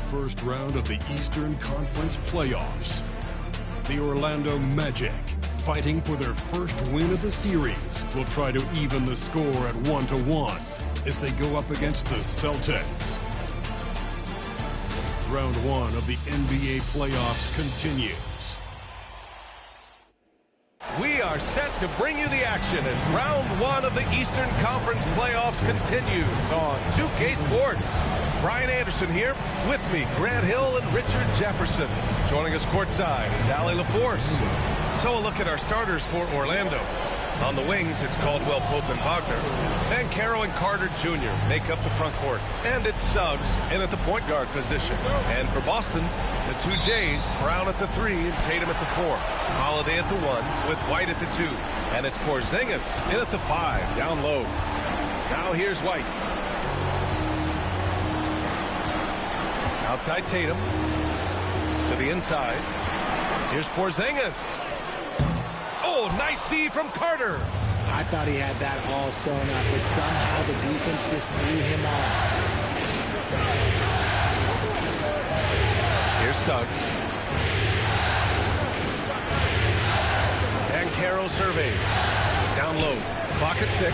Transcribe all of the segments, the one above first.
first round of the Eastern Conference playoffs. The Orlando Magic, fighting for their first win of the series, will try to even the score at 1-1 as they go up against the Celtics. Round 1 of the NBA playoffs continues. We are set to bring you the action as round 1 of the Eastern Conference playoffs continues on 2K Sports. Brian Anderson here, with me, Grant Hill and Richard Jefferson. Joining us courtside is Allie LaForce. So a look at our starters for Orlando. On the wings, it's Caldwell Pope and Wagner. And Caro and Carter Jr. make up the front court. And it's Suggs in at the point guard position. And for Boston, the two Jays, Brown at the 3 and Tatum at the 4. Holiday at the 1 with White at the 2. And it's Porzingis in at the 5, down low. Now here's White. Outside Tatum. To the inside. Here's Porzingis. Oh, nice D from Carter. I thought he had that all sewn up, but somehow the defense just threw him off. Here's Suggs. And Caro surveys. Down low. Clock at 6.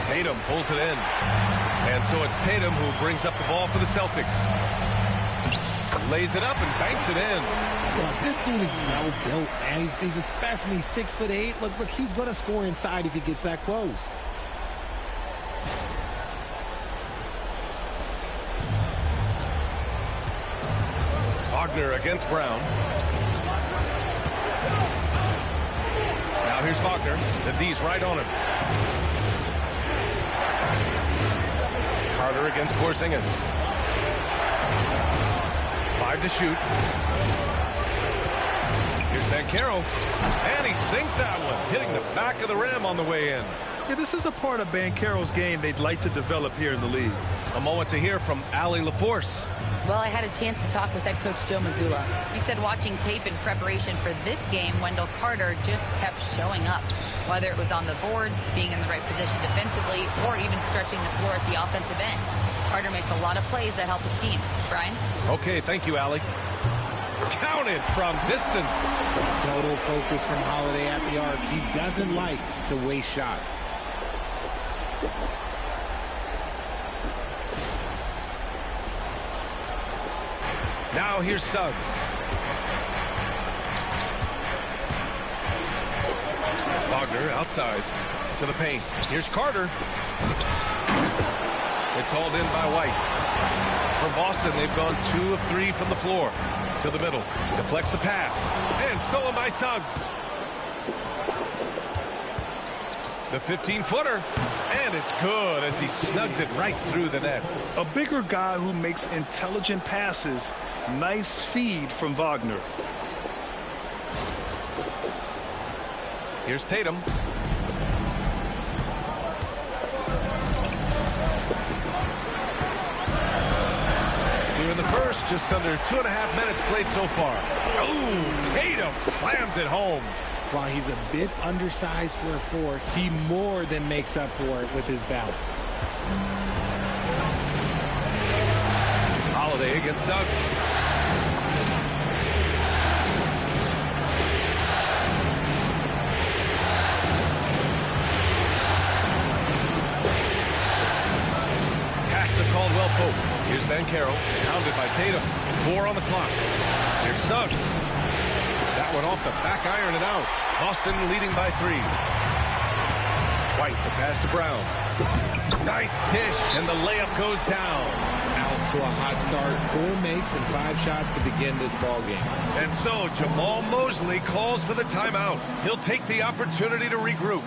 Tatum pulls it in. And so it's Tatum who brings up the ball for the Celtics. Lays it up and banks it in. Well, this dude is well built, man. He's a specimen. He's 6'8". Look, he's going to score inside if he gets that close. Wagner against Brown. Now here's Wagner. The D's right on him. Carter against Porzingis. 5 to shoot. Here's Caro, and he sinks that one, hitting the back of the rim on the way in. Yeah, this is a part of Banchero's game they'd like to develop here in the league. A moment to hear from Allie LaForce. Well, I had a chance to talk with head coach Joe Mazzulla. He said watching tape in preparation for this game, Wendell Carter just kept showing up. Whether it was on the boards, being in the right position defensively, or even stretching the floor at the offensive end. Carter makes a lot of plays that help his team. Brian? Okay, thank you, Allie. Counted from distance. Total focus from Holiday at the arc. He doesn't like to waste shots. Now here's Suggs. Wagner outside to the paint. Here's Carter. It's hauled in by White. For Boston, they've gone 2 of 3 from the floor. To the middle. Deflects the pass. And stolen by Suggs. The 15-footer. And it's good as he snugs it right through the net. A bigger guy who makes intelligent passes. Nice feed from Wagner. Here's Tatum. In the first, just under 2.5 minutes played so far. Oh, Tatum slams it home. While he's a bit undersized for a 4, he more than makes up for it with his bounce. Holiday against Suggs. Pass to Caldwell Pope. Here's Caro, pounded by Tatum. 4 on the clock. Here's Suggs. That one off the back iron and out. Boston leading by 3. White, the pass to Brown. Nice dish, and the layup goes down. Out to a hot start. 4 makes and 5 shots to begin this ball game. And so Jamal Mosley calls for the timeout. He'll take the opportunity to regroup.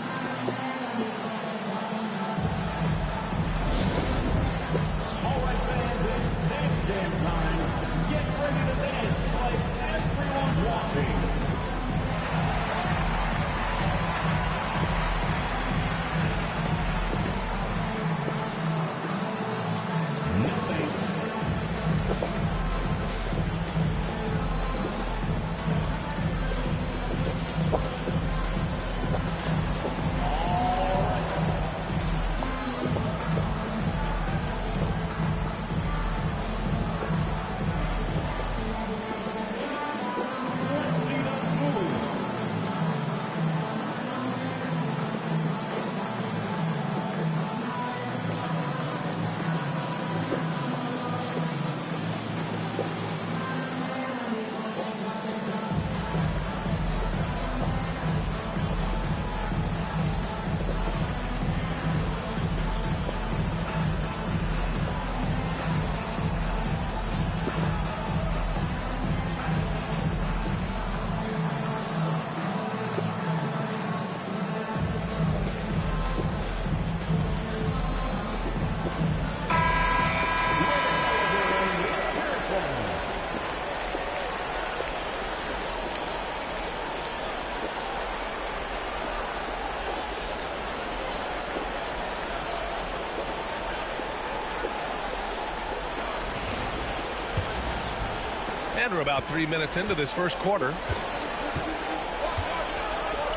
And we're about 3 minutes into this first quarter.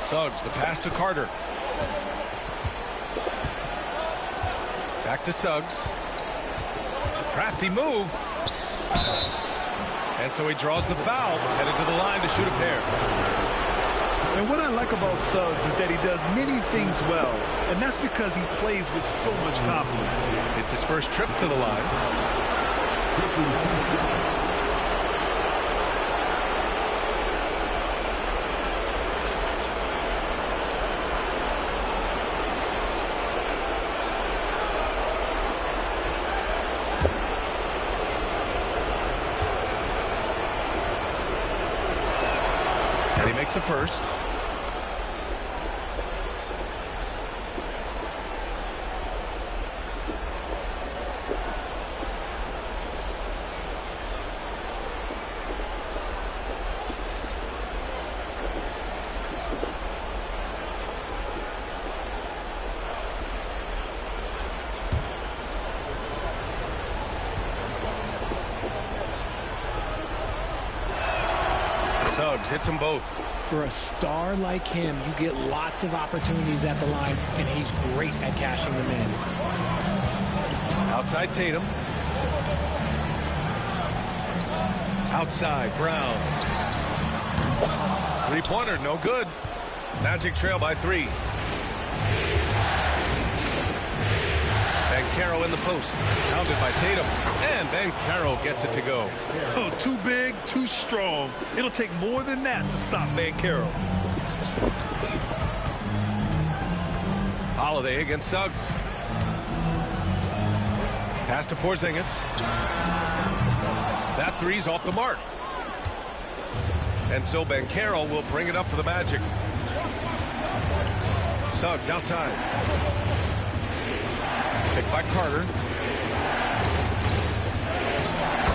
Suggs, the pass to Carter. Back to Suggs. Crafty move. And so he draws the foul, headed to the line to shoot a pair. And what I like about Suggs is that he does many things well, and that's because he plays with so much confidence. It's his first trip to the line. And he makes a first. Suggs hits them both. For a star like him, you get lots of opportunities at the line, and he's great at cashing them in. Outside Tatum. Outside Brown. Three-pointer, no good. Magic trail by 3. Bancaro in the post. Pounded by Tatum. And Bancaro gets it to go. Oh, too big, too strong. It'll take more than that to stop Bancaro. Holiday against Suggs. Pass to Porzingis. That three's off the mark. And so Bancaro will bring it up for the Magic. Suggs outside. Picked by Carter.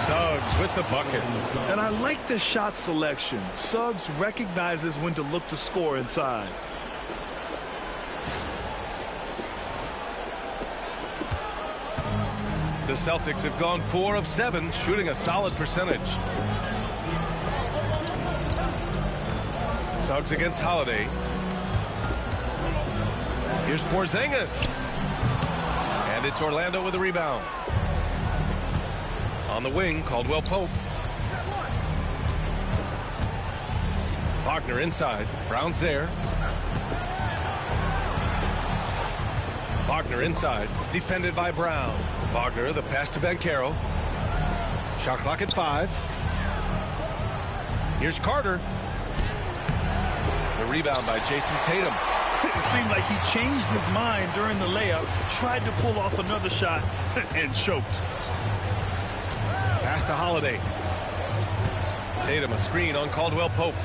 Suggs with the bucket. And I like the shot selection. Suggs recognizes when to look to score inside. The Celtics have gone 4 of 7, shooting a solid percentage. Suggs against Holiday. Here's Porzingis. And it's Orlando with a rebound. On the wing, Caldwell Pope. Wagner inside. Brown's there. Wagner inside. Defended by Brown. Wagner, the pass to Bancaro. Shot clock at 5. Here's Carter. The rebound by Jason Tatum. It seemed like he changed his mind during the layup, tried to pull off another shot, and choked. Pass to Holiday. Tatum, a screen on Caldwell Pope.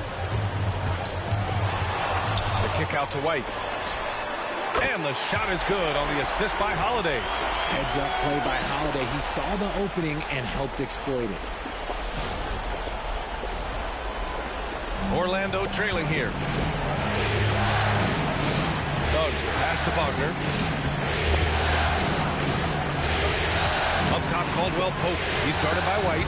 The kick out to White. And the shot is good on the assist by Holiday. Heads up play by Holiday. He saw the opening and helped exploit it. Orlando trailing here. Suggs, the pass to Wagner. Up top, Caldwell Pope. He's guarded by White.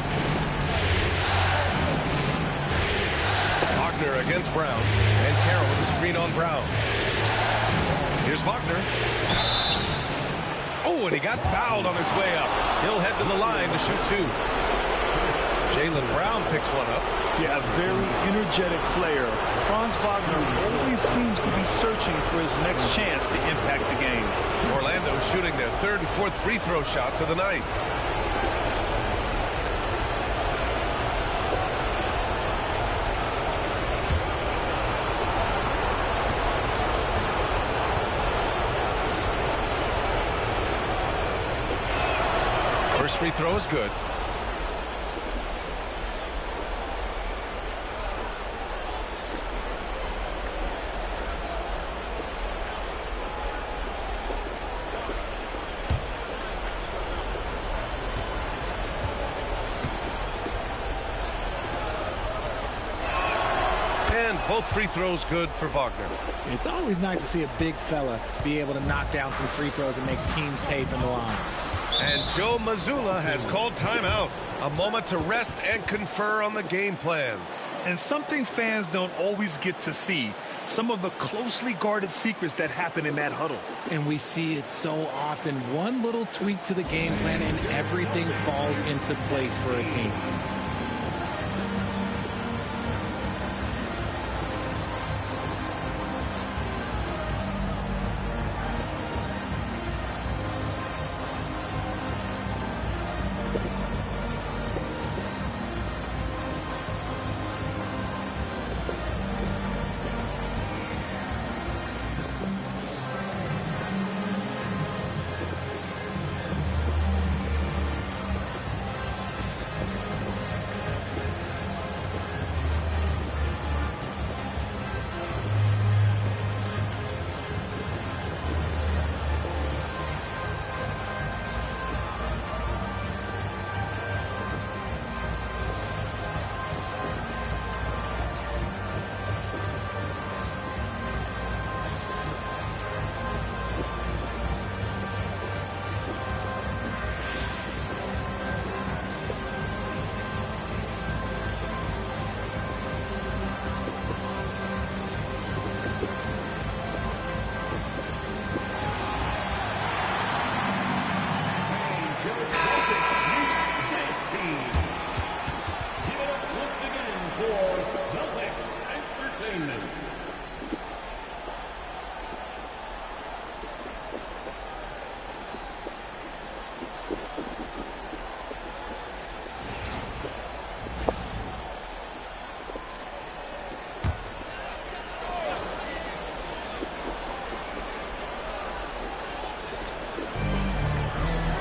Wagner against Brown. And Carroll with a screen on Brown. Here's Wagner. Oh, and he got fouled on his way up. He'll head to the line to shoot 2. Jaylen Brown picks one up. Yeah, a very energetic player. Franz Wagner always seems to be searching for his next chance to impact the game. Orlando shooting their 3rd and 4th free throw shots of the night. First free throw is good. Both free throws good for Wagner. It's always nice to see a big fella be able to knock down some free throws and make teams pay from the line. And Joe Mazzulla has called timeout. A moment to rest and confer on the game plan. And something fans don't always get to see. Some of the closely guarded secrets that happen in that huddle. And we see it so often. One little tweak to the game plan and everything falls into place for a team.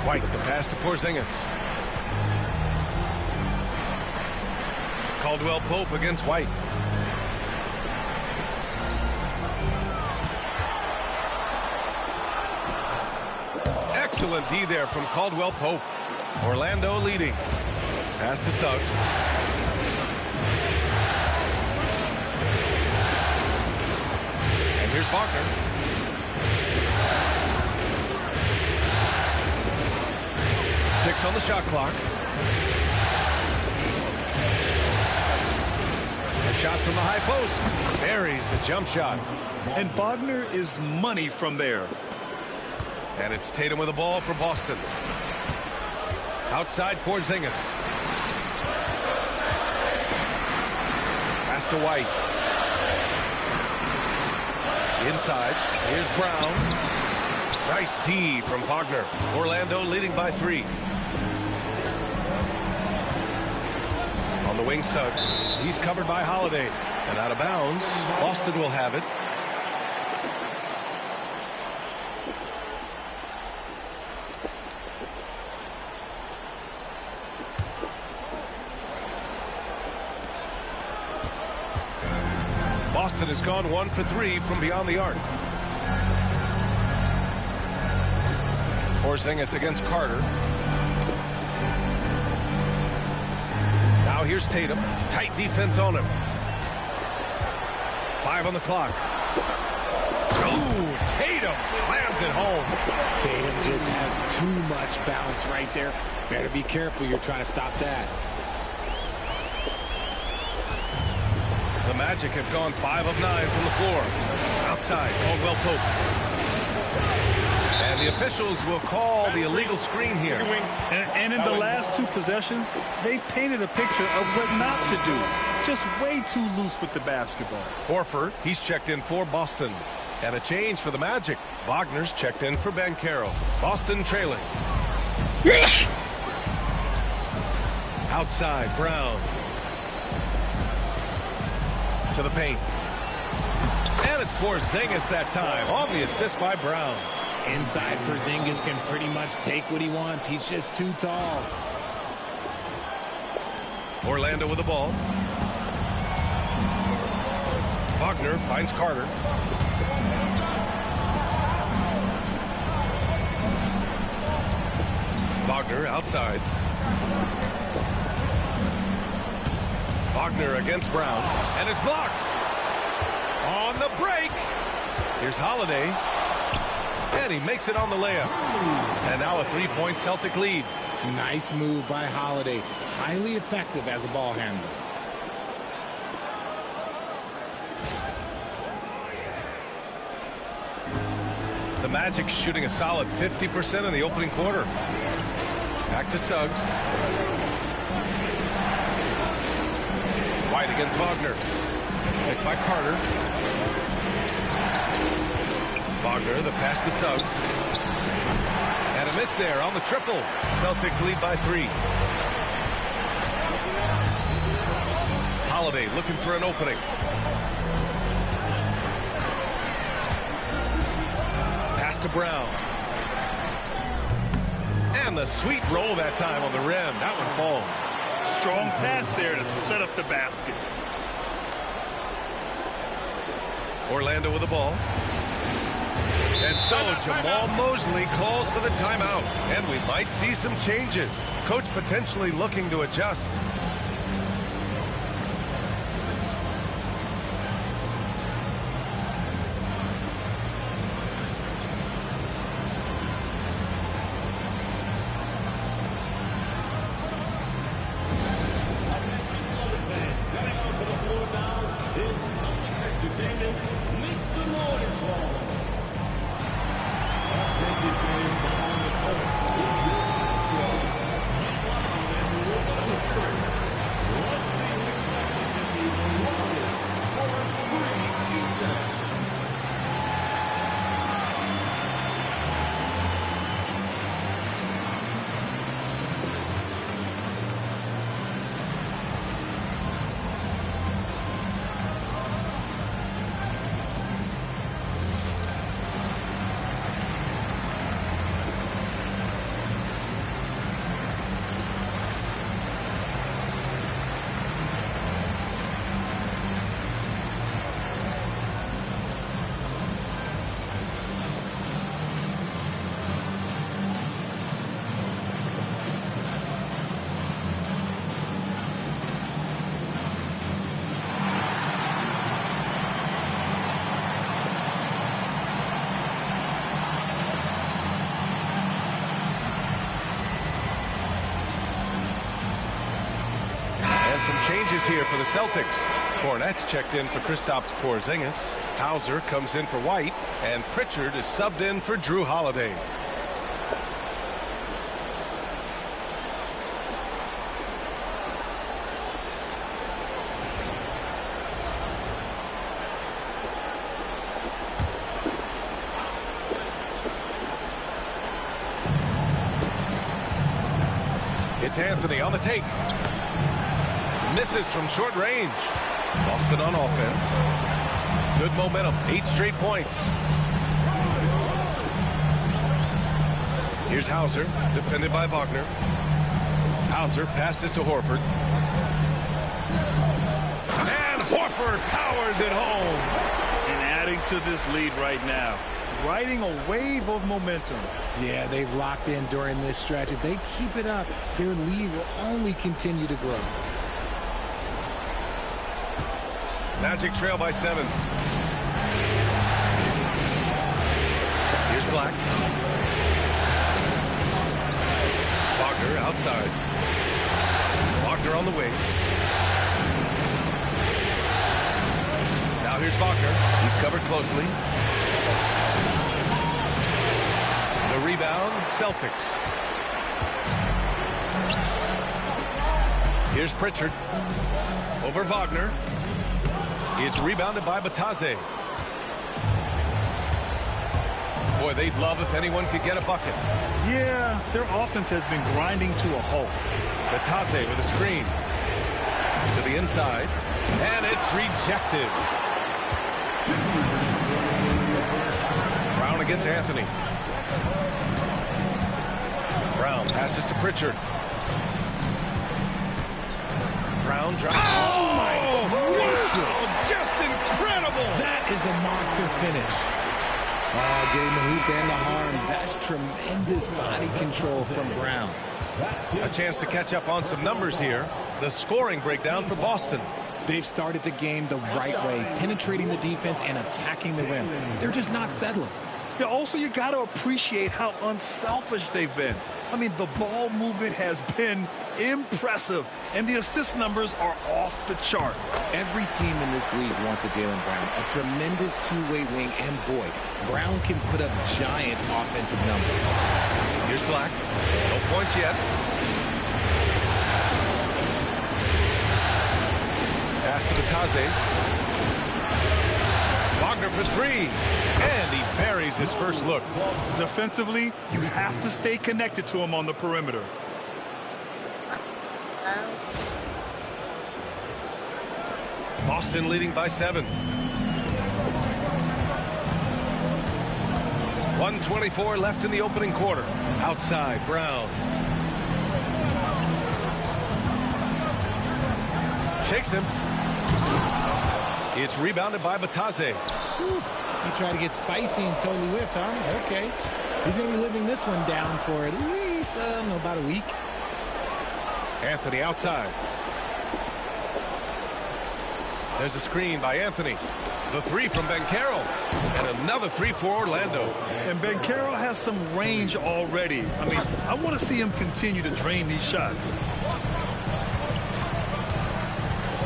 White, the pass to Porzingis. Caldwell Pope against White. Excellent D there from Caldwell Pope. Orlando leading. Pass to Suggs. And here's Wagner. Six on the shot clock. A shot from the high post. Buries the jump shot. And Wagner is money from there. And it's Tatum with the ball for Boston. Outside Porzingis. Pass to White. Inside. Here's Brown. Nice D from Wagner. Orlando leading by 3. On the wing, Suggs. He's covered by Holiday. And out of bounds. Boston will have it. Boston has gone 1 for 3 from beyond the arc. Porzingis against Carter. Now here's Tatum. Tight defense on him. 5 on the clock. Oh, Tatum slams it home. Tatum just has too much bounce right there. Better be careful. You're trying to stop that. The Magic have gone 5 of 9 from the floor. Outside, Caldwell Pope. And the officials will call the illegal screen here. And in the last 2 possessions, they've painted a picture of what not to do. Just way too loose with the basketball. Horford, he's checked in for Boston. And a change for the Magic. Wagner's checked in for Banchero. Boston trailing. Outside, Brown. To the paint. And it's Porzingis that time on the assist by Brown. Inside, Porzingis can pretty much take what he wants. He's just too tall. Orlando with the ball. Wagner finds Carter. Wagner outside. Wagner against Brown. And is blocked. On the break. Here's Holiday. And he makes it on the layup. And now a three-point Celtic lead. Nice move by Holiday. Highly effective as a ball handler. The Magic shooting a solid 50% in the opening quarter. Back to Suggs. White against Wagner. Picked by Carter. Wagner, the pass to Suggs. And a miss there on the triple. Celtics lead by 3. Holiday looking for an opening. Pass to Brown. And the sweet roll that time on the rim. That one falls. Strong pass there to set up the basket. Orlando with the ball. And so Jamal Mosley calls for the timeout. And we might see some changes. Coach potentially looking to adjust. Some changes here for the Celtics. Cornette's checked in for Kristaps Porzingis. Hauser comes in for White. And Pritchard is subbed in for Drew Holiday. It's Anthony on the take. Misses from short range. Boston on offense. Good momentum. 8 straight points. Here's Hauser, defended by Wagner. Hauser passes to Horford. And Horford powers it home. And adding to this lead right now. Riding a wave of momentum. Yeah, they've locked in during this stretch. If they keep it up, their lead will only continue to grow. Magic trail by 7. Here's Black. Wagner outside. Wagner on the wing. Now here's Wagner. He's covered closely. The rebound, Celtics. Here's Pritchard. Over Wagner. It's rebounded by Batase. Boy, they'd love if anyone could get a bucket. Yeah, their offense has been grinding to a halt. Batase with a screen. To the inside. And it's rejected. Brown against Anthony. Brown passes to Pritchard. Brown drives. Oh, my gracious. Just incredible. That is a monster finish. Getting the hoop and the harm. That's tremendous body control from Brown. A chance to catch up on some numbers here. The scoring breakdown for Boston. They've started the game the right way, penetrating the defense and attacking the rim. They're just not settling. Yeah, also, you got to appreciate how unselfish they've been. I mean, the ball movement has been impressive, and the assist numbers are off the chart. Every team in this league wants a Jaylen Brown, a tremendous two-way wing, and boy, Brown can put up giant offensive numbers. Here's Black. No points yet. Pass to Bataze. Wagner for three. And he buries his first look. Defensively, you have to stay connected to him on the perimeter. Boston leading by 7. 1:24 left in the opening quarter. Outside, Brown. Shakes him. It's rebounded by Bataze. He tried to get spicy and totally whiffed, huh? Okay. He's going to be living this one down for at least, about a week. Anthony outside. There's a screen by Anthony. The three from Banchero. And another three for Orlando. And Banchero has some range already. I mean, I want to see him continue to drain these shots.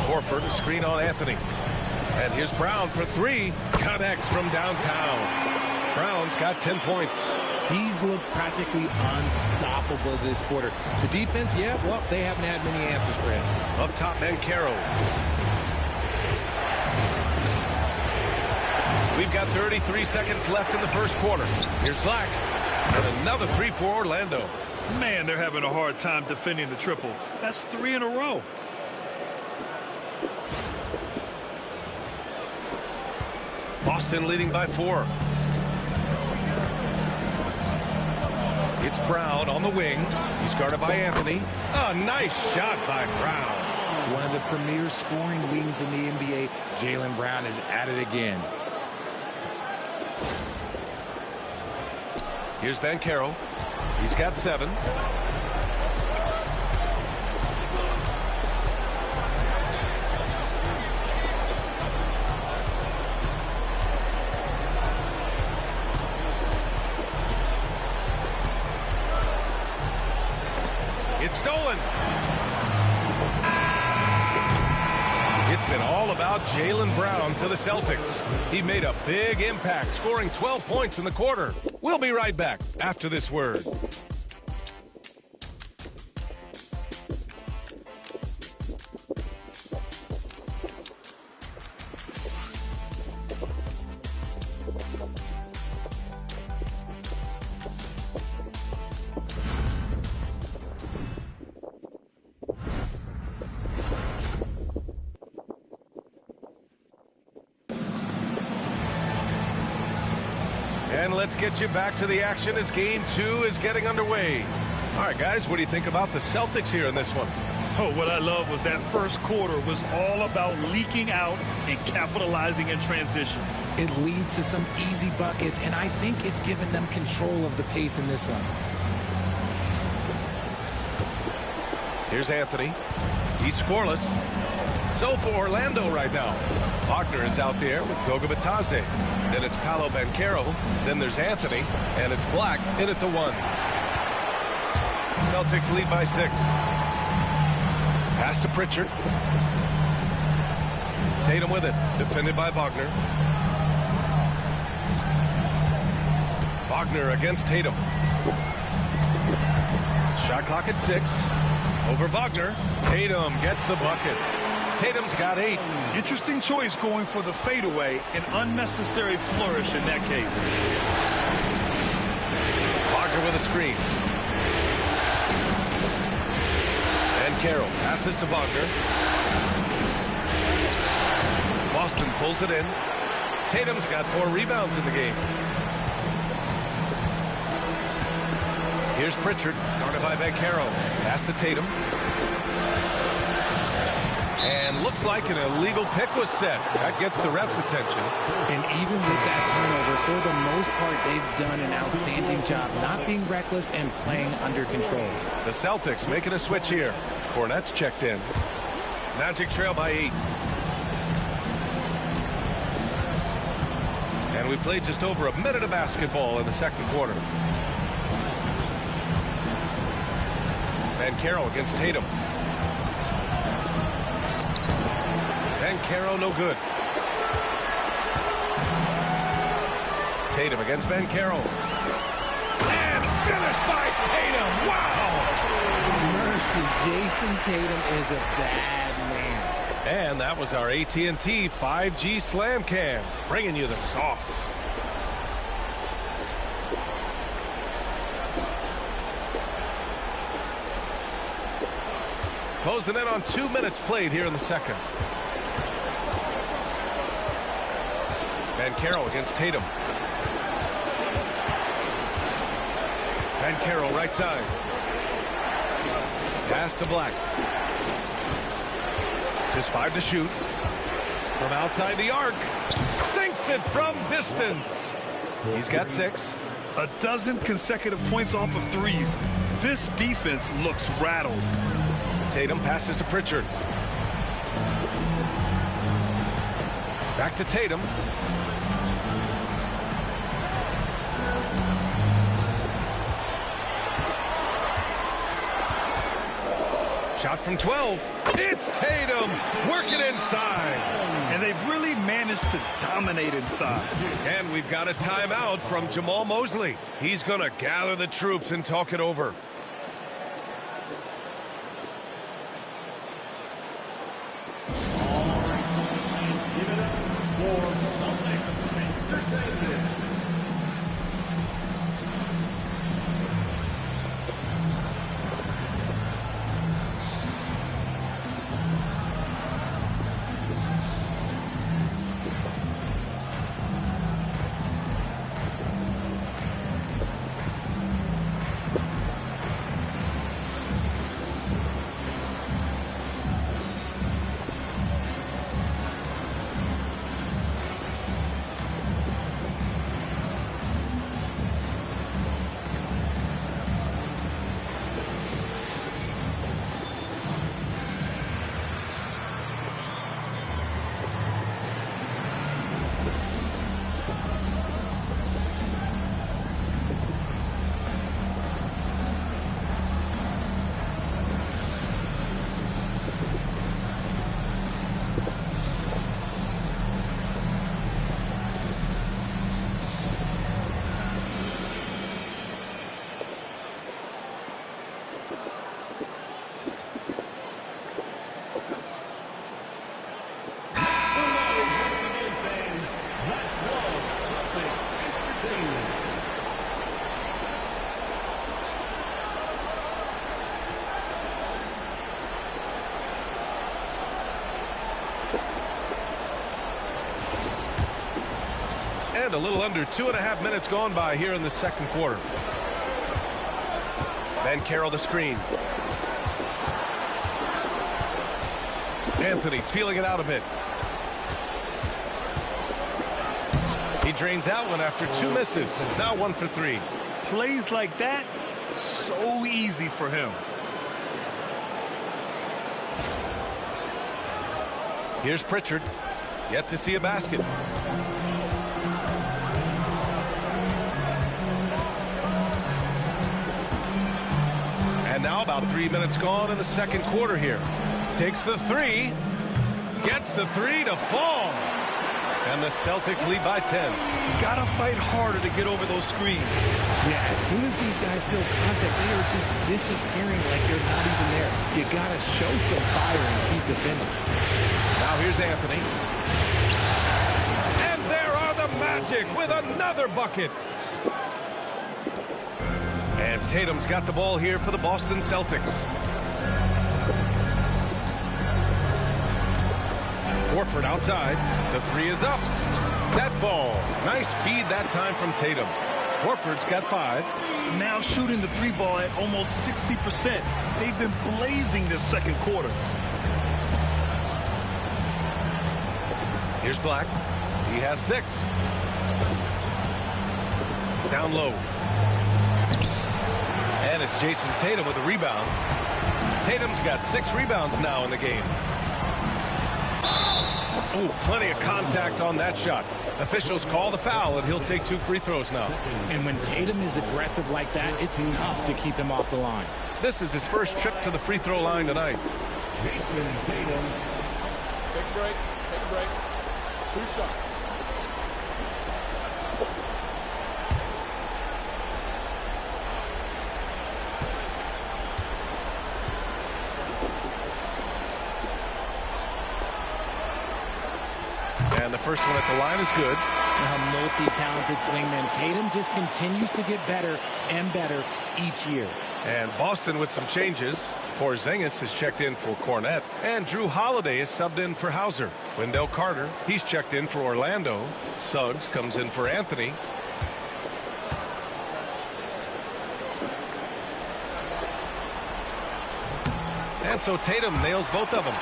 Horford, a screen on Anthony. And here's Brown for three. Connects from downtown. Brown's got 10 points. He's looked practically unstoppable this quarter. The defense, yeah, well, they haven't had many answers for him. Up top, Banchero. We've got 33 seconds left in the first quarter. Here's Black. And another three for Orlando. Man, they're having a hard time defending the triple. That's 3 in a row. Boston leading by 4. It's Brown on the wing. He's guarded by Anthony. A nice shot by Brown. One of the premier scoring wings in the NBA. Jaylen Brown is at it again. Here's Banchero. He's got 7. It's stolen. It's been all about Jaylen Brown for the Celtics. He made a big impact, scoring 12 points in the quarter. We'll be right back after this word. And let's get you back to the action as Game 2 is getting underway. All right, guys, what do you think about the Celtics here in this one? Oh, what I love was that first quarter was all about leaking out and capitalizing in transition. It leads to some easy buckets, and I think it's given them control of the pace in this one. Here's Anthony. He's scoreless. So for Orlando right now, Wagner is out there with Goga Bataze. Then it's Paolo Banchero. Then there's Anthony. And it's Black in at the 1. Celtics lead by 6. Pass to Pritchard. Tatum with it. Defended by Wagner. Wagner against Tatum. Shot clock at 6. Over Wagner. Tatum gets the bucket. Tatum's got 8. Interesting choice going for the fadeaway. An unnecessary flourish in that case. Wagner with a screen. And Carroll passes to Wagner. Boston pulls it in. Tatum's got 4 rebounds in the game. Here's Pritchard, guarded by Banchero. Pass to Tatum. And looks like an illegal pick was set. That gets the ref's attention. And even with that turnover, for the most part, they've done an outstanding job not being reckless and playing under control. The Celtics making a switch here. Cornette's checked in. Magic trail by 8. And we played just over a minute of basketball in the second quarter. Banchero against Tatum. Banchero no good. Tatum against Banchero. And finished by Tatum. Wow! Mercy, Jason Tatum is a bad man. And that was our AT&T 5G Slam Cam, bringing you the sauce. Closing in on 2 minutes played here in the second. Banchero against Tatum. Banchero right side. Pass to Black. Just 5 to shoot. From outside the arc. Sinks it from distance. He's got 6. A dozen consecutive points off of threes. This defense looks rattled. Tatum passes to Pritchard. Back to Tatum. Shot from 12. It's Tatum working inside. And they've really managed to dominate inside. And we've got a timeout from Jamal Mosley. He's going to gather the troops and talk it over. And a little under 2.5 minutes gone by here in the second quarter. Banchero the screen. Anthony feeling it out a bit. He drains out one after 2 misses. Now 1 for 3. Plays like that, so easy for him. Here's Pritchard. Yet to see a basket. And now about 3 minutes gone in the second quarter here. Takes the 3. Gets the 3 to fall. And the Celtics lead by 10. Gotta fight harder to get over those screens. Yeah, as soon as these guys feel contact, they are just disappearing like they're not even there. You gotta show some fire and keep defending. Now here's Anthony. And there are the Magic with another bucket. And Tatum's got the ball here for the Boston Celtics. Horford outside. The 3 is up. That falls. Nice feed that time from Tatum. Horford's got 5. Now shooting the 3 ball at almost 60%. They've been blazing this second quarter. Here's Black. He has 6. Down low. And it's Jason Tatum with a rebound. Tatum's got 6 rebounds now in the game. Ooh, plenty of contact on that shot. Officials call the foul, and he'll take 2 free throws now. And when Tatum is aggressive like that, it's tough to keep him off the line. This is his first trip to the free throw line tonight. Jason Tatum. Take a break. Take a break. 2 shots. And the first one at the line is good. A multi-talented swingman. Tatum just continues to get better and better each year. And Boston with some changes. Porzingis has checked in for Cornette. And Drew Holiday is subbed in for Hauser. Wendell Carter, he's checked in for Orlando. Suggs comes in for Anthony. And so Tatum nails both of them.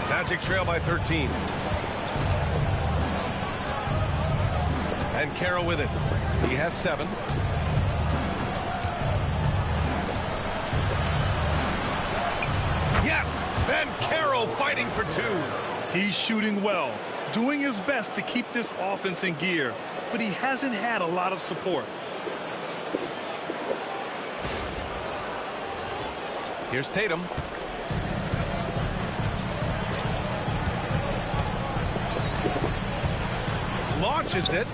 Magic trail by 13. And Carroll with it. He has 7. Yes! And Carroll fighting for 2. He's shooting well, doing his best to keep this offense in gear, but he hasn't had a lot of support. Here's Tatum. Launches it.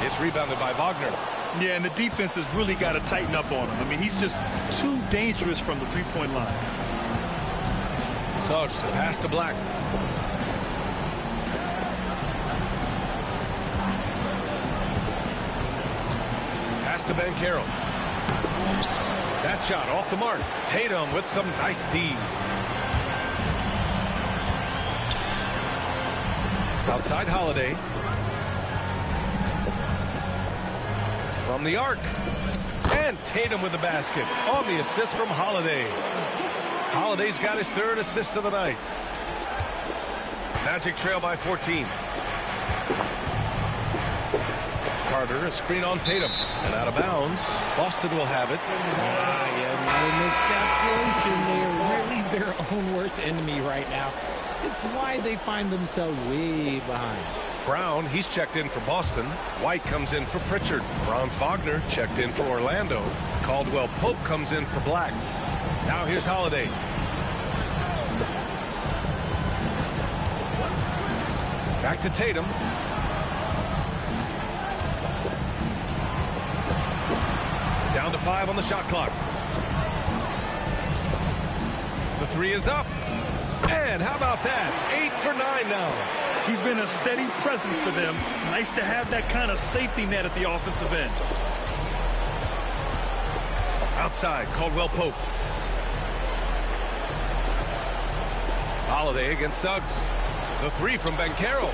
It's rebounded by Wagner. Yeah, and the defense has really got to tighten up on him. I mean, he's just too dangerous from the three-point line. Suggs, pass to Black. Pass to Ben Carroll. That shot off the mark. Tatum with some nice D. Outside Holiday. From the arc. And Tatum with the basket on the assist from Holiday. Holiday's got his 3rd assist of the night. Magic trail by 14. Carter, a screen on Tatum. And out of bounds. Boston will have it. Yeah, miscalculation. They're really their own worst enemy right now. It's why they find themselves way behind. Brown, he's checked in for Boston. White comes in for Pritchard. Franz Wagner checked in for Orlando. Caldwell Pope comes in for Black. Now here's Holiday. Back to Tatum. Down to 5 on the shot clock. The 3 is up. And how about that? 8 for 9 now. He's been a steady presence for them. Nice to have that kind of safety net at the offensive end. Outside, Caldwell Pope. Holiday against Suggs. The 3 from Ben Carroll.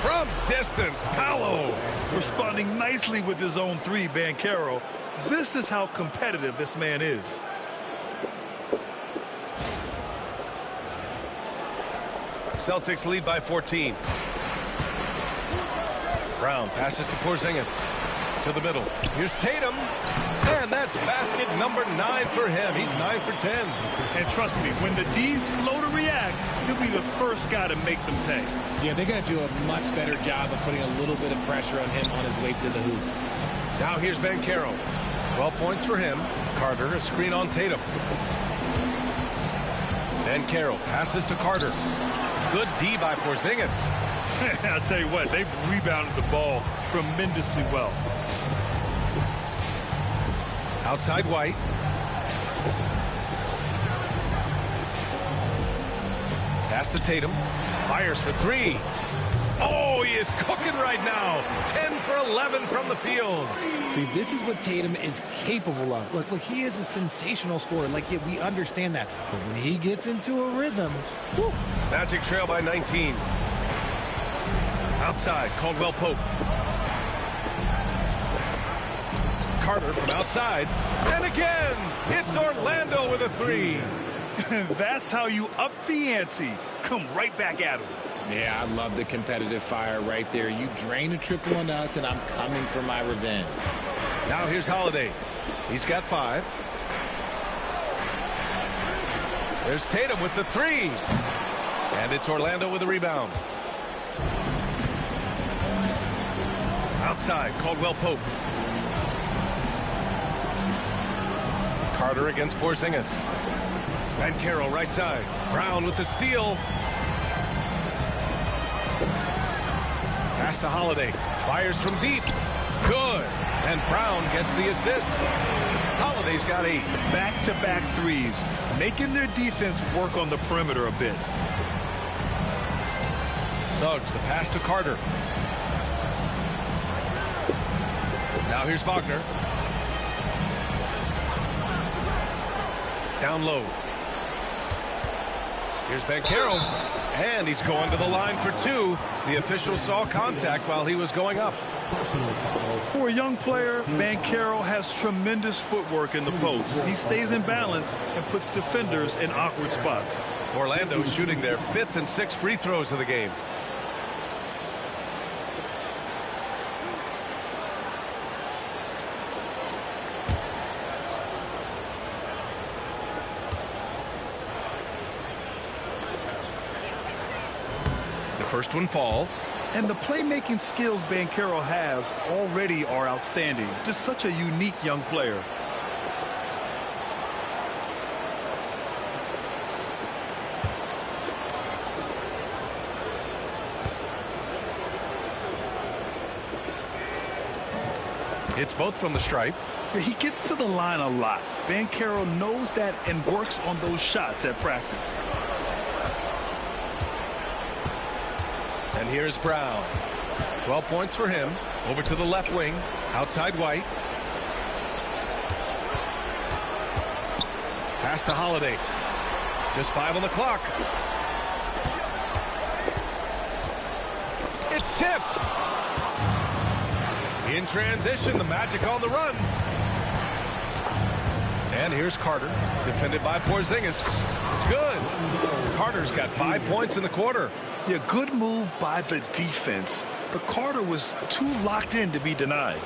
From distance, Paolo. Responding nicely with his own 3, Ben Carroll. This is how competitive this man is. Celtics lead by 14. Brown passes to Porzingis. To the middle. Here's Tatum. And that's basket number 9 for him. He's 9 for 10. And trust me, when the D's slow to react, he'll be the first guy to make them pay. Yeah, they're going to do a much better job of putting a little bit of pressure on him on his way to the hoop. Now here's Ben Carroll. 12 points for him. Carter, a screen on Tatum. Ben Carroll passes to Carter. Good D by Porzingis. I'll tell you what, they've rebounded the ball tremendously well. Outside White. Pass to Tatum. Fires for 3. Oh, he is cooking right now. 10 for 11 from the field. See, this is what Tatum is capable of. Look, he is a sensational scorer. Like, yeah, we understand that. But when he gets into a rhythm, whew. Magic trail by 19. Outside, Caldwell Pope. Carter from outside. And again, it's Orlando with a 3. That's how you up the ante. Come right back at him. Yeah, I love the competitive fire right there. You drain a triple on us, and I'm coming for my revenge. Now here's Holiday. He's got 5. There's Tatum with the 3. And it's Orlando with a rebound. Outside, Caldwell Pope. Carter against Porzingis. And Carroll right side. Brown with the steal. Pass to Holiday. Fires from deep. Good. And Brown gets the assist. Holiday's got 8. Back-to-back threes, making their defense work on the perimeter a bit. Suggs, the pass to Carter. Now here's Wagner. Down low. Here's Banchero. And he's going to the line for 2. The official saw contact while he was going up. For a young player, Banchero has tremendous footwork in the post. He stays in balance and puts defenders in awkward spots. Orlando shooting their 5th and 6th free throws of the game. First one falls. And the playmaking skills Banchero has already are outstanding. Just such a unique young player. It's both from the stripe. He gets to the line a lot. Banchero knows that and works on those shots at practice. And here's Brown. 12 points for him. Over to the left wing. Outside White. Pass to Holiday. Just 5 on the clock. It's tipped. In transition, the Magic on the run. And here's Carter. Defended by Porzingis. It's good. Carter's got 5 points in the quarter. Yeah, good move by the defense. But Carter was too locked in to be denied.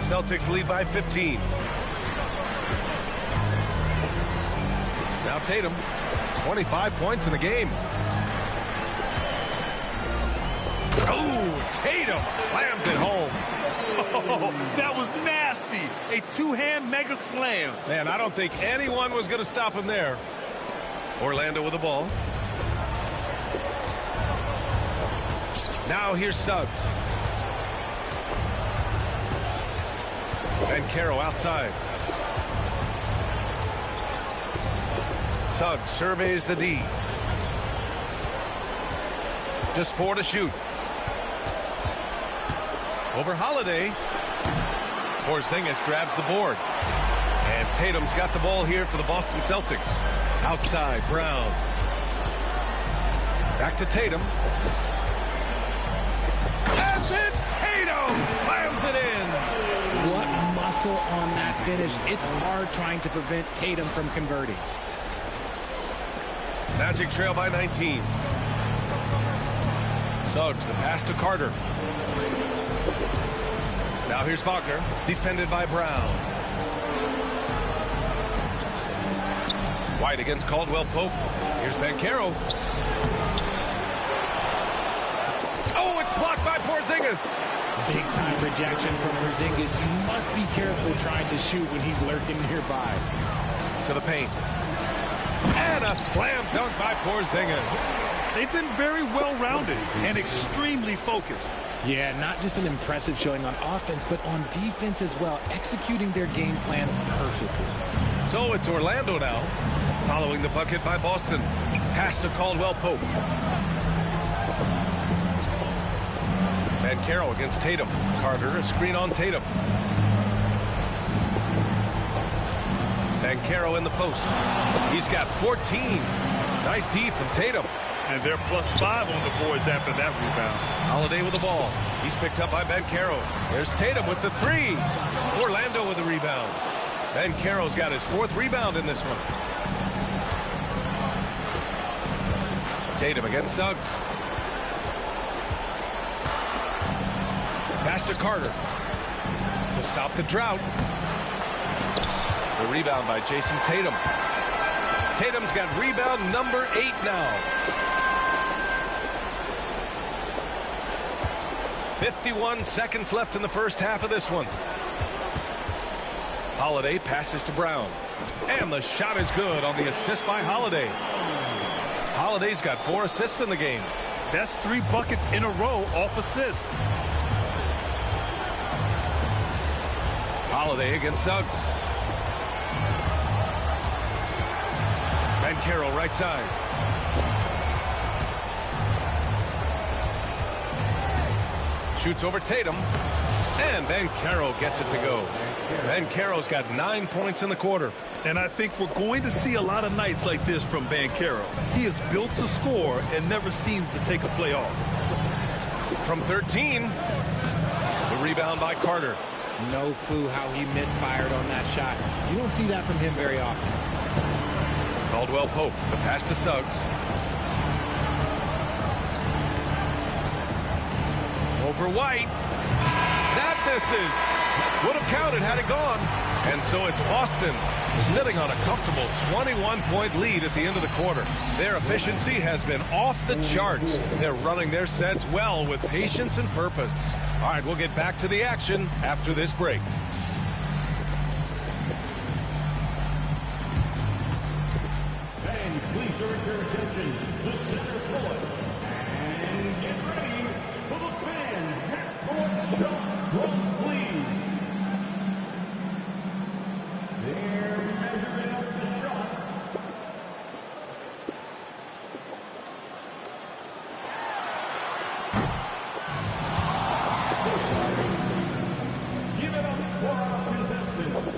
Celtics lead by 15. Now Tatum, 25 points in the game. Oh, Tatum slams it home. Oh, that was nasty. A two-hand mega slam. Man, I don't think anyone was going to stop him there. Orlando with the ball. Now here's Suggs. Banchero outside. Suggs surveys the D. Just 4 to shoot. Over Holiday. Porzingis grabs the board. And Tatum's got the ball here for the Boston Celtics. Outside, Brown. Back to Tatum. And then Tatum slams it in. What muscle on that finish. It's hard trying to prevent Tatum from converting. Magic trail by 19. Suggs, the pass to Carter. Now here's Wagner, defended by Brown. White against Caldwell Pope. Here's Banchero. Oh, it's blocked by Porzingis. Big time rejection from Porzingis. You must be careful trying to shoot when he's lurking nearby. To the paint. And a slam dunk by Porzingis. They've been very well-rounded and extremely focused. Yeah, not just an impressive showing on offense, but on defense as well, executing their game plan perfectly. So it's Orlando now, following the bucket by Boston. Pass to Caldwell Pope. Banchero against Tatum. Carter, a screen on Tatum. Banchero in the post. He's got 14. Nice D from Tatum. And they're +5 on the boards after that rebound. Holiday with the ball. He's picked up by Banchero. There's Tatum with the 3. Orlando with the rebound. Banchero's got his 4th rebound in this one. Tatum against Suggs. Pass to Carter to stop the drought. The rebound by Jason Tatum. Tatum's got rebound number 8 now. 51 seconds left in the first half of this one. Holiday passes to Brown. And the shot is good on the assist by Holiday. Holiday's got 4 assists in the game. That's 3 buckets in a row off assist. Holiday against Suggs. Banchero right side. Shoots over Tatum. And Banchero gets it to go. Banchero's got 9 points in the quarter. And I think we're going to see a lot of nights like this from Banchero. He is built to score and never seems to take a play off. From 13, the rebound by Carter. No clue how he misfired on that shot. You don't see that from him very often. Caldwell Pope, the pass to Suggs. Over White. That misses. Would have counted had it gone. And so it's Boston sitting on a comfortable 21-point lead at the end of the quarter. Their efficiency has been off the charts. They're running their sets well with patience and purpose. All right, we'll get back to the action after this break. Fans, please direct your attention to center court. And get ready for the fan half-court shot drums, please. They're measuring up the shot. So sorry. Give it up for our contestants.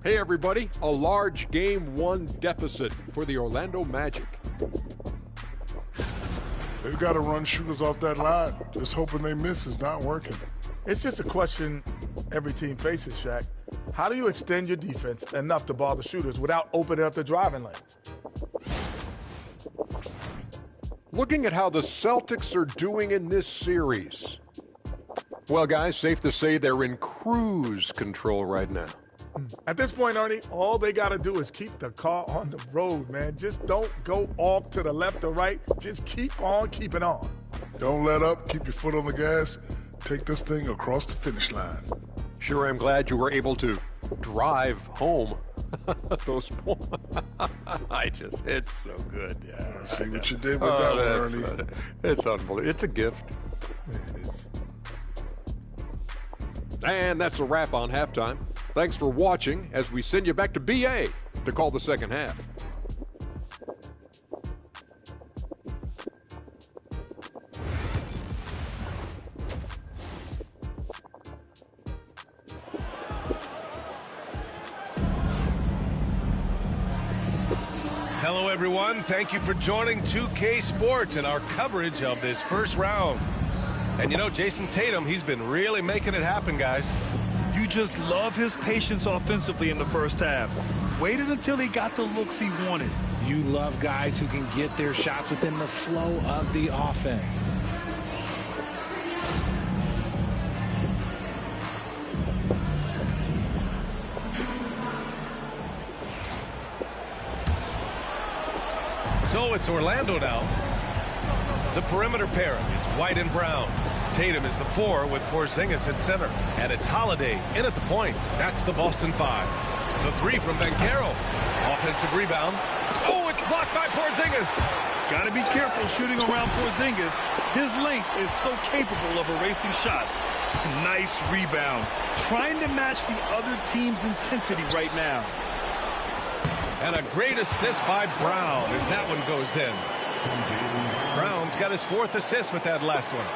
Hey everybody, a large Game 1 deficit for the Orlando Magic. They've got to run shooters off that line. Just hoping they miss is not working. It's just a question every team faces, Shaq. How do you extend your defense enough to bother shooters without opening up the driving lanes? Looking at how the Celtics are doing in this series. Well, guys, safe to say they're in cruise control right now. At this point, Ernie, all they got to do is keep the car on the road, man. Just don't go off to the left or right. Just keep on keeping on. Don't let up. Keep your foot on the gas. Take this thing across the finish line. Sure, I'm glad you were able to drive home. Those points. It's so good. Yeah. See what you did with that one, Ernie. It's unbelievable. It's a gift. It is. And that's a wrap on halftime. Thanks for watching as we send you back to BA to call the second half. Hello, everyone. Thank you for joining 2K Sports and our coverage of this first round. And you know, Jason Tatum, he's been really making it happen, guys. You just love his patience offensively in the first half. Waited until he got the looks he wanted. You love guys who can get their shots within the flow of the offense. So it's Orlando now. The perimeter pairing. It's White and Brown. Tatum is the 4 with Porzingis at center. And it's Holiday in at the point. That's the Boston 5. The 3 from Banchero. Offensive rebound. Oh, it's blocked by Porzingis. Got to be careful shooting around Porzingis. His length is so capable of erasing shots. Nice rebound. Trying to match the other team's intensity right now. And a great assist by Brown as that one goes in. Brown's got his 4th assist with that last one.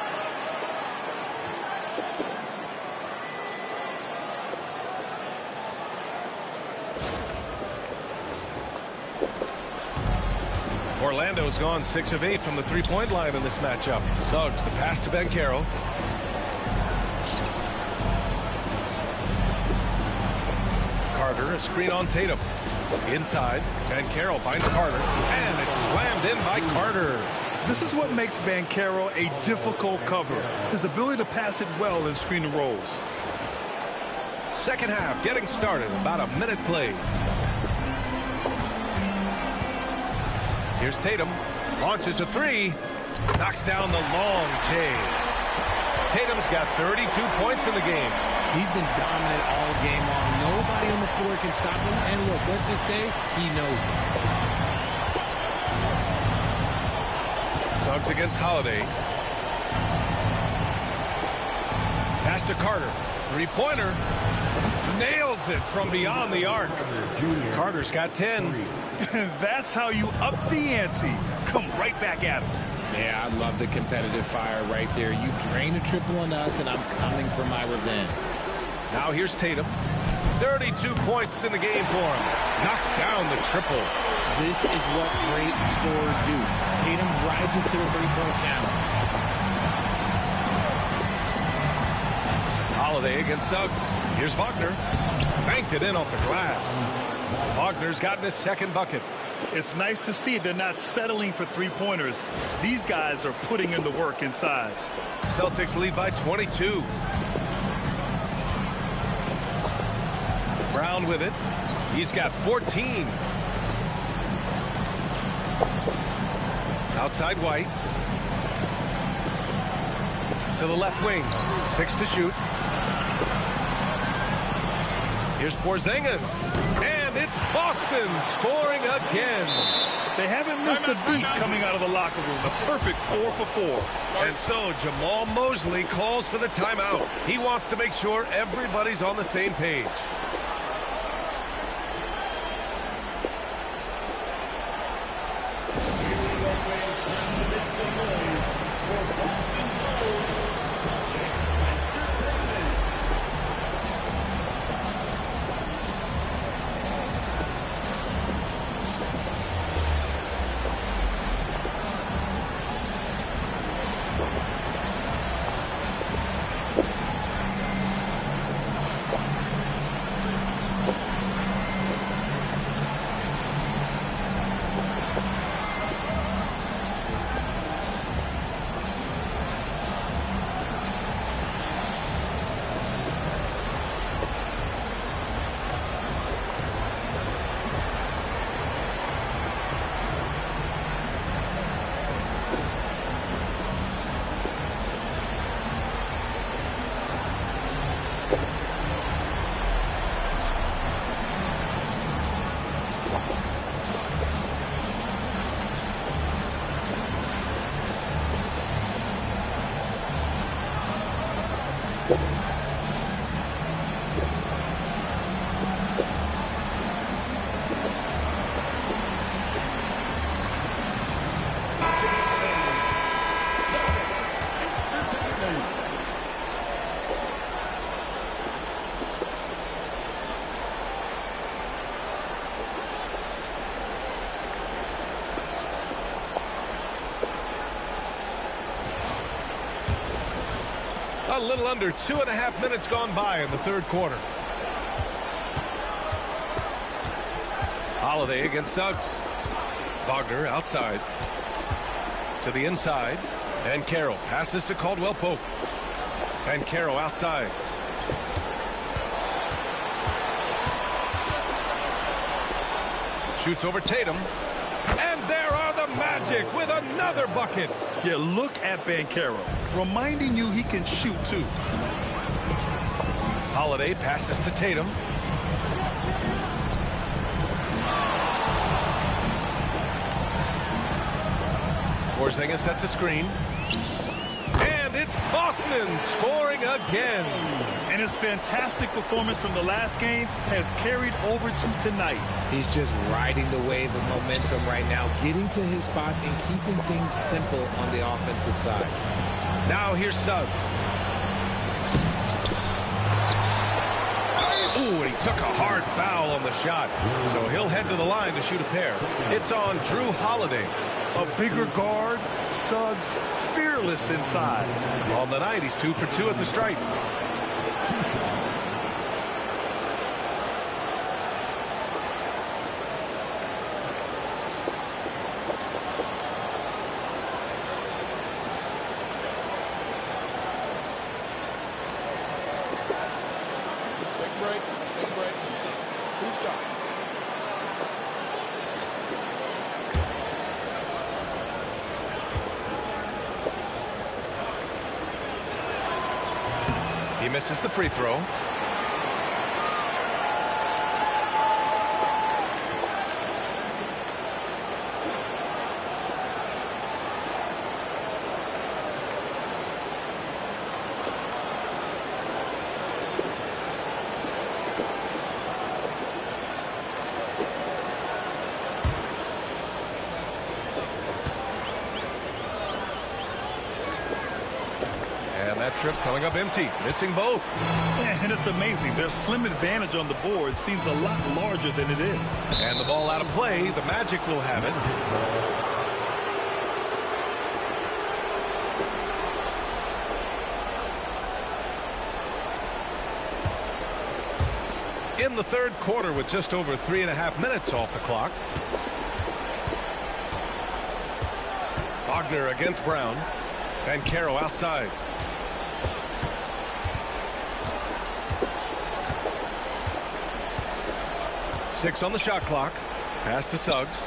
Orlando's gone 6 of 8 from the three-point line in this matchup. Suggs, the pass to Banchero. Carter, a screen on Tatum. Inside, and Carroll finds Carter, and it's slammed in by Carter. This is what makes Banchero a difficult cover. His ability to pass it well in screen and rolls. Second half getting started, about a minute played. Here's Tatum, launches a three, knocks down the long J. Tatum's got 32 points in the game. He's been dominant all game long. Nobody on the floor can stop him. And look, let's just say he knows it. Suggs against Holiday. Pass to Carter. Three-pointer. Nails it from beyond the arc. Carter's got 10. That's how you up the ante. Come right back at him. Yeah, I love the competitive fire right there. You drain a triple on us, and I'm coming for my revenge. Now here's Tatum. 32 points in the game for him. Knocks down the triple. This is what great scorers do. Tatum rises to the three-point challenge. Holiday against Suggs. Here's Wagner. Banked it in off the glass. Wagner's gotten his second bucket. It's nice to see they're not settling for three-pointers. These guys are putting in the work inside. Celtics lead by 22. Brown with it. He's got 14. Outside White. To the left wing. 6 to shoot. Here's Porzingis. And it's Boston scoring again. They haven't missed a beat coming out of the locker room. The perfect 4 for 4. And so Jamal Mosley calls for the timeout. He wants to make sure everybody's on the same page. A little under 2.5 minutes gone by in the third quarter. Holiday against Suggs. Wagner outside. To the inside. And Carroll passes to Caldwell Pope. And Carroll outside. Shoots over Tatum. And there are the Magic with another bucket. Yeah, look at Banchero, reminding you he can shoot too. Holiday passes to Tatum. Porzingis sets a screen. And it's Boston scoring again. And his fantastic performance from the last game has carried over to tonight. He's just riding the wave of momentum right now, getting to his spots and keeping things simple on the offensive side. Now here's Suggs. Ooh, and he took a hard foul on the shot. So he'll head to the line to shoot a pair. It's on Drew Holiday. A bigger guard, Suggs fearless inside. On the night, he's 2 for 2 at the stripe. He misses the free throw. Trip coming up empty, missing both. And it's amazing. Their slim advantage on the board seems a lot larger than it is. And the ball out of play. The Magic will have it. In the third quarter with just over 3.5 minutes off the clock. Wagner against Brown. And Caro outside. Six on the shot clock. Pass to Suggs.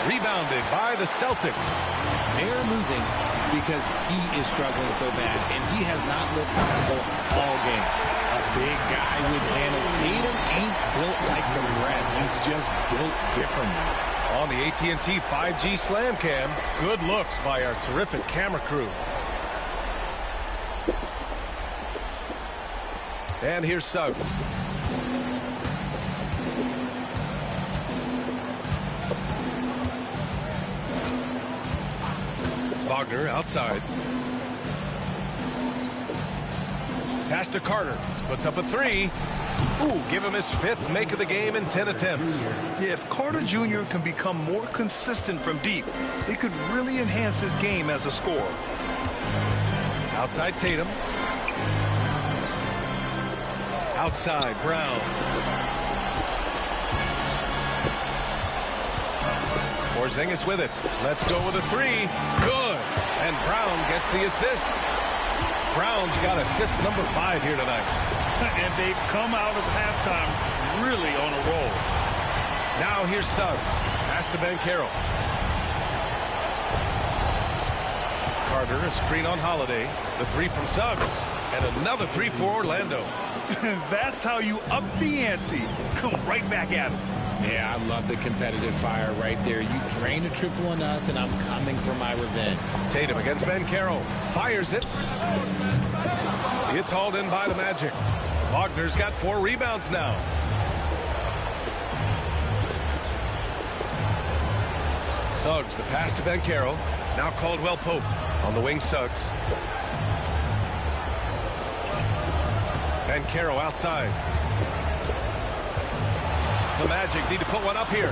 Rebounded by the Celtics. They're losing because he is struggling so bad, and he has not looked comfortable all game. A big guy with handles. Tatum ain't built like the rest. He's just built differently. On the AT&T 5G Slam Cam, good looks by our terrific camera crew. And here's Suggs. Wagner outside. Pass to Carter. Puts up a three. Ooh, give him his 5th make of the game in 10 attempts. Yeah, if Carter Jr. can become more consistent from deep, it could really enhance his game as a scorer. Outside Tatum. Outside Brown. Porzingis with it. Let's go with a three. Good. And Brown gets the assist. Brown's got assist number 5 here tonight. And they've come out of halftime really on a roll. Now here's Suggs. Pass to Banchero. Carter, a screen on Holiday. The three from Suggs. And another three for Orlando. That's how you up the ante. Come right back at him. Yeah, I love the competitive fire right there. You drain a triple on us, and I'm coming for my revenge. Tatum against Banchero. Fires it. It's hauled in by the Magic. Wagner's got 4 rebounds now. Suggs, the pass to Banchero. Now Caldwell Pope. On the wing, Suggs. Banchero outside. The Magic need to put one up here.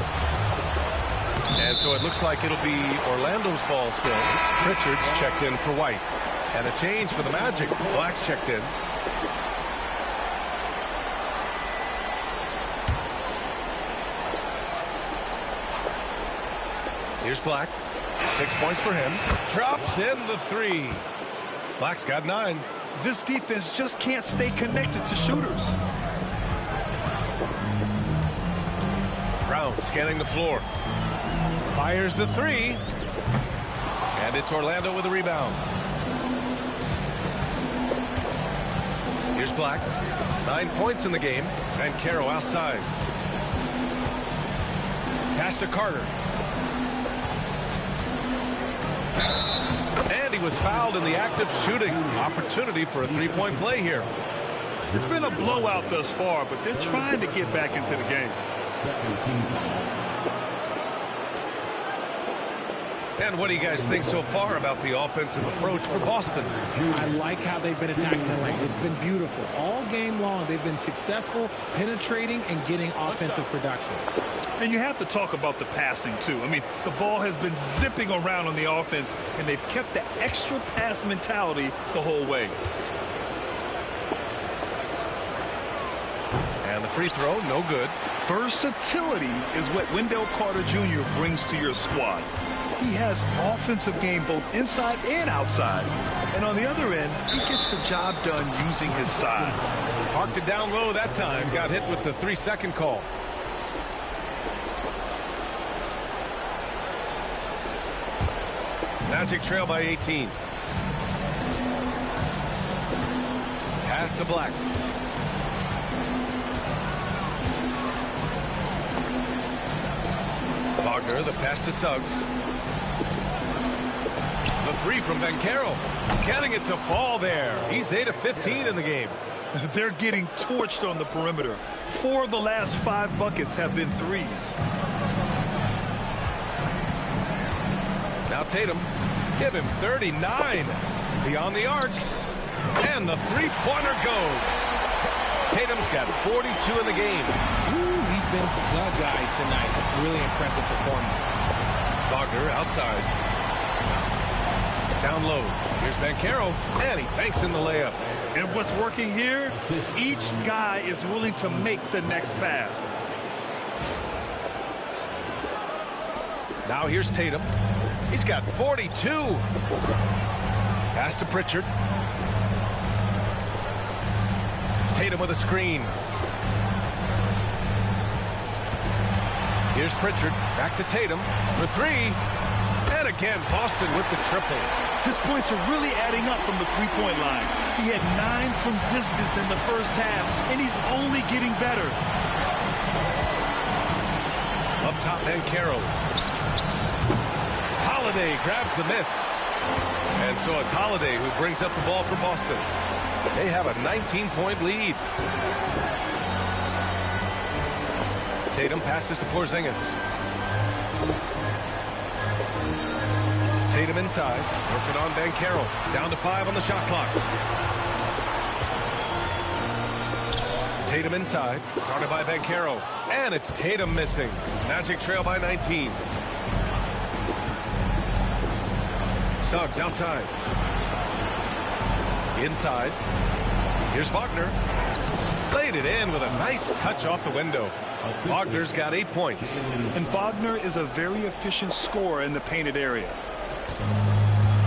And so it looks like it'll be Orlando's ball still. Pritchard's checked in for White. And a change for the Magic. Black's checked in. Here's Black. 6 points for him. Drops in the 3. Black's got 9. This defense just can't stay connected to shooters. Brown scanning the floor. Fires the 3. And it's Orlando with a rebound. Here's Black. 9 points in the game. And Caro outside. Pass to Carter. And he was fouled in the act of shooting. Opportunity for a three-point play here. It's been a blowout thus far, but they're trying to get back into the game. And what do you guys think so far about the offensive approach for Boston? I like how they've been attacking the lane. It's been beautiful. All game long, they've been successful penetrating and getting offensive production. And you have to talk about the passing, too. I mean, the ball has been zipping around on the offense, and they've kept the extra pass mentality the whole way. And the free throw, no good. Versatility is what Wendell Carter Jr. brings to your squad. He has offensive game both inside and outside. And on the other end, he gets the job done using his size. Parked it down low that time. Got hit with the 3-second call. Magic trail by 18. Pass to Black. Wagner, the pass to Suggs. The three from Banchero. Getting it to fall there. He's 8 of 15 in the game. They're getting torched on the perimeter. 4 of the last 5 buckets have been threes. Now Tatum. Give him 39. Beyond the arc. And the three-pointer goes. Tatum's got 42 in the game. Ooh, he's been the guy tonight. Really impressive performance. Wagner outside. Down low. Here's Banchero. And he banks in the layup. And what's working here? Each guy is willing to make the next pass. Now here's Tatum. He's got 42. Pass to Pritchard. Tatum with a screen. Here's Pritchard. Back to Tatum for 3. And again, Boston with the triple. His points are really adding up from the three-point line. He had 9 from distance in the first half, and he's only getting better. Up top, Banchero. Holiday grabs the miss. And so it's Holiday who brings up the ball for Boston. They have a 19-point lead. Tatum passes to Porzingis. Tatum inside, working on Banchero. Down to 5 on the shot clock. Tatum inside, guarded by Banchero. And it's Tatum missing. Magic trail by 19. Suggs outside. Inside. Here's Wagner. Laid it in with a nice touch off the window. Wagner's got 8 points. And Wagner is a very efficient scorer in the painted area.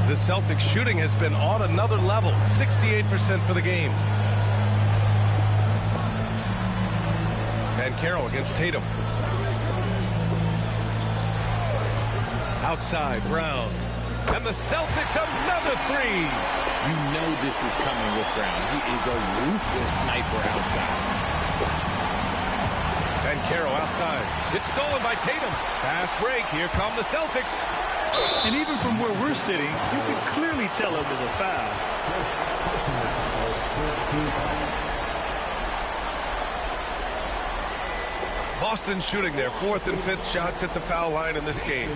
The Celtics shooting has been on another level. 68% for the game. Banchero against Tatum. Outside, Brown. And the Celtics another 3. You know this is coming with Brown. He is a ruthless sniper outside. Banchero outside. It's stolen by Tatum. Fast break. Here come the Celtics. And even from where we're sitting, you can clearly tell it was a foul. Boston shooting their 4th and 5th shots at the foul line in this game.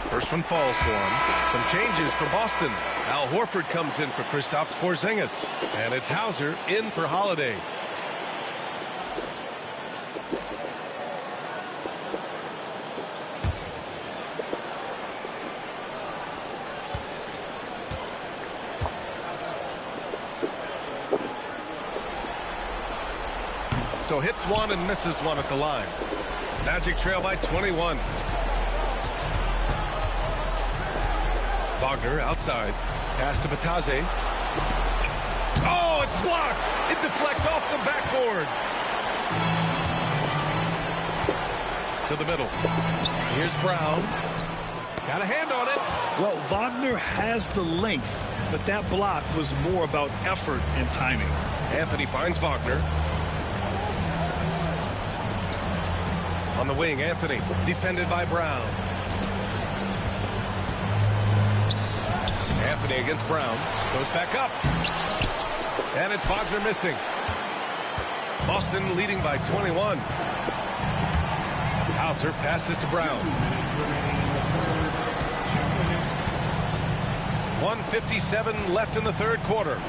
First one falls for him. Some changes for Boston. Al Horford comes in for Kristaps Porzingis. And it's Hauser in for Holiday. So hits one and misses one at the line. Magic trail by 21. Wagner outside. Pass to Batase. Oh, it's blocked. It deflects off the backboard. To the middle. Here's Brown. Got a hand on it. Well, Wagner has the length, but that block was more about effort and timing. Anthony finds Wagner. On the wing, Anthony. Defended by Brown. Anthony against Brown. Goes back up. And it's Wagner missing. Boston leading by 21. Hauser passes to Brown. 1:57 left in the 3rd quarter.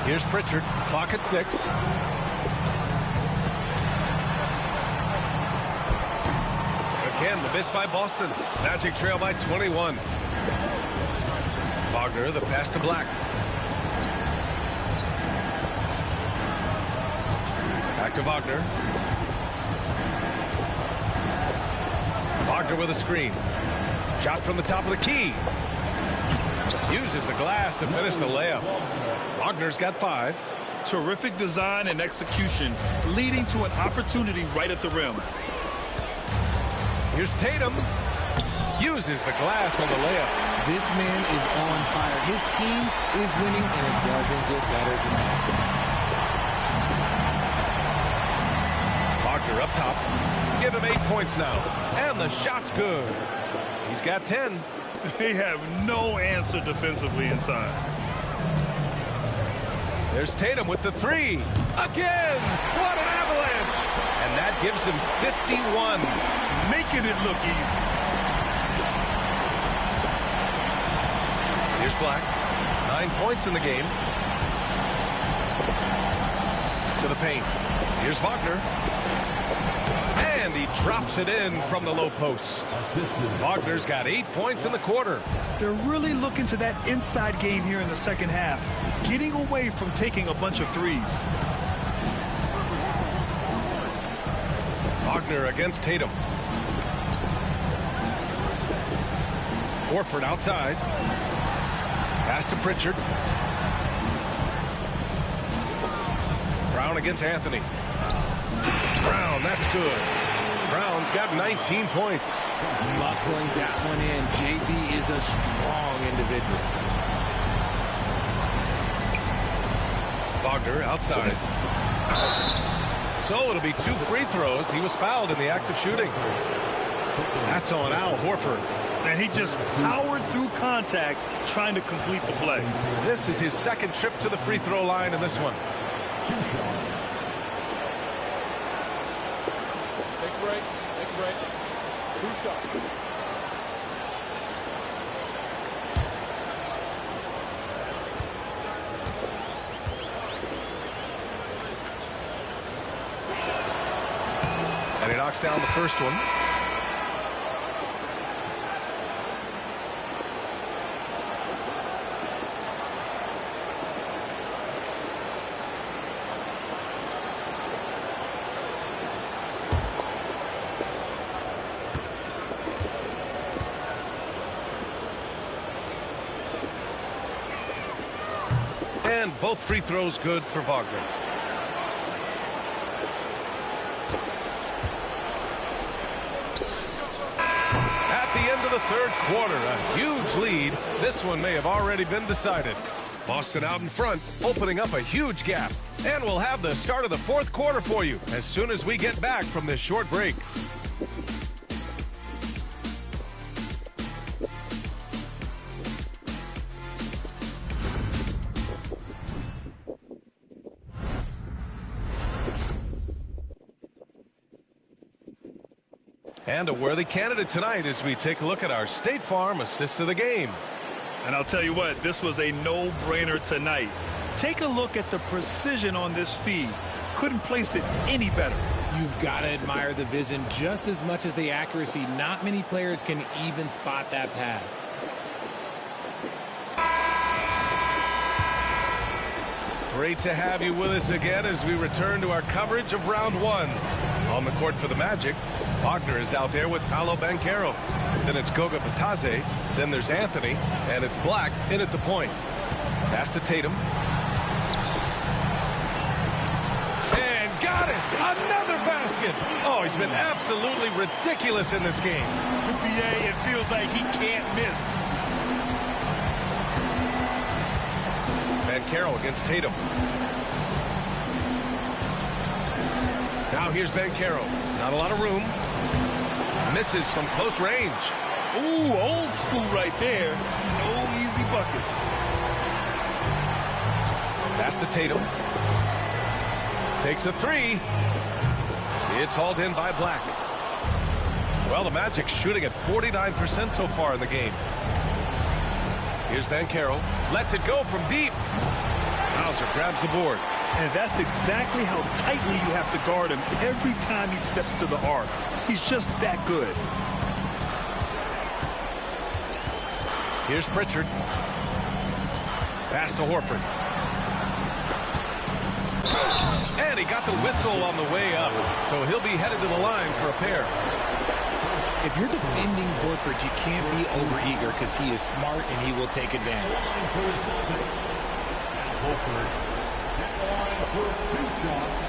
Here's Pritchard. Clock at 6. Again, the miss by Boston. Magic trail by 21. Wagner, the pass to Black. to Wagner. Wagner with a screen. Shot from the top of the key. Uses the glass to finish the layup. Wagner's got 5. Terrific design and execution, leading to an opportunity right at the rim. Here's Tatum. Uses the glass on the layup. This man is on fire. His team is winning, and it doesn't get better than that. Wagner up top. Give him 8 points now. And the shot's good. He's got 10. They have no answer defensively inside. There's Tatum with the 3. Again! What an avalanche! And that gives him 51. Making it look easy. Here's Black. 9 points in the game. To the paint. Here's Wagner. And he drops it in from the low post. Wagner's got 8 points in the quarter. They're really looking to that inside game here in the second half, getting away from taking a bunch of threes. Wagner against Tatum. Horford outside. Pass to Pritchard. Brown against Anthony. Brown, that's good. Brown's got 19 points. Muscling that one in. JB is a strong individual. Wagner outside. So it'll be 2 free throws. He was fouled in the act of shooting. That's on Al Horford. And he just powered through contact trying to complete the play. This is his second trip to the free throw line in this one. 2 shots. Take a break. Take a break. 2 shots. And he knocks down the first one. And both free throws good for Wagner. At the end of the third quarter, a huge lead. This one may have already been decided. Boston out in front, opening up a huge gap. And we'll have the start of the fourth quarter for you as soon as we get back from this short break. And a worthy candidate tonight as we take a look at our State Farm assist of the game. And I'll tell you what, this was a no-brainer tonight. Take a look at the precision on this feed. Couldn't place it any better. You've got to admire the vision just as much as the accuracy. Not many players can even spot that pass. Great to have you with us again as we return to our coverage of round 1. On the court for the Magic, Wagner is out there with Paolo Banchero. Then it's Goga Batadze. Then there's Anthony. And it's Black in at the point. Pass to Tatum. And got it! Another basket! Oh, he's been absolutely ridiculous in this game. BA, it feels like he can't miss. Banchero against Tatum. Now here's Banchero. Not a lot of room. Misses from close range. Ooh, old school right there. No easy buckets. Pass to Tatum. Takes a 3. It's hauled in by Black. Well, the Magic shooting at 49% so far in the game. Here's Banchero. Lets it go from deep. Bowser grabs the board. And that's exactly how tightly you have to guard him every time he steps to the arc. He's just that good. Here's Pritchard. Pass to Horford. And he got the whistle on the way up, so he'll be headed to the line for a pair. If you're defending Horford, you can't be overeager because he is smart and he will take advantage. For the Celtics, Horford at the line for 2 shots.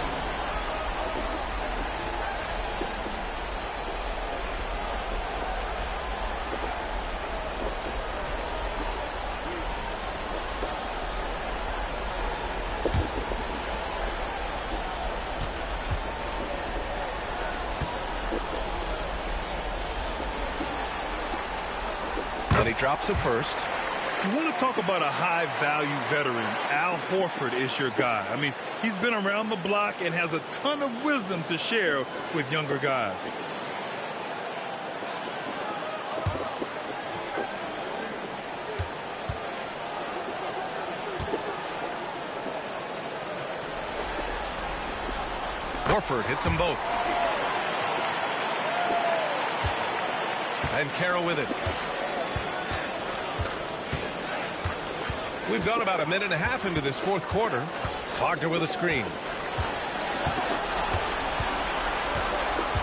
And he drops it first. You want to talk about a high-value veteran, Al Horford is your guy. I mean, he's been around the block and has a ton of wisdom to share with younger guys. Horford hits them both. And Carroll with it. We've gone about a minute and a half into this fourth quarter. Wagner with a screen.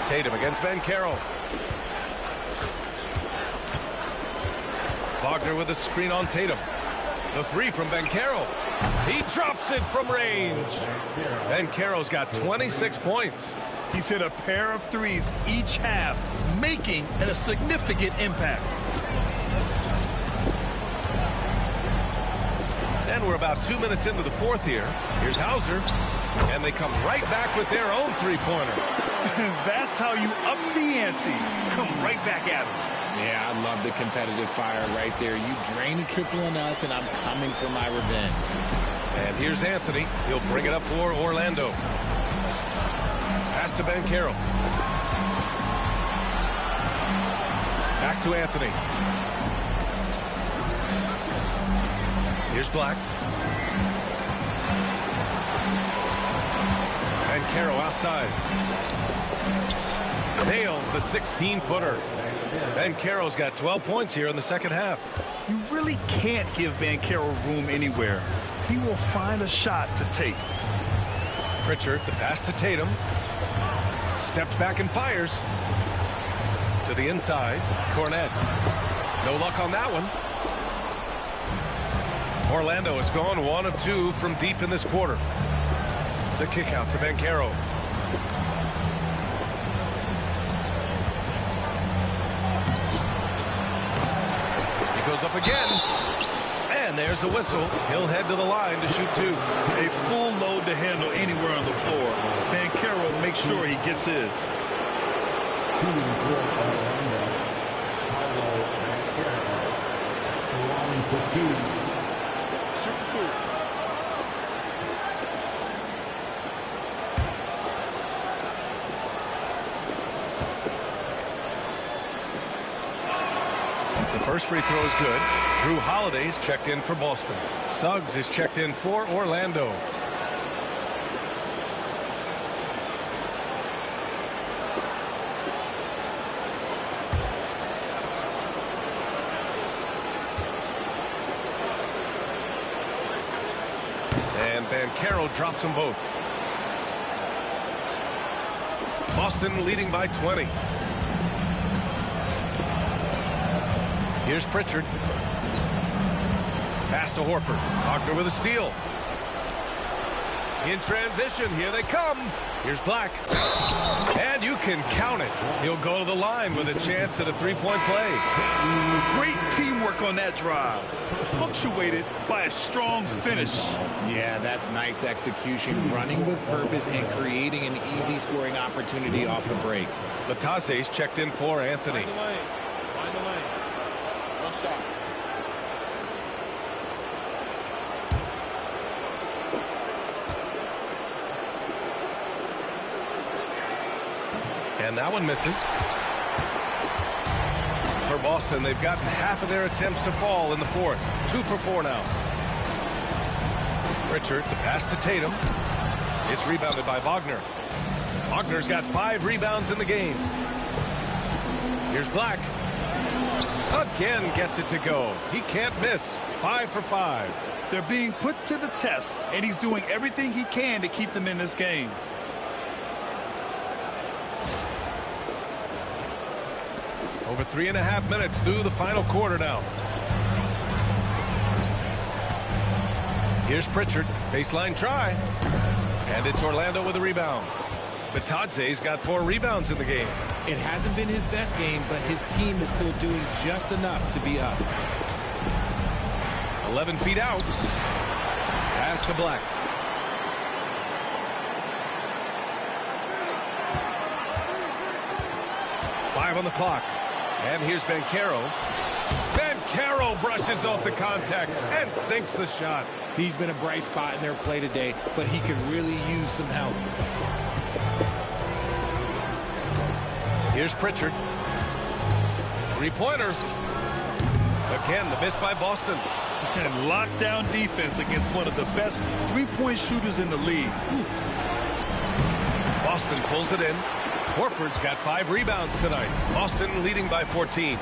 Tatum against Ben Carroll. Wagner with a screen on Tatum. The three from Ben Carroll. He drops it from range. Ben Carroll's got 26 points. He's hit a pair of threes each half, making a significant impact. And we're about 2 minutes into the fourth here. Here's Hauser. And they come right back with their own three-pointer. That's how you up the ante. Come right back at him. Yeah, I love the competitive fire right there. You drain a triple on us, and I'm coming for my revenge. And here's Anthony. He'll bring it up for Orlando. Pass to Ben Carroll. Back to Anthony. Here's Black. And Carroll outside. Nails the 16-footer. Ben Carroll's got 12 points here in the second half. You really can't give Ben Carroll room anywhere. He will find a shot to take. Pritchard, the pass to Tatum. Steps back and fires. To the inside. Cornet. No luck on that one. Orlando has gone 1 of 2 from deep in this quarter. The kick out to Ben Carroll. He goes up again. And there's a whistle. He'll head to the line to shoot 2. A full load to handle anywhere on the floor. Ben Carroll makes sure he gets his. Shooting for Orlando. Paolo Banchero. Line for 2. The first free throw is good. Drew Holiday's checked in for Boston. Suggs is checked in for Orlando. And Ben Carroll drops them both. Boston leading by 20. Here's Pritchard. Pass to Horford. Wagner with a steal. In transition, here they come. Here's Black. And you can count it. He'll go to the line with a chance at a three-point play. Great teamwork on that drive. Punctuated by a strong finish. Yeah, that's nice execution. Running with purpose and creating an easy scoring opportunity off the break. Latase's checked in for Anthony. Find the lane. No shot. And that one misses. For Boston, they've gotten half of their attempts to fall in the fourth. 2 for 4 now. Pritchard, the pass to Tatum. It's rebounded by Wagner. Wagner's got 5 rebounds in the game. Here's Black. Again gets it to go. He can't miss. 5 for 5. They're being put to the test, and he's doing everything he can to keep them in this game. Over 3.5 minutes through the final quarter now. Here's Pritchard. Baseline try. And it's Orlando with a rebound. Batadze's got 4 rebounds in the game. It hasn't been his best game, but his team is still doing just enough to be up. 11 feet out. Pass to Black. Five on the clock. And here's Banchero. Banchero brushes off the contact and sinks the shot. He's been a bright spot in their play today, but he could really use some help. Here's Pritchard. Three-pointer. Again, the miss by Boston. And lockdown defense against one of the best three-point shooters in the league. Boston pulls it in. Horford's got 5 rebounds tonight. Boston leading by 14.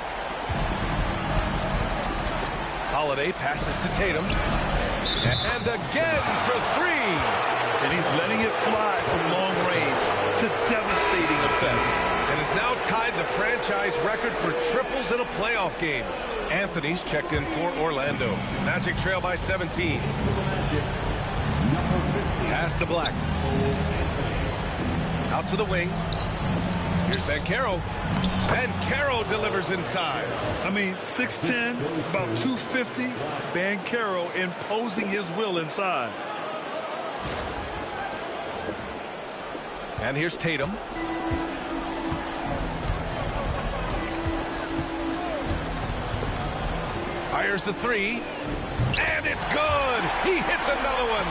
Holiday passes to Tatum. And again for 3. And he's letting it fly from long range to devastating effect. And has now tied the franchise record for triples in a playoff game. Anthony's checked in for Orlando. Magic trail by 17. Pass to Black. Out to the wing. Here's Banchero. Banchero delivers inside. I mean, 6'10", about 250. Banchero imposing his will inside. And here's Tatum. Fires the 3. And it's good. He hits another one.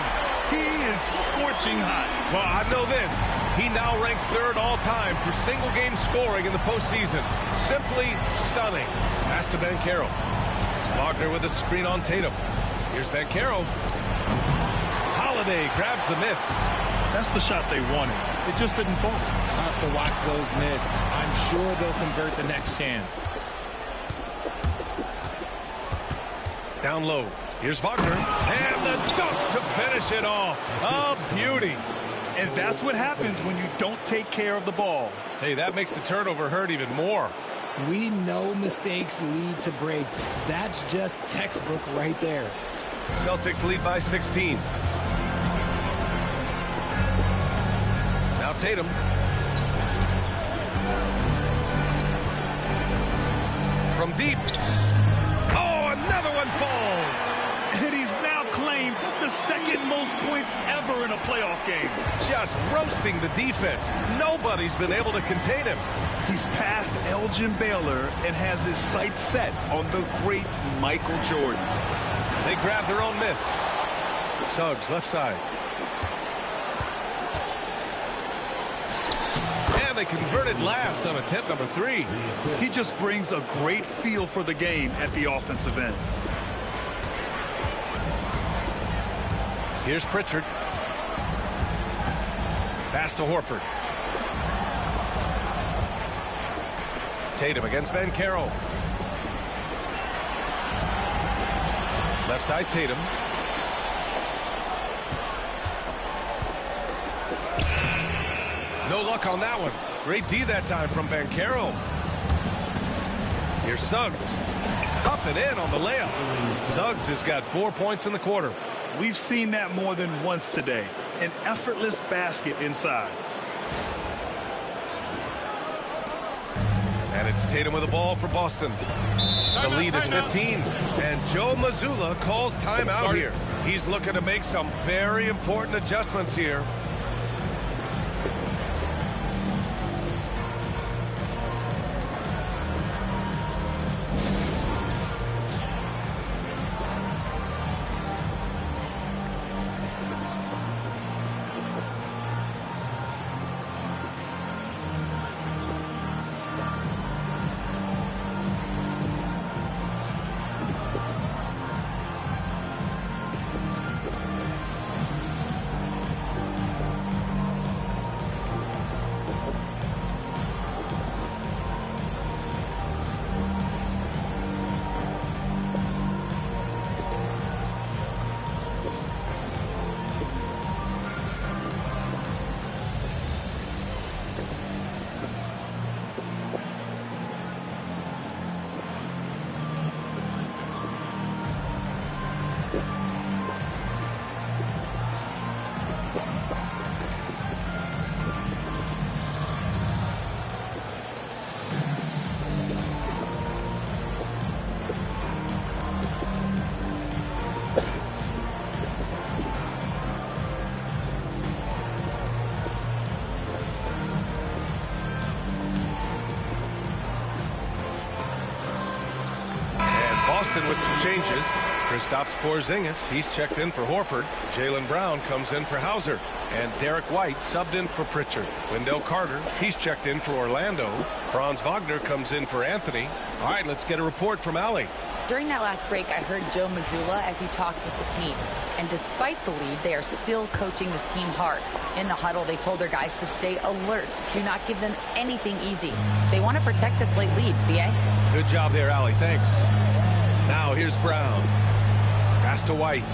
He is scorching hot. Well, I know this. He now ranks 3rd all-time for single-game scoring in the postseason. Simply stunning. Pass to Banchero. Wagner with a screen on Tatum. Here's Banchero. Holiday grabs the miss. That's the shot they wanted. It just didn't fall. Tough to watch those miss. I'm sure they'll convert the next chance. Down low. Here's Wagner. And the dunk to finish it off. A beauty. And that's what happens when you don't take care of the ball. Hey, that makes the turnover hurt even more. We know mistakes lead to breaks. That's just textbook right there. Celtics lead by 16. Now Tatum. From deep. Oh, another one falls. And he's now claimed the 2nd most points ever in a playoff game. Just roasting the defense. Nobody's been able to contain him. He's past Elgin Baylor and has his sights set on the great Michael Jordan. They grab their own miss. Suggs, left side. And they converted last on attempt number 3. He just brings a great feel for the game at the offensive end. Here's Pritchard. Pass to Horford. Tatum against Banchero. Left side Tatum. No luck on that one. Great D that time from Banchero. Here's Suggs. Up and in on the layup. Suggs has got 4 points in the quarter. We've seen that more than once today. An effortless basket inside. And it's Tatum with the ball for Boston. The lead is 15. And Joe Mazzulla calls timeout here. He's looking to make some very important adjustments here. Boston with some changes. Kristaps Porzingis, he's checked in for Horford. Jaylen Brown comes in for Hauser. And Derek White subbed in for Pritchard. Wendell Carter, he's checked in for Orlando. Franz Wagner comes in for Anthony. All right, let's get a report from Allie. During that last break, I heard Joe Mazzulla as he talked with the team. And despite the lead, they are still coaching this team hard. In the huddle, they told their guys to stay alert. Do not give them anything easy. They want to protect this late lead, B.A. Good job there, Allie. Thanks. Now here's Brown. Pass to White.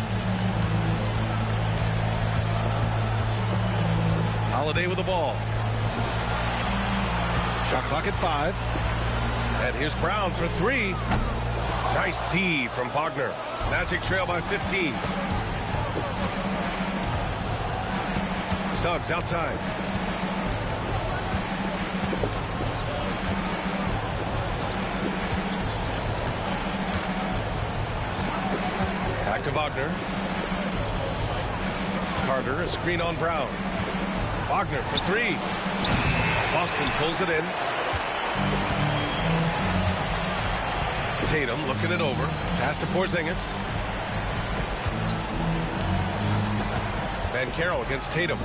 Holiday with the ball. Shot clock at 5. And here's Brown for 3. Nice D from Wagner. Magic trail by 15. Suggs outside. Back to Wagner. Carter, a screen on Brown. Wagner for 3. Boston pulls it in. Tatum looking it over. Pass to Porzingis. Van Carroll against Tatum.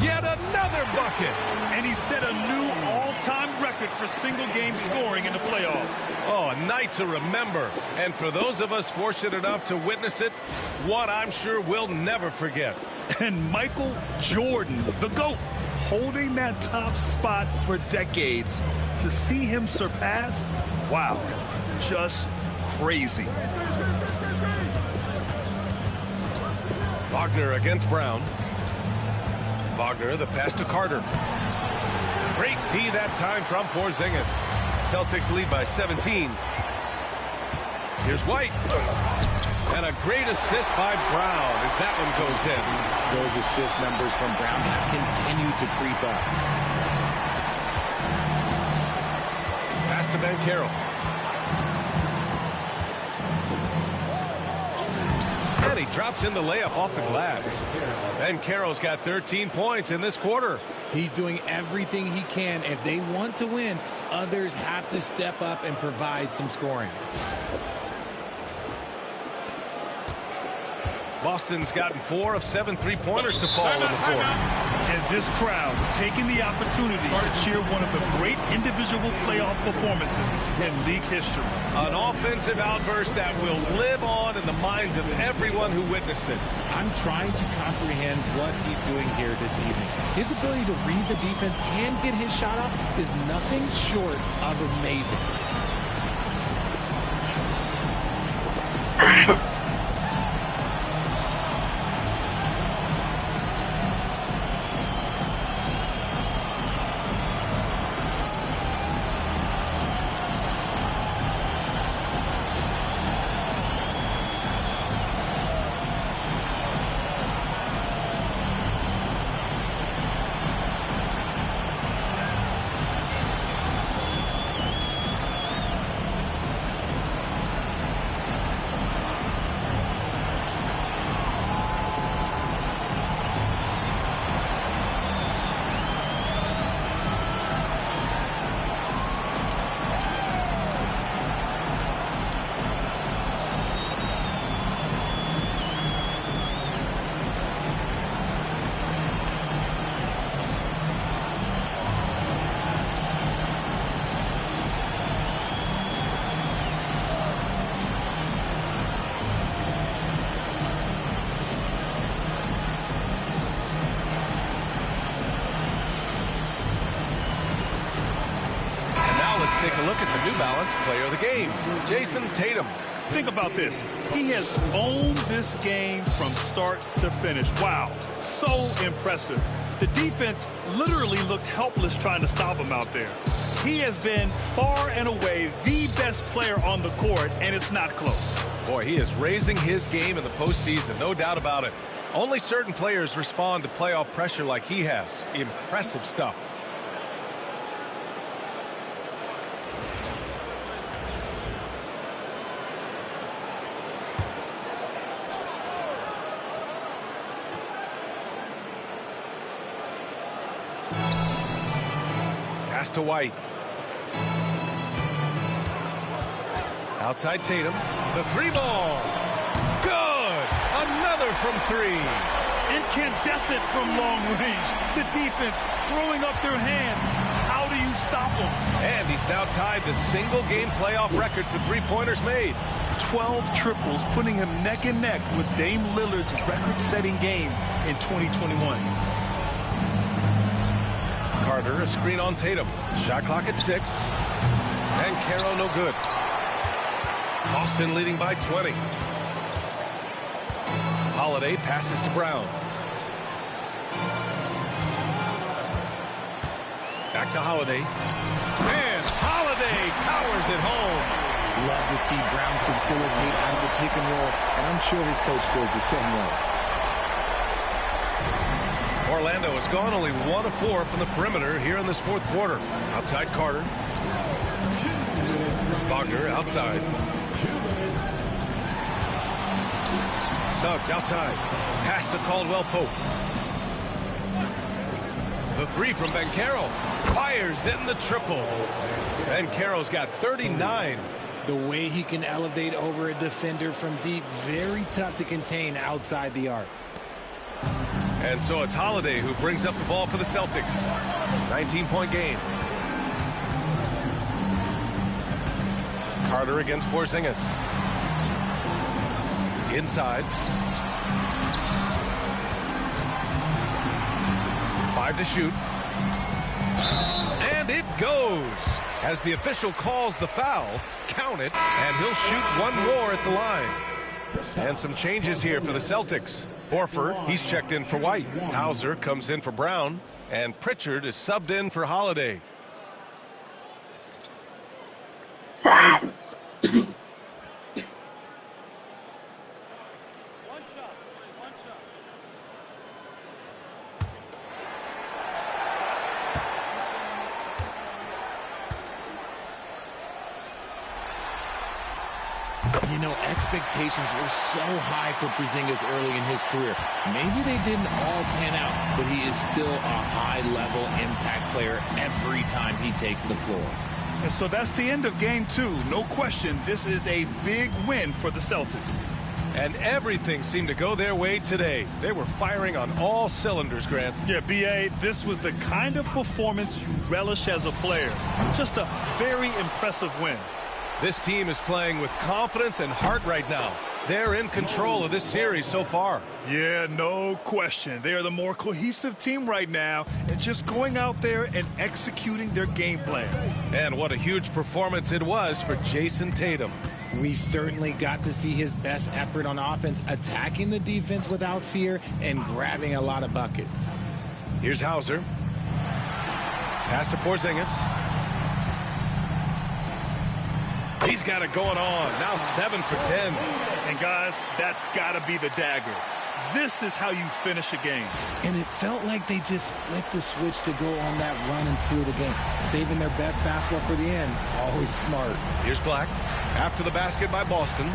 Yet another bucket. And he set a new all-time record for single-game scoring in the playoffs. Oh, a night to remember. And for those of us fortunate enough to witness it, one I'm sure we'll never forget. And Michael Jordan, the GOAT, holding that top spot for decades. To see him surpassed, wow, just crazy. Wagner against Brown. Wagner, the pass to Carter. Great D that time from Porzingis. Celtics lead by 17. Here's White. And a great assist by Brown as that one goes in. Those assist numbers from Brown have continued to creep up. Pass to Van Carroll. And he drops in the layup off the glass. Van Carroll's got 13 points in this quarter. He's doing everything he can. If they want to win, others have to step up and provide some scoring. Boston's gotten 4 of 7 three-pointers to fall in the fourth. And this crowd taking the opportunity to cheer one of the great individual playoff performances in league history. An offensive outburst that will live on in the minds of everyone who witnessed it. I'm trying to comprehend what he's doing here this evening. His ability to read the defense and get his shot off is nothing short of amazing. Let's take a look at the New Balance Player of the Game, Jason Tatum. Think about this. He has owned this game from start to finish. Wow, so impressive. The defense literally looked helpless trying to stop him out there. He has been far and away the best player on the court, and it's not close. Boy, he is raising his game in the postseason, no doubt about it. Only certain players respond to playoff pressure like he has. Impressive stuff. Pass to White. Outside Tatum. The three ball. Good. Another from three. Incandescent from long range. The defense throwing up their hands. How do you stop him? And he's now tied the single-game playoff record for three-pointers made. 12 triples, putting him neck and neck with Dame Lillard's record-setting game in 2021. Carter, a screen on Tatum. Shot clock at 6. And Caro no good. Boston leading by 20. Holiday passes to Brown. Back to Holiday. And Holiday powers it home. Love to see Brown facilitate out of the pick and roll, and I'm sure his coach feels the same way. Orlando has gone only 1 of 4 from the perimeter here in this fourth quarter. Outside Carter. Wagner outside. Suggs outside. Pass to Caldwell Pope. The three from Banchero. Fires in the triple. Banchero's got 39. The way he can elevate over a defender from deep, very tough to contain outside the arc. And so it's Holiday who brings up the ball for the Celtics. 19-point game. Carter against Porzingis. Inside. 5 to shoot. And it goes. As the official calls the foul, count it, and he'll shoot one more at the line. And some changes here for the Celtics. Horford, he's checked in for White. Hauser comes in for Brown, and Pritchard is subbed in for Holiday. You know, expectations were so high for Porzingis early in his career. Maybe they didn't all pan out, but he is still a high-level impact player every time he takes the floor. And so that's the end of game 2. No question, this is a big win for the Celtics. And everything seemed to go their way today. They were firing on all cylinders, Grant. Yeah, B.A., this was the kind of performance you relish as a player. Just a very impressive win. This team is playing with confidence and heart right now. They're in control of this series so far. Yeah, no question. They are the more cohesive team right now and just going out there and executing their game plan. And what a huge performance it was for Jason Tatum. We certainly got to see his best effort on offense, attacking the defense without fear and grabbing a lot of buckets. Here's Hauser. Pass to Porzingis. He's got it going on. Now 7 for 10. And guys, that's got to be the dagger. This is how you finish a game. And it felt like they just flipped the switch to go on that run and seal the game. Saving their best basketball for the end. Always smart. Here's Black. After the basket by Boston.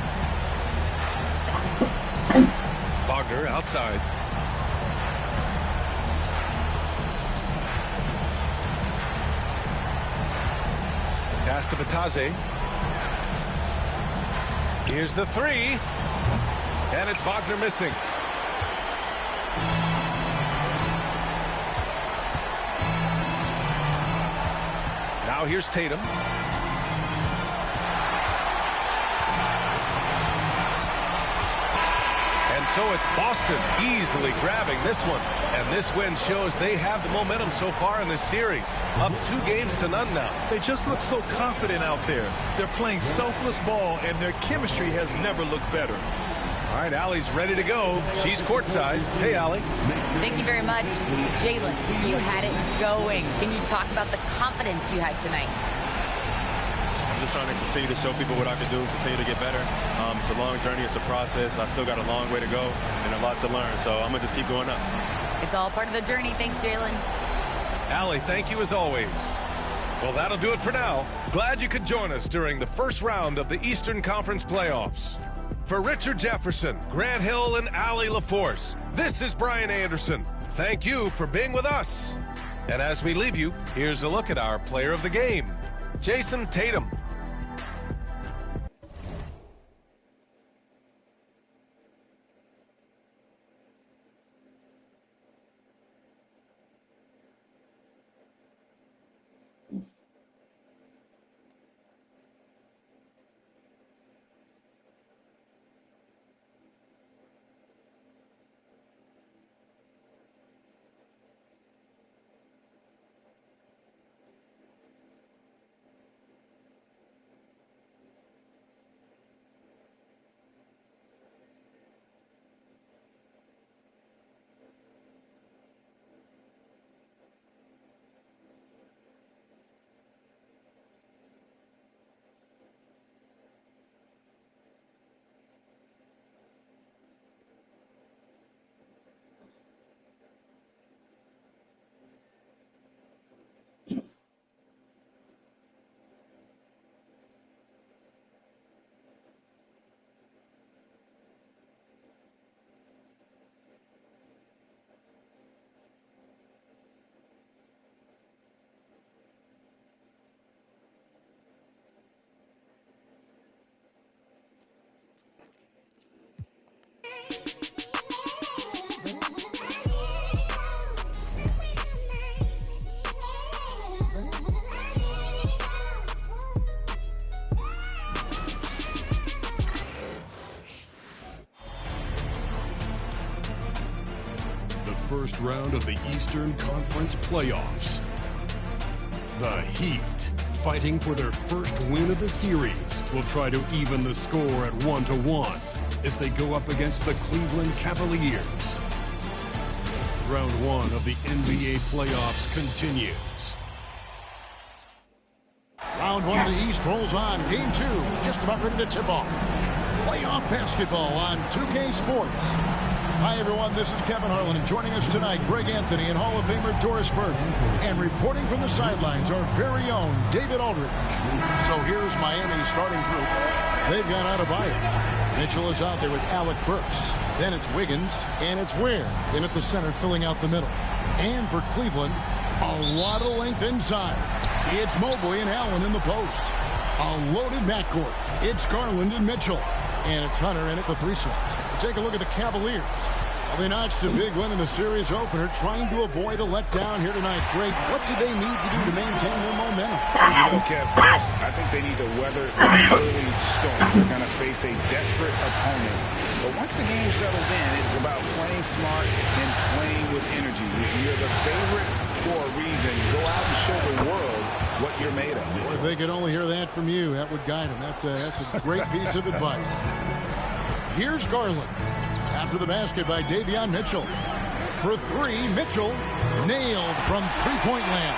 Wagner outside. Pass to Batase. Here's the three. And it's Wagner missing. Now here's Tatum. And so it's Boston easily grabbing this one. And this win shows they have the momentum so far in this series. Up 2-0 now. They just look so confident out there. They're playing selfless ball, and their chemistry has never looked better. All right, Allie's ready to go. She's courtside. Hey, Allie. Thank you very much. Jalen, you had it going. Can you talk about the confidence you had tonight? I'm just trying to continue to show people what I can do, continue to get better. It's a long journey. It's a process. I still got a long way to go and a lot to learn, so I'm going to just keep going up. It's all part of the journey. Thanks, Jalen. Allie, thank you as always. Well, that'll do it for now. Glad you could join us during the first round of the Eastern Conference playoffs. For Richard Jefferson, Grant Hill, and Allie LaForce, this is Brian Anderson. Thank you for being with us. And as we leave you, here's a look at our player of the game, Jason Tatum. first round of the Eastern Conference playoffs. The Heat, fighting for their first win of the series, will try to even the score at 1-1 as they go up against the Cleveland Cavaliers. Round 1 of the NBA playoffs continues. Round 1 of the East rolls on. Game 2 just about ready to tip off. Playoff basketball on 2K Sports. Hi, everyone. This is Kevin Harlan, and joining us tonight, Greg Anthony and Hall of Famer Doris Burton. And reporting from the sidelines, our very own David Aldridge. So here's Miami's starting group. They've got out of Iron. Mitchell is out there with Alec Burks. Then it's Wiggins, and it's Ware in at the center, filling out the middle. And for Cleveland, a lot of length inside. It's Mobley and Allen in the post. A loaded backcourt. It's Garland and Mitchell. And it's Hunter in at the 3 slot. Take a look at the Cavaliers. Well, they notched a big win in the series opener, trying to avoid a letdown here tonight. Greg, what do they need to do to maintain their momentum? You know, Kev, first, I think they need to weather an early storm. They're going to face a desperate opponent. But once the game settles in, it's about playing smart and playing with energy. You're the favorite for a reason. Go out and show the world what you're made of. Well, if they could only hear that from you, that would guide them. That's a great piece of advice. Here's Garland. After the basket by Davion Mitchell. For 3, Mitchell nailed from three-point land.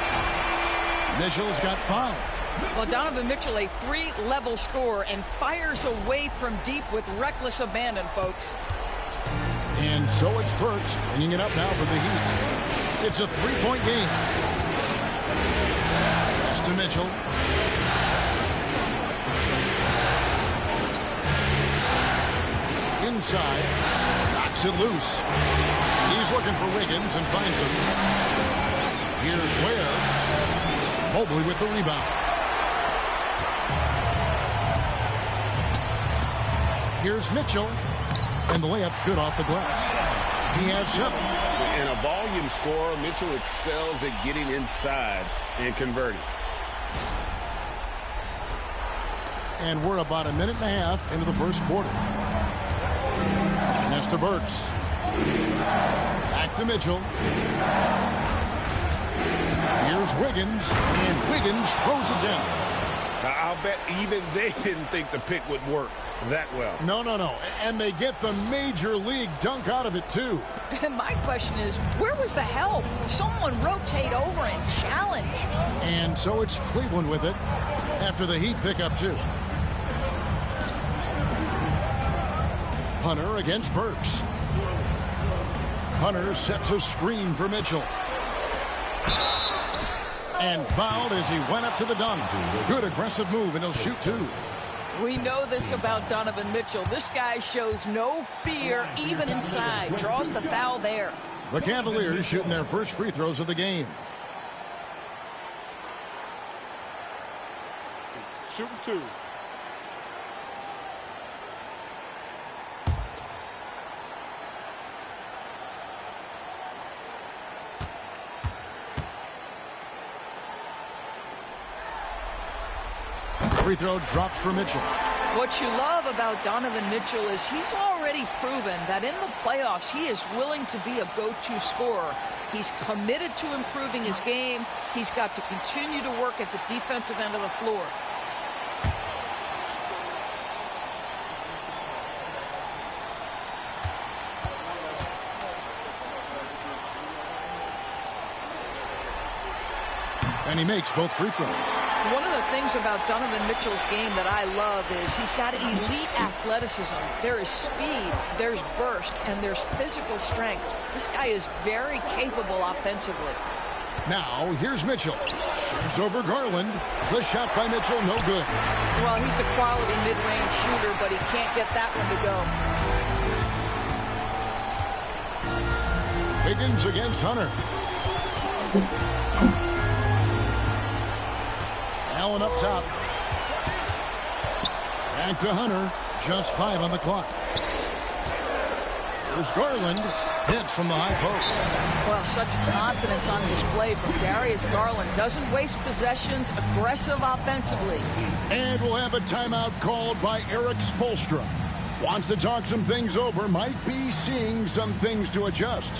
Mitchell's got 5. Well, Donovan Mitchell, a 3-level scorer, and fires away from deep with reckless abandon, folks. And so it's Burks bringing it up now for the Heat. It's a 3-point game. Pass to Mitchell. Inside, knocks it loose. He's looking for Wiggins and finds him. Here's Ware. Mobley with the rebound. Here's Mitchell, and the layup's good off the glass. He has 7. In a volume scorer, Mitchell excels at getting inside and converting. And we're about a minute and a half into the first quarter. Pass to Burks. Back to Mitchell. Here's Wiggins, and Wiggins throws it down. Now, I'll bet even they didn't think the pick would work that well. No. And they get the major league dunk out of it, too. And my question is, where was the help? Someone rotate over and challenge. And so it's Cleveland with it after the Heat pick up 2. Hunter against Burks. Hunter sets a screen for Mitchell. And fouled as he went up to the dunk. Good aggressive move, and he'll shoot 2. We know this about Donovan Mitchell. This guy shows no fear, even inside. Draws the foul there. The Cavaliers shooting their first free throws of the game. Shooting 2. Free throw drops for Mitchell. What you love about Donovan Mitchell is he's already proven that in the playoffs he is willing to be a go-to scorer. He's committed to improving his game. He's got to continue to work at the defensive end of the floor. And he makes both free throws. One of the things about Donovan Mitchell's game that I love is he's got elite athleticism. There is speed, there's burst, and there's physical strength. This guy is very capable offensively. Now, here's Mitchell. Shoots over Garland. The shot by Mitchell, no good. Well, he's a quality mid-range shooter, but he can't get that one to go. Wiggins against Hunter. Allen up top. Back to Hunter. Just 5 on the clock. Here's Garland. Hits from the high post. Well, such confidence on display from Darius Garland. Doesn't waste possessions. Aggressive offensively. And we'll have a timeout called by Eric Spoelstra. Wants to talk some things over. Might be seeing some things to adjust.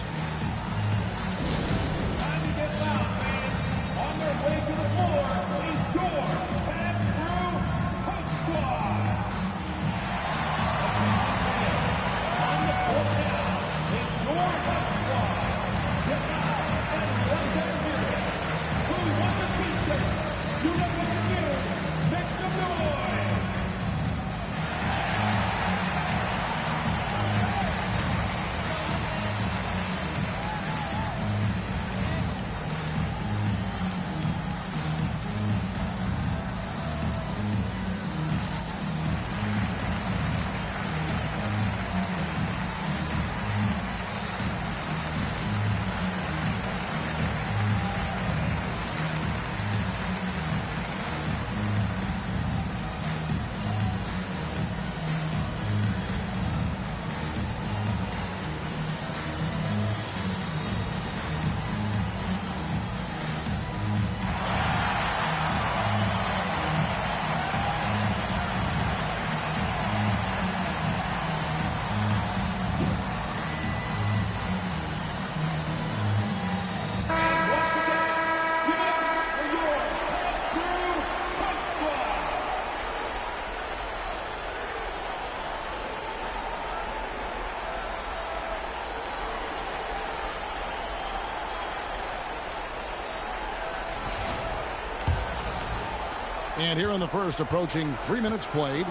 And here in the first, approaching 3 minutes played.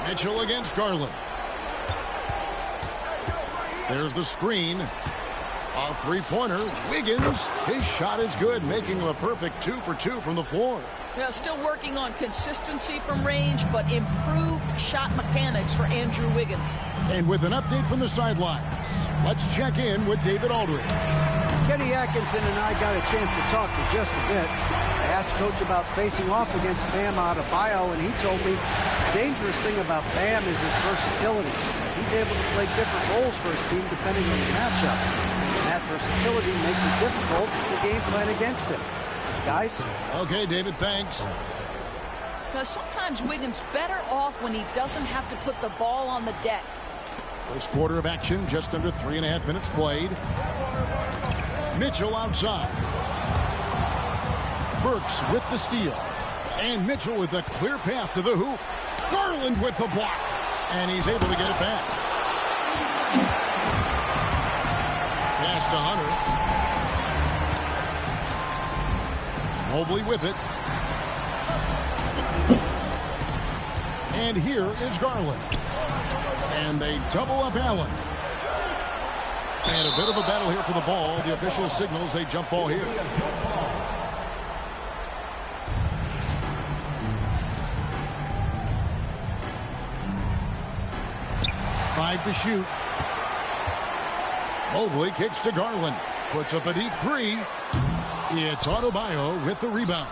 Mitchell against Garland. There's the screen. A three-pointer. Wiggins. His shot is good, making him a perfect 2 for 2 from the floor. Yeah, still working on consistency from range, but improved shot mechanics for Andrew Wiggins. And with an update from the sidelines, let's check in with David Aldridge. Kenny Atkinson and I got a chance to talk for just a bit. I asked Coach about facing off against Bam Adebayo, and he told me the dangerous thing about Bam is his versatility. He's able to play different roles for his team depending on the matchup. And that versatility makes it difficult to game plan against him. Guys? Okay, David, thanks. Because sometimes Wiggins better off when he doesn't have to put the ball on the deck. First quarter of action, just under 3.5 minutes played. Mitchell outside. Burks with the steal. And Mitchell with a clear path to the hoop. Garland with the block. And he's able to get it back. Pass to Hunter. Mobley with it. And here is Garland. And they double up Allen. And a bit of a battle here for the ball. The official signals a jump ball here. Five to shoot. Mobley kicks to Garland. Puts up a deep three. It's Adebayo with the rebound.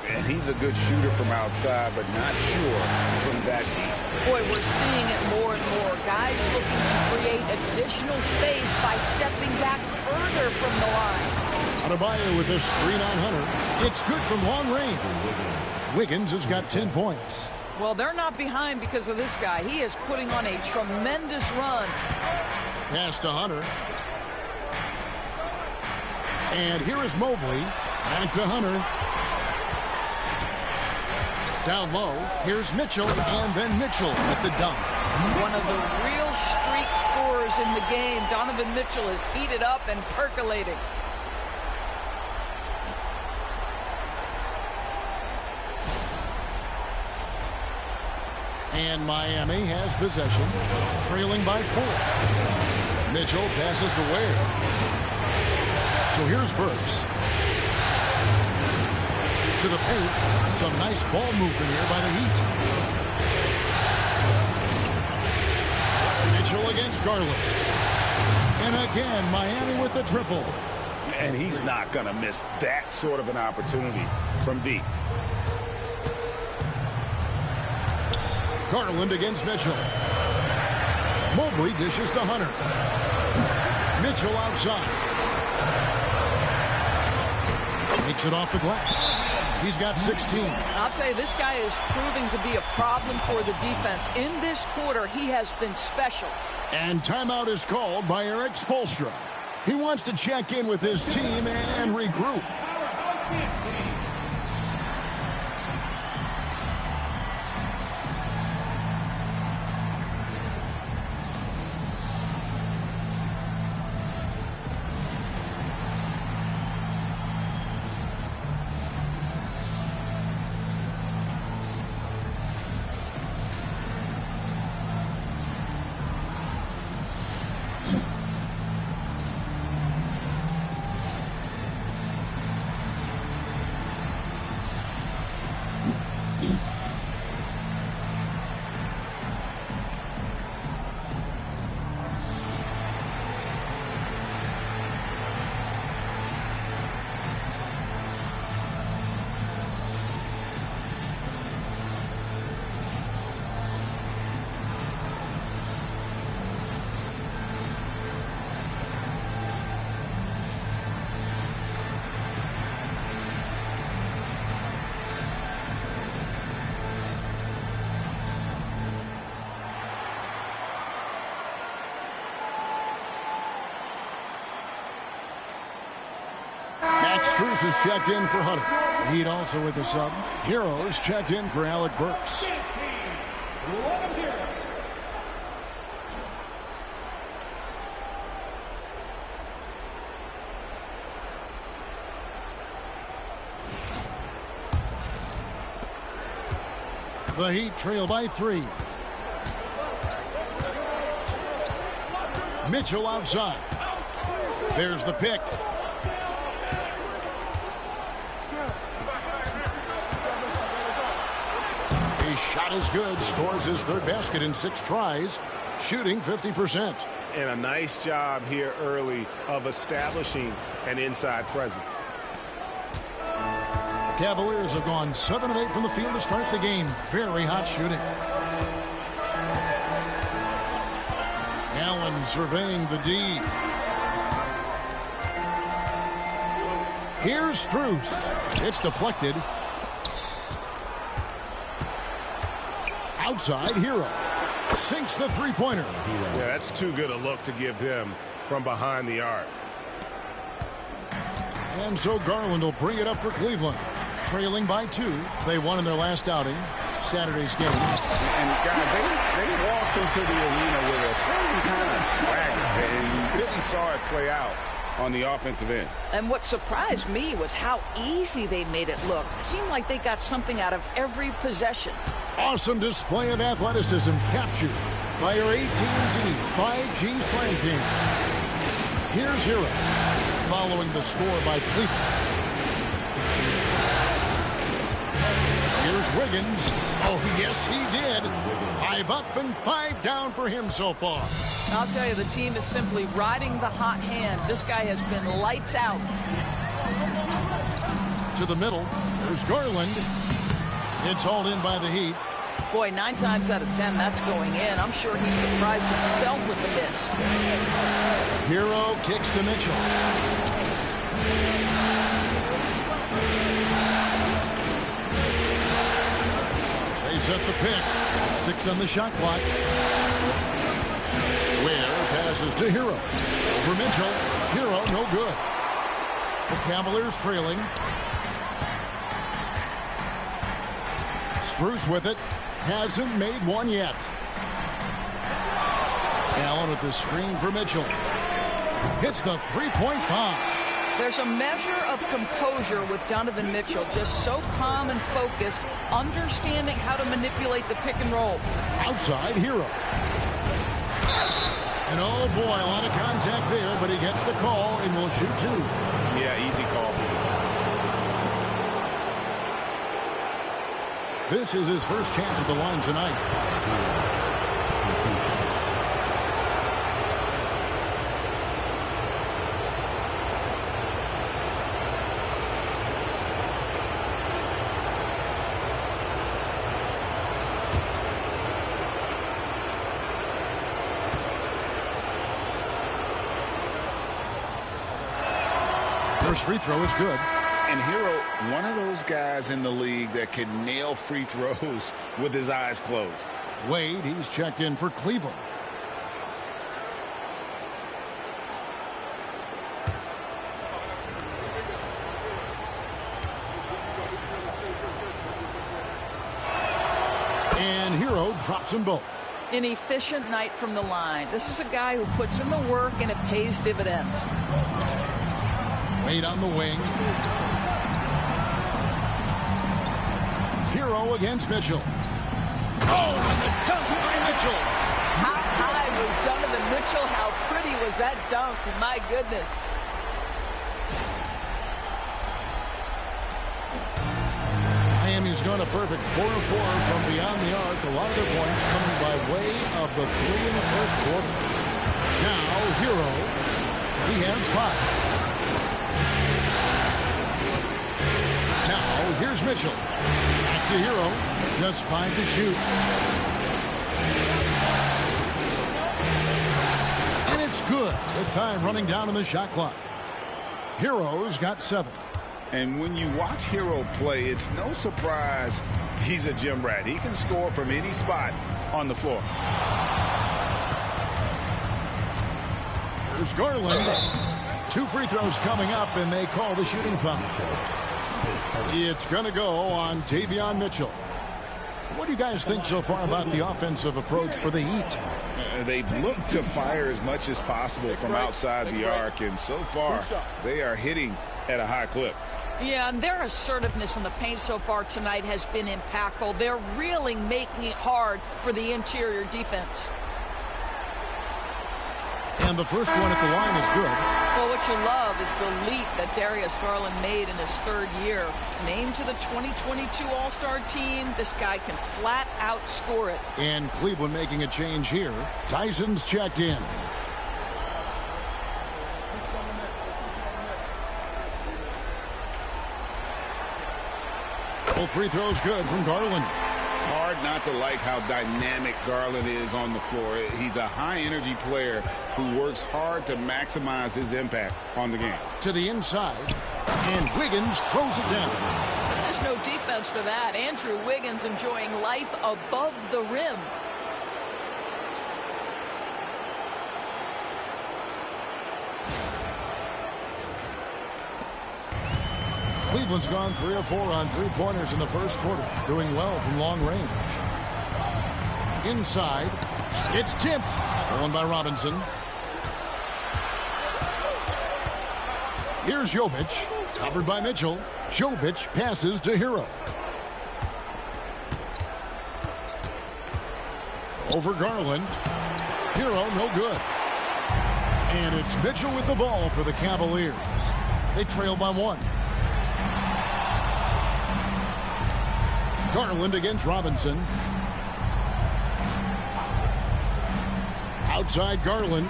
And he's a good shooter from outside, but not sure from that deep. Boy, we're seeing it more and more. Guys looking to create additional space by stepping back further from the line. Adebayo with this screen on Hunter. It's good from long range. Wiggins has got 10 points. Well, they're not behind because of this guy. He is putting on a tremendous run. Pass to Hunter. And here is Mobley. Back to Hunter. Down low. Here's Mitchell. And then Mitchell with the dunk. One of the real streak scorers in the game. Donovan Mitchell is heated up and percolating. And Miami has possession, trailing by 4. Mitchell passes to Ware. So here's Burks. To the paint. Some nice ball movement here by the Heat. Mitchell against Garland. And again, Miami with the triple. And he's not going to miss that sort of an opportunity from deep. Garland against Mitchell. Mobley dishes to Hunter. Mitchell outside. Takes it off the glass. He's got 16. I'll tell you, this guy is proving to be a problem for the defense. In this quarter, he has been special. And timeout is called by Eric Spoelstra. He wants to check in with his team and regroup. Strus is checked in for Hunter. Heat also with the sub. Heroes checked in for Alec Burks. The Heat trail by 3. Mitchell outside. There's the pick. His shot is good. Scores his 3rd basket in 6 tries. Shooting 50%. And a nice job here early of establishing an inside presence. Cavaliers have gone 7 of 8 from the field to start the game. Very hot shooting. Allen surveying the D. Here's Strus. It's deflected. Outside, Hero. Sinks the three-pointer. Yeah, that's too good a look to give him from behind the arc. And so Garland will bring it up for Cleveland. Trailing by 2. They won in their last outing. Saturday's game. And guys, they walked into the arena with a certain kind of swagger, and you really saw it play out on the offensive end. And what surprised me was how easy they made it look. It seemed like they got something out of every possession. Awesome display of athleticism captured by your AT&T 5G Slam King. Here's Hero following the score by Cleveland. Here's Wiggins. Oh, yes, he did. 5 up and 5 down for him so far. I'll tell you, the team is simply riding the hot hand. This guy has been lights out. To the middle. There's Garland. It's hauled in by the Heat. Boy, 9 times out of 10, that's going in. I'm sure he surprised himself with the miss. Hero kicks to Mitchell. They set the pick. 6 on the shot clock. Ware passes to Hero. Over Mitchell. Hero, no good. The Cavaliers trailing. Strus with it. Hasn't made one yet. Allen with the screen for Mitchell. Hits the three-point bomb. There's a measure of composure with Donovan Mitchell, just so calm and focused, understanding how to manipulate the pick and roll. Outside, Hero. And oh boy, a lot of contact there, but he gets the call and will shoot 2. Yeah, easy call. This is his first chance at the line tonight. First free throw is good. And Hero, one of those guys in the league that can nail free throws with his eyes closed. Wade, he's checked in for Cleveland. And Hero drops them both. An efficient night from the line. This is a guy who puts in the work and it pays dividends. Wade on the wing. Hero against Mitchell. Oh, and the dunk by Mitchell. How high was Donovan Mitchell? How pretty was that dunk? My goodness. Miami's gone a perfect 4-4 from beyond the arc. A lot of their points coming by way of the 3 in the first quarter. Now, Hero, he has 5. Now, here's Mitchell. Back to Hero. Just 5 to shoot. And it's good. The time running down on the shot clock. Hero's got 7. And when you watch Hero play, it's no surprise he's a gym rat. He can score from any spot on the floor. There's Garland. 2 free throws coming up, and they call the shooting foul. It's going to go on Davion Mitchell. What do you guys think so far about the offensive approach for the Heat? They've looked to fire as much as possible from outside the arc, and so far they are hitting at a high clip. Yeah, and their assertiveness in the paint so far tonight has been impactful. They're really making it hard for the interior defense. And the first one at the line is good. Well, what you love is the leap that Darius Garland made in his third year. Named to the 2022 All-Star team, this guy can flat out score it. And Cleveland making a change here. Tyson's checked in. Both free throws good from Garland. Hard not to like how dynamic Garland is on the floor. He's a high-energy player who works hard to maximize his impact on the game. To the inside, and Wiggins throws it down. There's no defense for that. Andrew Wiggins enjoying life above the rim. Cleveland's gone 3 of 4 on three-pointers in the first quarter, doing well from long range. Inside, it's tipped. Stolen by Robinson. Here's Jovic, covered by Mitchell. Jovic passes to Hero. Over Garland. Hero, no good. And it's Mitchell with the ball for the Cavaliers. They trail by 1. Garland against Robinson. Outside Garland.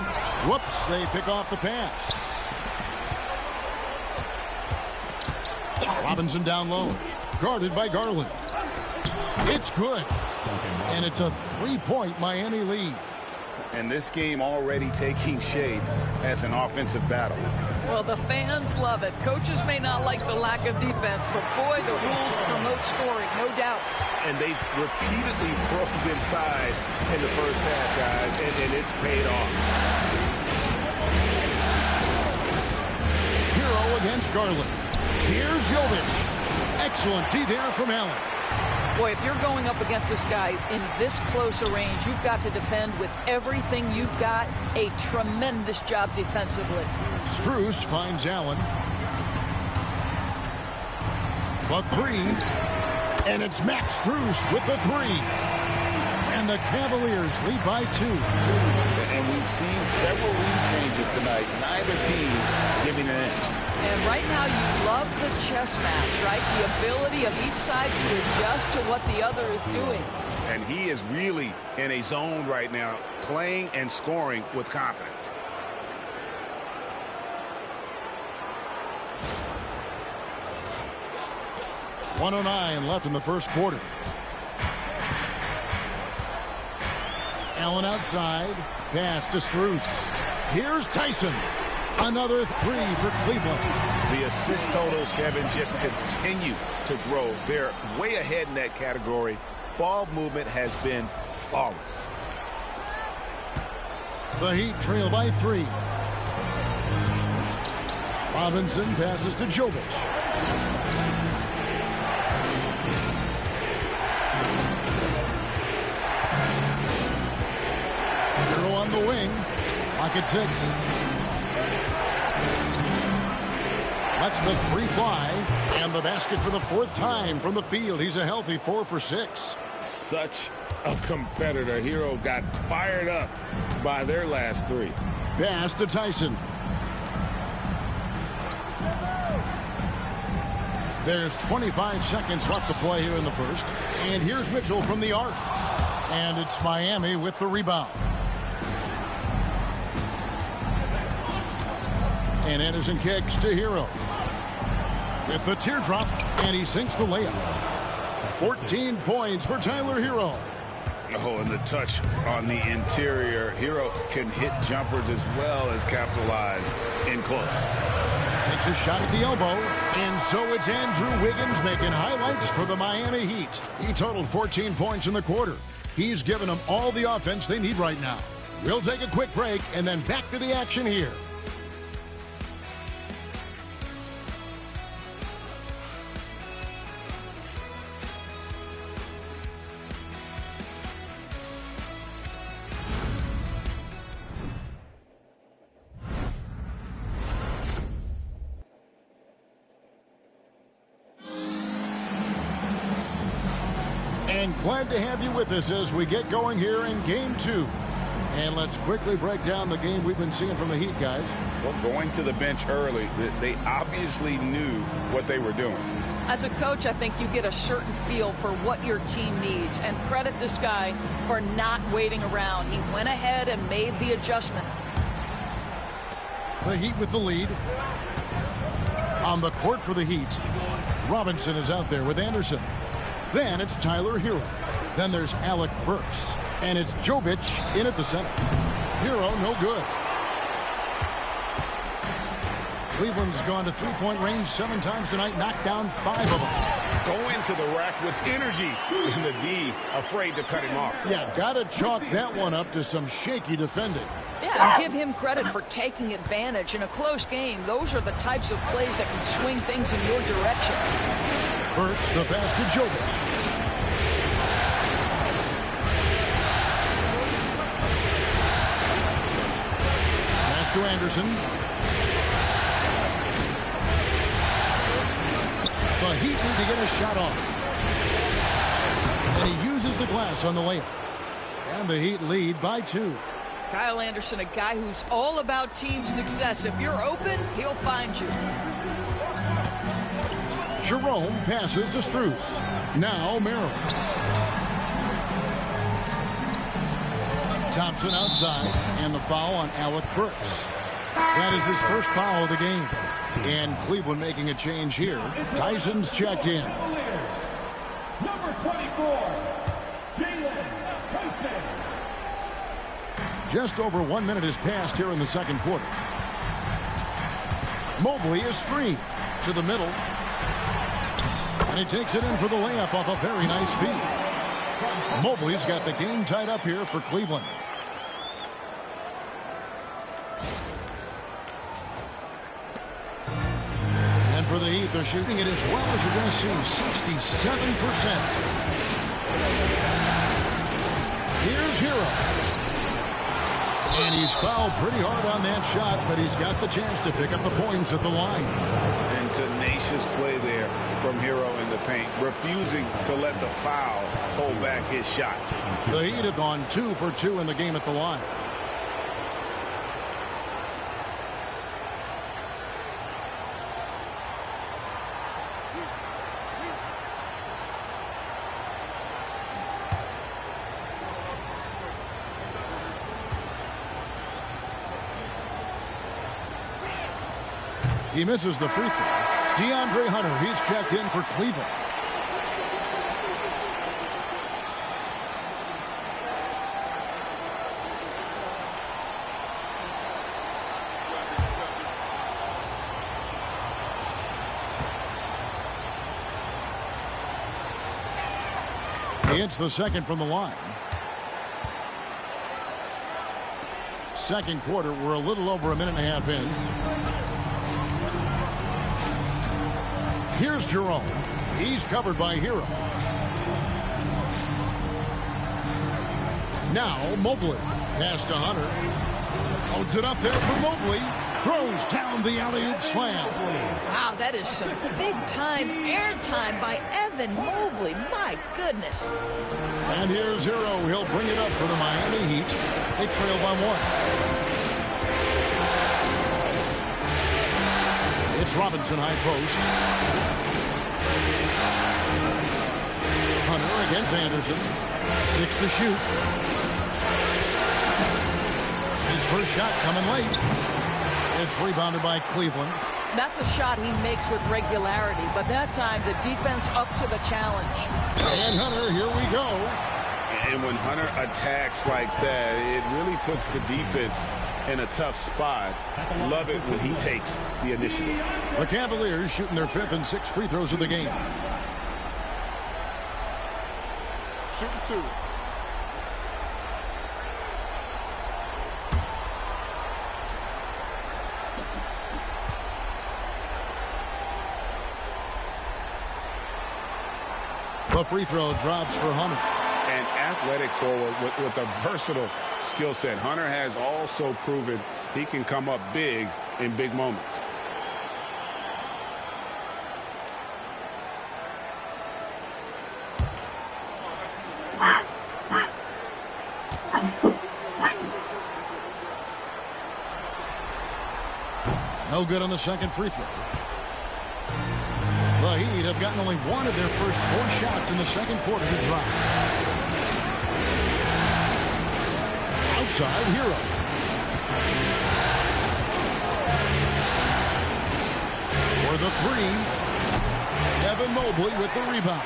Whoops, they pick off the pass. Robinson down low. Guarded by Garland. It's good. And it's a 3-point Miami lead. And this game already taking shape as an offensive battle. Well, the fans love it. Coaches may not like the lack of defense, but boy, the rules promote scoring, no doubt. And they've repeatedly probed inside in the first half, guys, and it's paid off. Hero against Garland. Here's Jovic. Excellent D there from Allen. Boy, if you're going up against this guy in this close a range, you've got to defend with everything you've got. A tremendous job defensively. Strus finds Allen. The 3. And it's Max Strus with the 3. And the Cavaliers lead by 2. And we've seen several lead changes tonight. Neither team giving an inch. And right now you love the chess match, right? The ability of each side to adjust to what the other is doing. And he is really in a zone right now, playing and scoring with confidence. .109 left in the first quarter. Allen outside. Pass to Strus. Here's Tyson. Another 3 for Cleveland. The assist totals, Kevin, just continue to grow. They're way ahead in that category. Ball movement has been flawless. The Heat trail by 3. Robinson passes to Jovic. Hero on the wing. Lock at 6. That's the 3 fly. And the basket for the 4th time from the field. He's a healthy 4 for 6. Such a competitor. Hero got fired up by their last 3. Pass to Tyson. There's 25 seconds left to play here in the first. And here's Mitchell from the arc. And it's Miami with the rebound. And Anderson kicks to Hero. With the teardrop, and he sinks the layup. 14 points for Tyler Hero. Oh, and the touch on the interior. Hero can hit jumpers as well as capitalize in close. Takes a shot at the elbow. And so it's Andrew Wiggins making highlights for the Miami Heat. He totaled 14 points in the quarter. He's given them all the offense they need right now. We'll take a quick break and then back to the action here. And glad to have you with us as we get going here in Game 2. And let's quickly break down the game we've been seeing from the Heat, guys. Well, going to the bench early, they obviously knew what they were doing. As a coach, I think you get a certain feel for what your team needs. And credit this guy for not waiting around. He went ahead and made the adjustment. The Heat with the lead. On the court for the Heat, Robinson is out there with Anderson. Then it's Tyler Hero. Then there's Alec Burks. And it's Jovic in at the center. Hero, no good. Cleveland's gone to three-point range 7 times tonight, knocked down 5 of them. Go into the rack with energy. And the D afraid to cut him off. Yeah, got to chalk that one up to some shaky defending. Yeah, and give him credit for taking advantage in a close game. Those are the types of plays that can swing things in your direction. Burks, the pass to Jovic. Pass to Anderson. The Heat need to get a shot off. And he uses the glass on the layup. And the Heat lead by 2. Kyle Anderson, a guy who's all about team success. If you're open, he'll find you. Jerome passes to Strus. Now Merrill. Thompson outside, and the foul on Alec Burks. That is his first foul of the game. And Cleveland making a change here. Tyson's checked in. Number 24, Jalen Tyson. Just over 1 minute has passed here in the second quarter. Mobley is screened to the middle. And he takes it in for the layup off a very nice feed. Mobley's got the game tied up here for Cleveland. And for the Heat, they're shooting it as well as you're going to see, 67%. Here's Hero. And he's fouled pretty hard on that shot, but he's got the chance to pick up the points at the line. And tenacious play there from Hero in the paint, refusing to let the foul hold back his shot. The Heat have gone 2 for 2 in the game at the line. He misses the free throw. DeAndre Hunter, he's checked in for Cleveland. He hits the second from the line. Second quarter, we're a little over a minute and a half in. Here's Jerome. He's covered by Hero. Now Mobley. Pass to Hunter. Holds it up there for Mobley. Throws down the alley-oop slam. Wow, that is some big-time airtime by Evan Mobley. My goodness. And here's Hero. He'll bring it up for the Miami Heat. They trail by 1. It's Robinson high post. Hunter against Anderson. 6 to shoot. His first shot coming late. It's rebounded by Cleveland. That's a shot he makes with regularity, but that time the defense up to the challenge. And Hunter, here we go. And when Hunter attacks like that, it really puts the defense in a tough spot. Love it when he takes the initiative. The Cavaliers shooting their 5th and 6th free throws of the game. Shooting 2. The free throw drops for Hunter. An athletic forward with a versatile skill set. Hunter has also proven he can come up big in big moments. No good on the second free throw. The Heat have gotten only one of their first 4 shots in the second quarter to drop. Outside, Hero. For the 3, Evan Mobley with the rebound.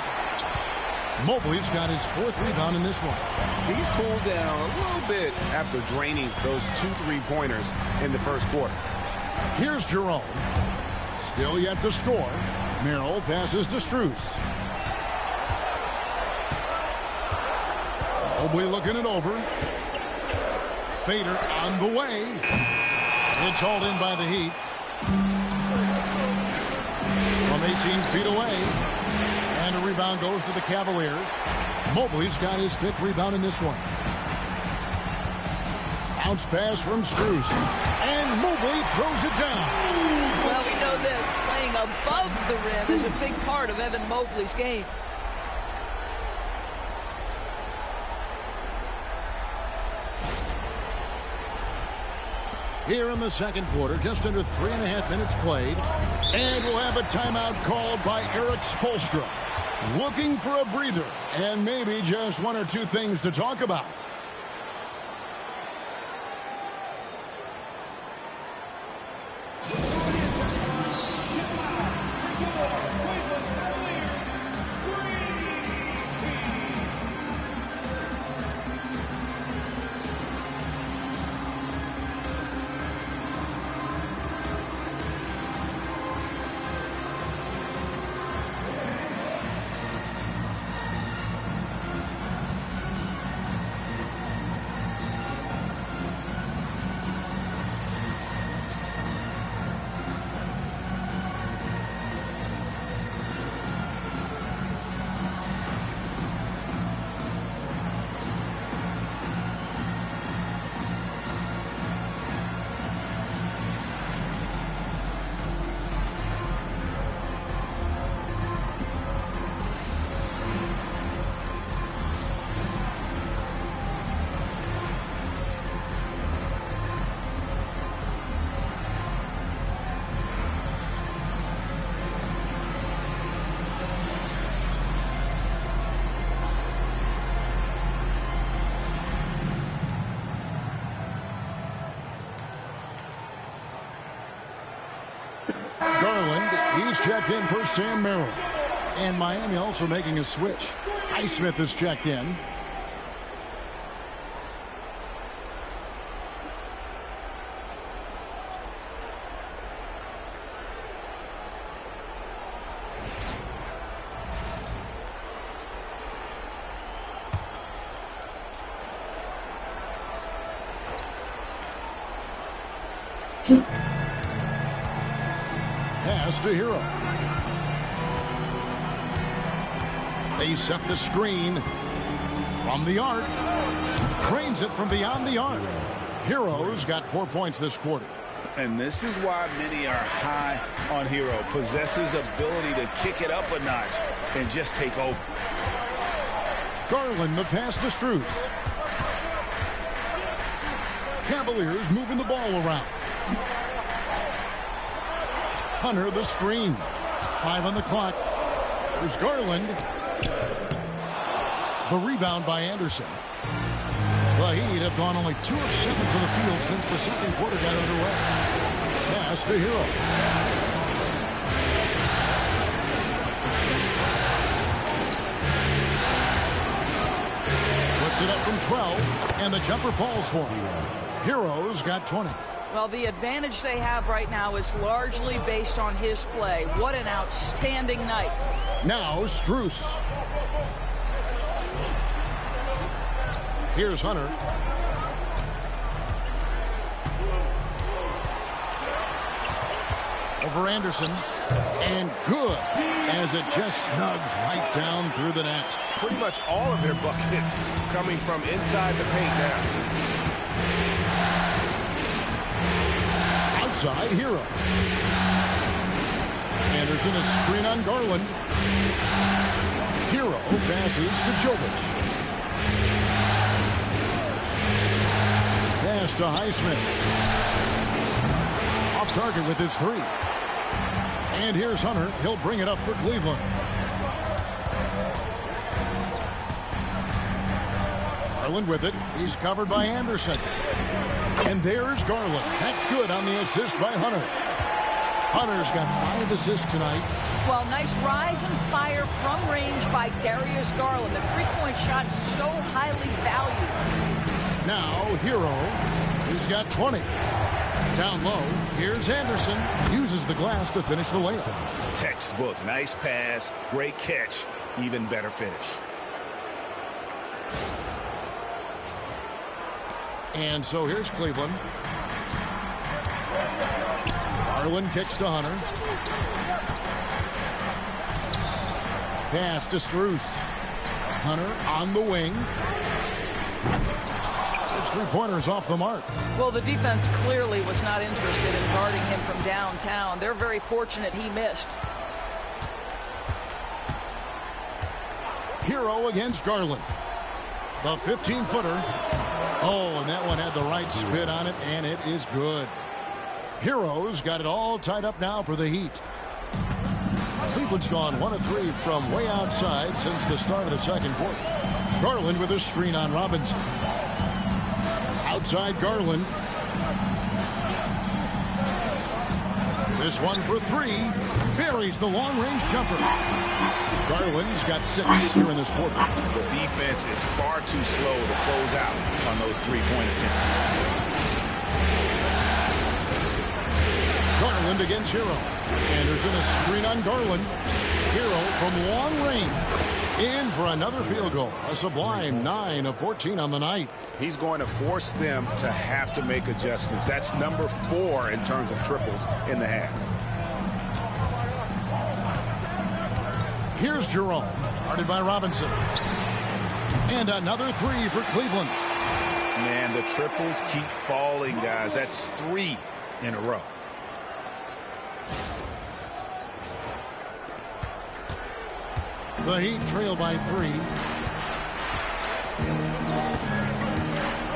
Mobley's got his 4th rebound in this one. He's cooled down a little bit after draining those 2 3-pointers in the first quarter. Here's Jerome. Still yet to score. Merrill passes to Strus. Mobley looking it over. Fader on the way. It's hauled in by the Heat. From 18 feet away. And a rebound goes to the Cavaliers. Mobley's got his 5th rebound in this one. Bounce pass from Strus. And Mobley throws it down. Well, we know this. Playing above the rim is a big part of Evan Mobley's game. Here in the second quarter, just under 3.5 minutes played. And we'll have a timeout called by Eric Spoelstra. Looking for a breather and maybe just 1 or 2 things to talk about. Garland, he's checked in for Sam Merrill. And Miami also making a switch. Highsmith has checked in. Pass to Hero. They set the screen from the arc. Drains it from beyond the arc. Hero's got 4 points this quarter. And this is why many are high on Hero. Possesses ability to kick it up a notch and just take over. Garland, the pass to Strus. Cavaliers moving the ball around. Hunter, the screen. 5 on the clock. There's Garland. The rebound by Anderson. The Heat have gone only 2 of 7 from the field since the second quarter got underway. Pass to Hero. Puts it up from 12, and the jumper falls for him. Hero's got 20. Well, the advantage they have right now is largely based on his play. What an outstanding night. Now Strus. Here's Hunter. Over Anderson. And good, as it just snugs right down through the net. Pretty much all of their buckets coming from inside the paint now. Outside, Hero. Anderson, a screen on Garland. Hero passes to Jovic. Pass to Highsmith. Off target with his 3. And here's Hunter. He'll bring it up for Cleveland. Garland with it. He's covered by Anderson. And there's Garland. That's good on the assist by Hunter. Hunter's got 5 assists tonight. Well, nice rise and fire from range by Darius Garland. The three-point shot so highly valued. Now, Hero, he's got 20. Down low, here's Anderson. Uses the glass to finish the layup. Textbook. Nice pass. Great catch. Even better finish. And so here's Cleveland. Garland kicks to Hunter. Pass to Strus. Hunter on the wing. His 3-pointers off the mark. Well, the defense clearly was not interested in guarding him from downtown. They're very fortunate he missed. Hero against Garland. The 15-footer. Oh, and that one had the right spin on it, and it is good. Hero's got it all tied up now for the Heat. Cleveland's gone 1 of 3 from way outside since the start of the second quarter. Garland with a screen on Robinson. Outside Garland. This one for 3. Buries the long-range jumper. Garland's got 6 here in this quarter. The defense is far too slow to close out on those 3-point attempts. Garland against Hero. Anderson a screen on Garland. Hero from long range. In for another field goal. A sublime 9 of 14 on the night. He's going to force them to have to make adjustments. That's number 4 in terms of triples in the half. Here's Jerome. Guarded by Robinson. And another 3 for Cleveland. Man, the triples keep falling, guys. That's 3 in a row. The Heat trail by 3.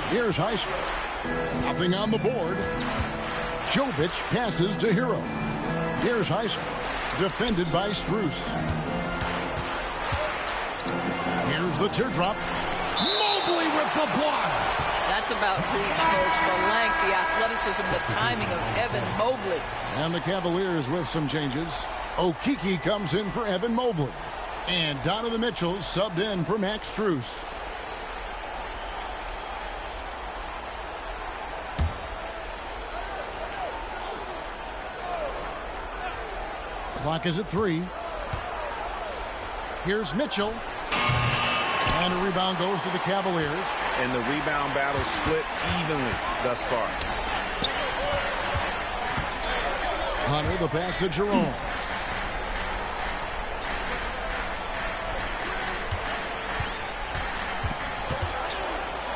Here's Heisman. Nothing on the board. Jovic passes to Hero. Here's Heisman. Defended by Strus. Here's the teardrop. Mobley with the block. That's about reach, folks. The length, the athleticism, the timing of Evan Mobley. And the Cavaliers with some changes. Okeke comes in for Evan Mobley. And Donovan Mitchell subbed in for Max Strus. Clock is at 3. Here's Mitchell. And a rebound goes to the Cavaliers. And the rebound battle split evenly thus far. Hunter, the pass to Jerome.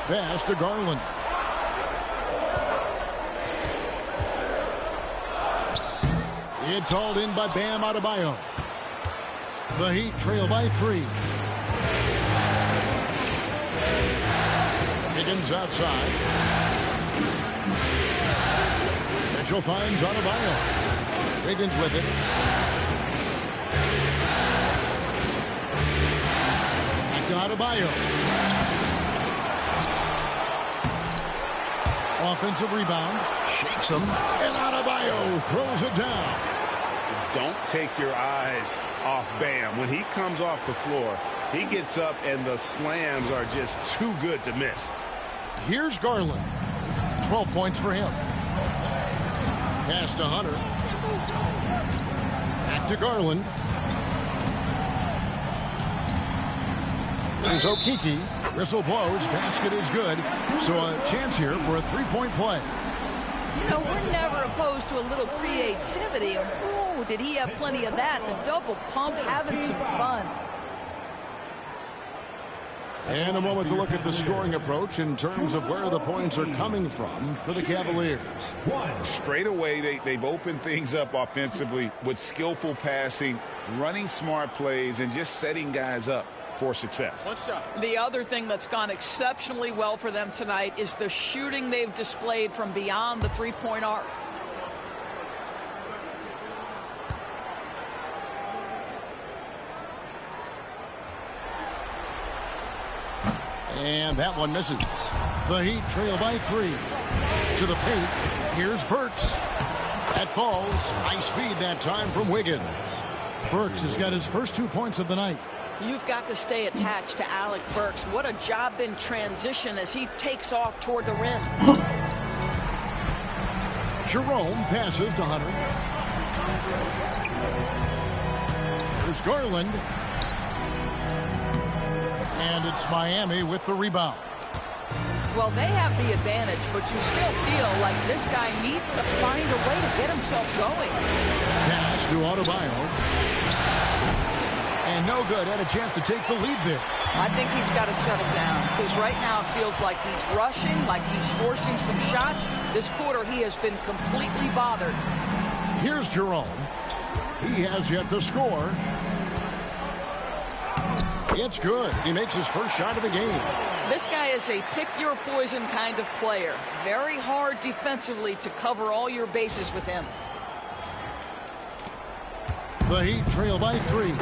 Pass to Garland. It's hauled in by Bam Adebayo. The Heat trail by 3. Higgins outside. Mitchell finds Adebayo. Higgins with it. Back to Adebayo. Offensive rebound. Shakes him. And Adebayo throws it down. Don't take your eyes off Bam. When he comes off the floor, he gets up and the slams are just too good to miss. Here's Garland. 12 points for him. Pass to Hunter. Back to Garland. There's Okeke. Whistle blows. Basket is good. So a chance here for a 3-point play. You know, we're never opposed to a little creativity. Oh, did he have plenty of that? The double pump, having some fun. And a moment to look at the scoring approach in terms of where the points are coming from for the Cavaliers. Straight away, they've opened things up offensively with skillful passing, running smart plays, and just setting guys up for success. The other thing that's gone exceptionally well for them tonight is the shooting they've displayed from beyond the 3-point arc. And that one misses. The Heat trail by 3. To the paint. Here's Burks. That falls. Nice feed that time from Wiggins. Burks has got his first 2 points of the night. You've got to stay attached to Alec Burks. What a job in transition as he takes off toward the rim. Jerome passes to Hunter. There's Garland. And it's Miami with the rebound. Well, they have the advantage, but you still feel like this guy needs to find a way to get himself going. Pass to Adebayo. And no good. Had a chance to take the lead there. I think he's got to settle down because right now it feels like he's rushing, like he's forcing some shots. This quarter he has been completely bothered. Here's Jerome. He has yet to score. It's good. He makes his first shot of the game. This guy is a pick-your-poison kind of player. Very hard defensively to cover all your bases with him. The Heat trail by 3.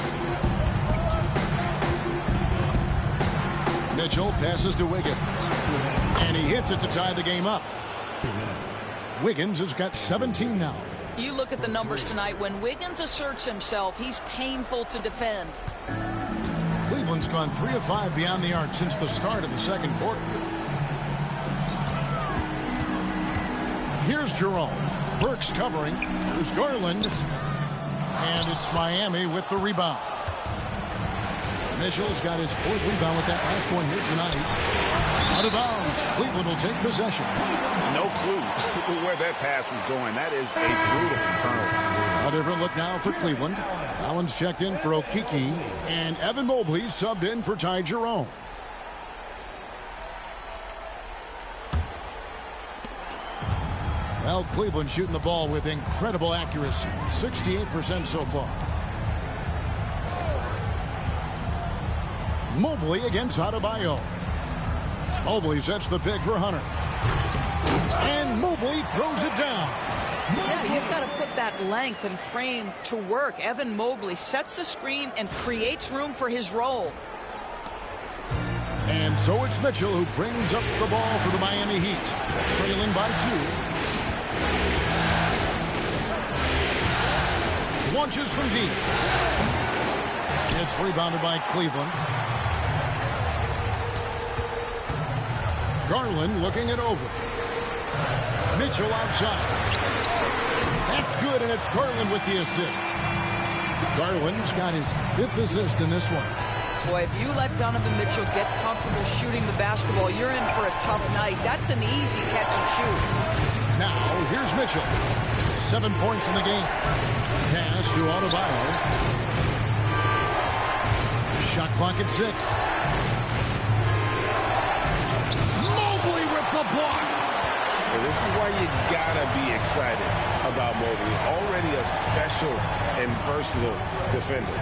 Mitchell passes to Wiggins. And he hits it to tie the game up. Wiggins has got 17 now. You look at the numbers tonight. When Wiggins asserts himself, he's painful to defend. Cleveland's gone 3 of 5 beyond the arc since the start of the second quarter. Here's Jerome. Burks covering. There's Garland. And it's Miami with the rebound. Mitchell's got his 4th rebound with that last one here tonight. Out of bounds. Cleveland will take possession. No clue where that pass was going. That is a brutal turnover. A different look now for Cleveland. Allen's checked in for Okiki. And Evan Mobley subbed in for Ty Jerome. Well, Cleveland shooting the ball with incredible accuracy. 68% so far. Mobley against Adebayo. Mobley sets the pick for Hunter. And Mobley throws it down. Yeah, you've got to put that length and frame to work. Evan Mobley sets the screen and creates room for his role. And so it's Mitchell who brings up the ball for the Miami Heat. Trailing by 2. Launches from deep. It's rebounded by Cleveland. Garland looking it over. Mitchell outside. That's good, and it's Garland with the assist. Garland's got his 5th assist in this one. Boy, if you let Donovan Mitchell get comfortable shooting the basketball, you're in for a tough night. That's an easy catch and shoot. Now, here's Mitchell. 7 points in the game. Pass to Adebayo. Shot clock at 6. Mobley with the block. Well, this is why you gotta be excited about Mobley. Already a special and versatile defender.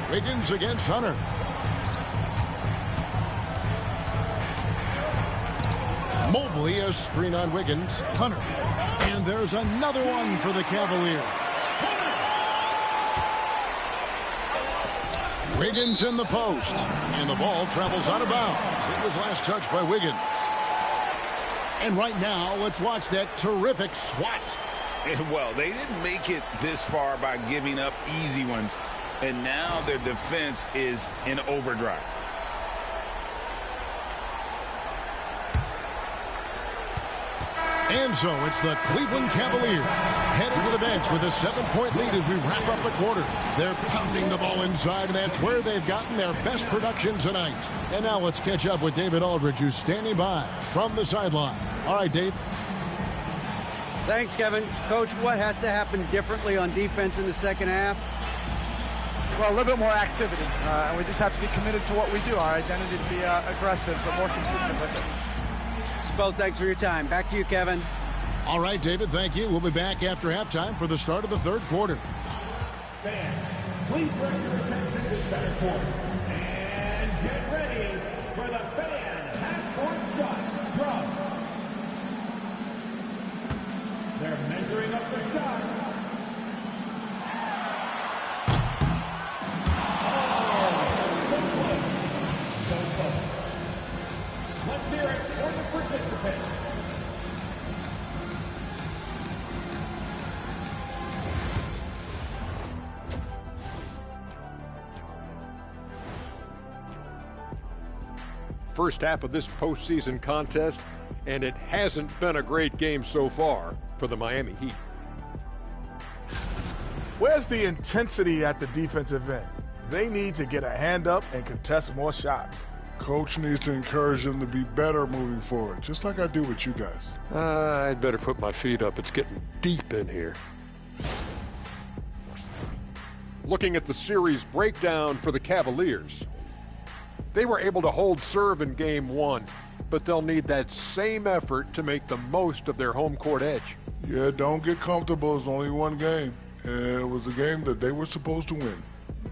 Wiggins against Hunter. Mobley a screen on Wiggins. Hunter. And there's another one for the Cavaliers. Wiggins in the post. And the ball travels out of bounds. It was last touched by Wiggins. And right now, let's watch that terrific swat. Well, they didn't make it this far by giving up easy ones. And now their defense is in overdrive. And so it's the Cleveland Cavaliers heading to the bench with a 7-point lead as we wrap up the quarter. They're pounding the ball inside, and that's where they've gotten their best production tonight. And now let's catch up with David Aldridge, who's standing by from the sideline. All right, Dave. Thanks, Kevin. Coach, what has to happen differently on defense in the second half? Well, a little bit more activity, and we just have to be committed to what we do. Our identity to be aggressive, but more consistent with it. Both, thanks for your time. Back to you, Kevin. All right, David, thank you. We'll be back after halftime for the start of the third quarter. Fans, please bring your attention to center court. And get ready for the fan half-court shot drop. They're measuring up the shot. first half of this postseason contest, and it hasn't been a great game so far for the Miami Heat. Where's the intensity at the defensive end? They need to get a hand up and contest more shots. Coach needs to encourage them to be better moving forward, just like I do with you guys. I'd better put my feet up. It's getting deep in here. Looking at the series breakdown for the Cavaliers. They were able to hold serve in Game 1, but they'll need that same effort to make the most of their home court edge. Yeah, don't get comfortable. It's only one game. And it was a game that they were supposed to win.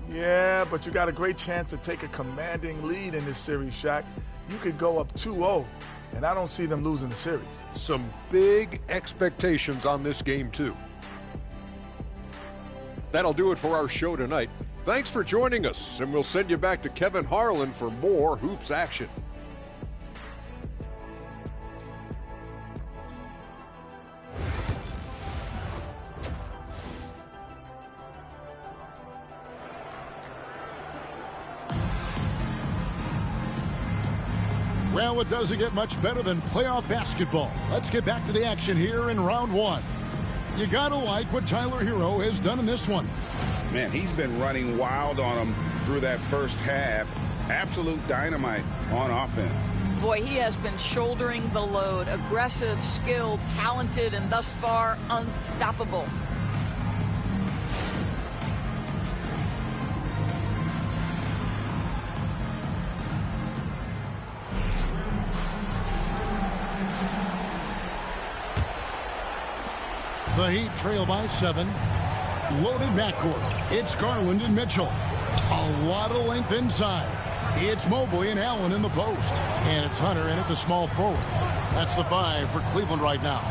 Yeah, but you got a great chance to take a commanding lead in this series, Shaq. You could go up 2-0, and I don't see them losing the series. Some big expectations on this game, too. That'll do it for our show tonight. Thanks for joining us, and we'll send you back to Kevin Harlan for more hoops action. Well, it doesn't get much better than playoff basketball. Let's get back to the action here in round one. You gotta like what Tyler Hero has done in this one. Man, he's been running wild on him through that first half. Absolute dynamite on offense. Boy, he has been shouldering the load. Aggressive, skilled, talented, and thus far unstoppable. The Heat trail by 7. Loaded backcourt. It's Garland and Mitchell. A lot of length inside. It's Mobley and Allen in the post. And it's Hunter in at the small forward. That's the 5 for Cleveland right now.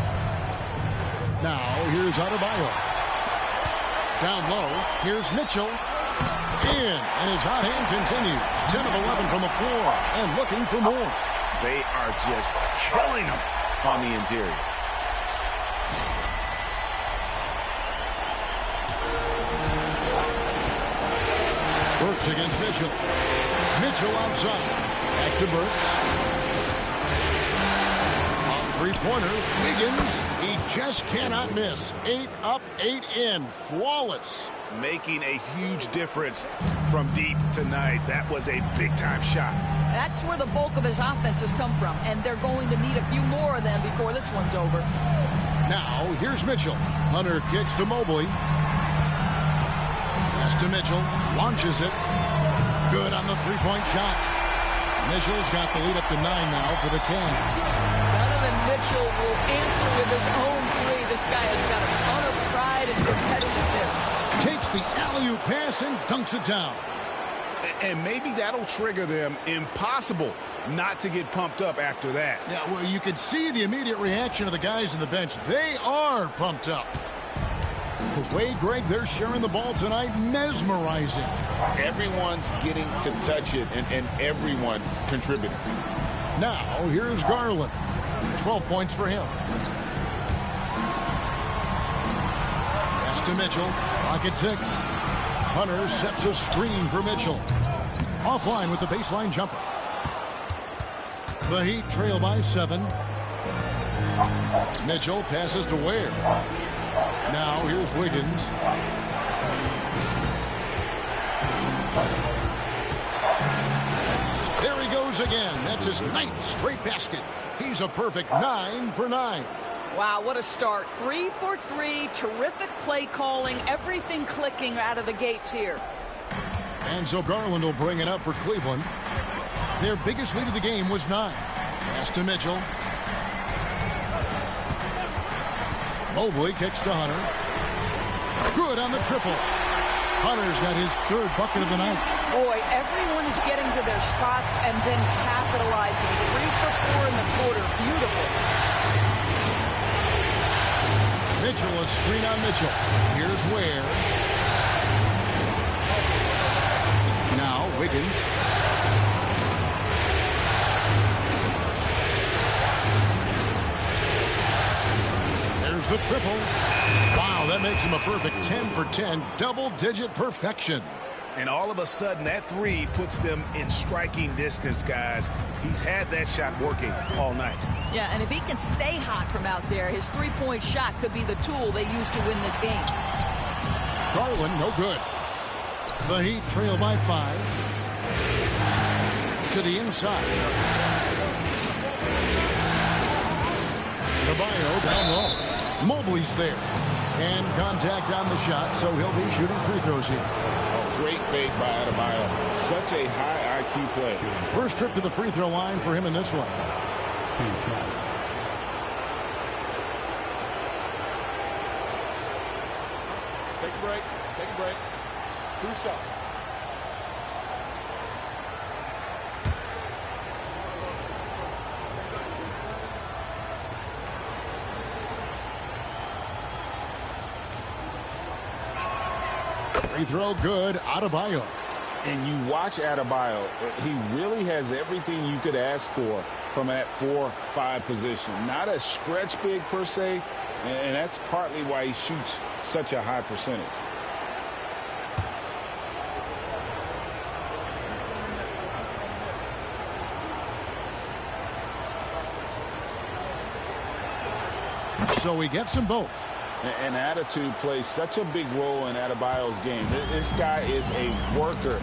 Now, here's Adebayo. Down low, here's Mitchell. In, and his hot hand continues. 10 of 11 from the floor, and looking for more. They are just killing him on the interior. Burks against Mitchell. Mitchell outside. Back to Burks. On three-pointer, Wiggins. He just cannot miss. 8 up, 8 in. Flawless. Making a huge difference from deep tonight. That was a big-time shot. That's where the bulk of his offense has come from, and they're going to need a few more of them before this one's over. Now, here's Mitchell. Hunter kicks to Mobley. To Mitchell, launches it. Good on the three-point shot. Mitchell's got the lead up to 9 now for the Cavs. Donovan Mitchell will answer with his own three. This guy has got a ton of pride and competitiveness. Takes the alley-oop pass and dunks it down. And maybe that'll trigger them. Impossible not to get pumped up after that. Yeah, well, you can see the immediate reaction of the guys on the bench. They are pumped up. The way, Greg, they're sharing the ball tonight, mesmerizing. Everyone's getting to touch it, and everyone's contributing. Now, here's Garland. 12 points for him. Pass to Mitchell. Clock at 6. Hunter sets a screen for Mitchell. Offline with the baseline jumper. The Heat trail by 7. Mitchell passes to Ware. Now here's Wiggins. There he goes again. That's his 9th straight basket. He's a perfect 9 for 9. Wow, what a start. 3 for 3. Terrific play calling. Everything clicking out of the gates here. And so Garland will bring it up for Cleveland. Their biggest lead of the game was 9. Pass to Mitchell. Mobley kicks to Hunter. Good on the triple. Hunter's got his 3rd bucket of the night. Boy, everyone is getting to their spots and then capitalizing. 3 for 4 in the quarter. Beautiful. Mitchell, a screen on Mitchell. Here's Ware. Now Wiggins. The triple. Wow, that makes him a perfect 10 for 10. Double-digit perfection. And all of a sudden, that three puts them in striking distance, guys. He's had that shot working all night. Yeah, and if he can stay hot from out there, his three-point shot could be the tool they use to win this game. Garland, no good. The Heat trail by 5. To the inside. Adebayo down low. Mobley's there. And contact on the shot, so he'll be shooting free throws here. A great fake by Adebayo. Such a high IQ play. First trip to the free throw line for him in this one. Take a break. Take a break. 2 shots. Free throw good. Adebayo. And you watch Adebayo, he really has everything you could ask for from that 4-5 position. Not a stretch big per se, and that's partly why he shoots such a high percentage. So he gets them both. And attitude plays such a big role in Adebayo's game. This guy is a worker.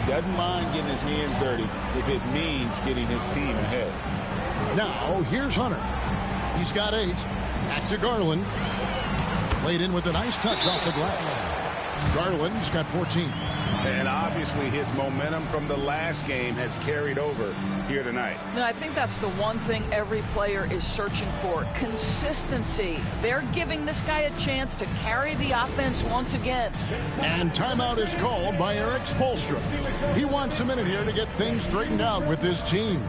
Doesn't mind getting his hands dirty if it means getting his team ahead. Now, here's Hunter. He's got 8. Back to Garland. Played in with a nice touch off the glass. Garland's got 14. And obviously his momentum from the last game has carried over here tonight. No, I think that's the one thing every player is searching for. Consistency. They're giving this guy a chance to carry the offense once again. And timeout is called by Eric Spoelstra. He wants a minute here to get things straightened out with his team.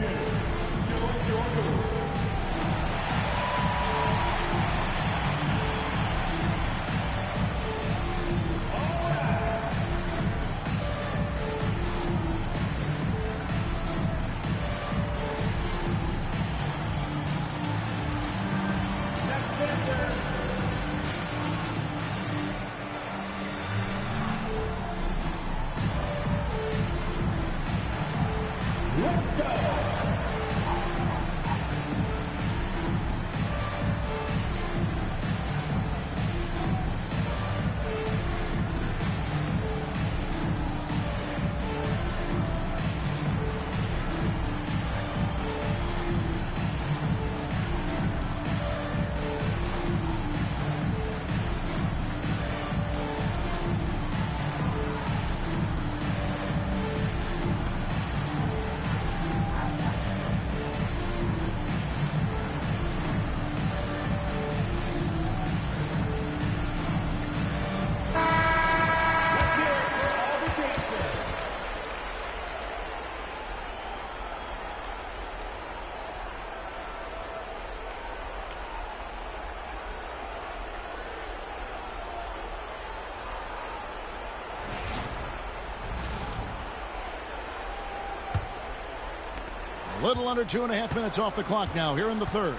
A little under 2.5 minutes off the clock now here in the third.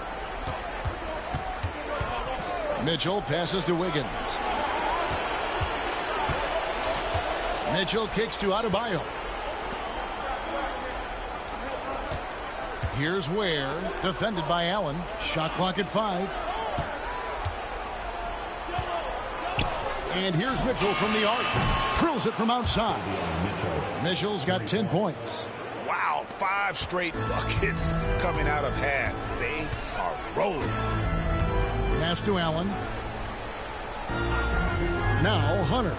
Mitchell passes to Wiggins. Mitchell kicks to Adebayo. Here's Ware, defended by Allen. Shot clock at 5. And here's Mitchell from the arc. Drills it from outside. Mitchell's got 10 points. Wow, 5 straight buckets coming out of half. They are rolling. Pass to Allen. Now Hunter.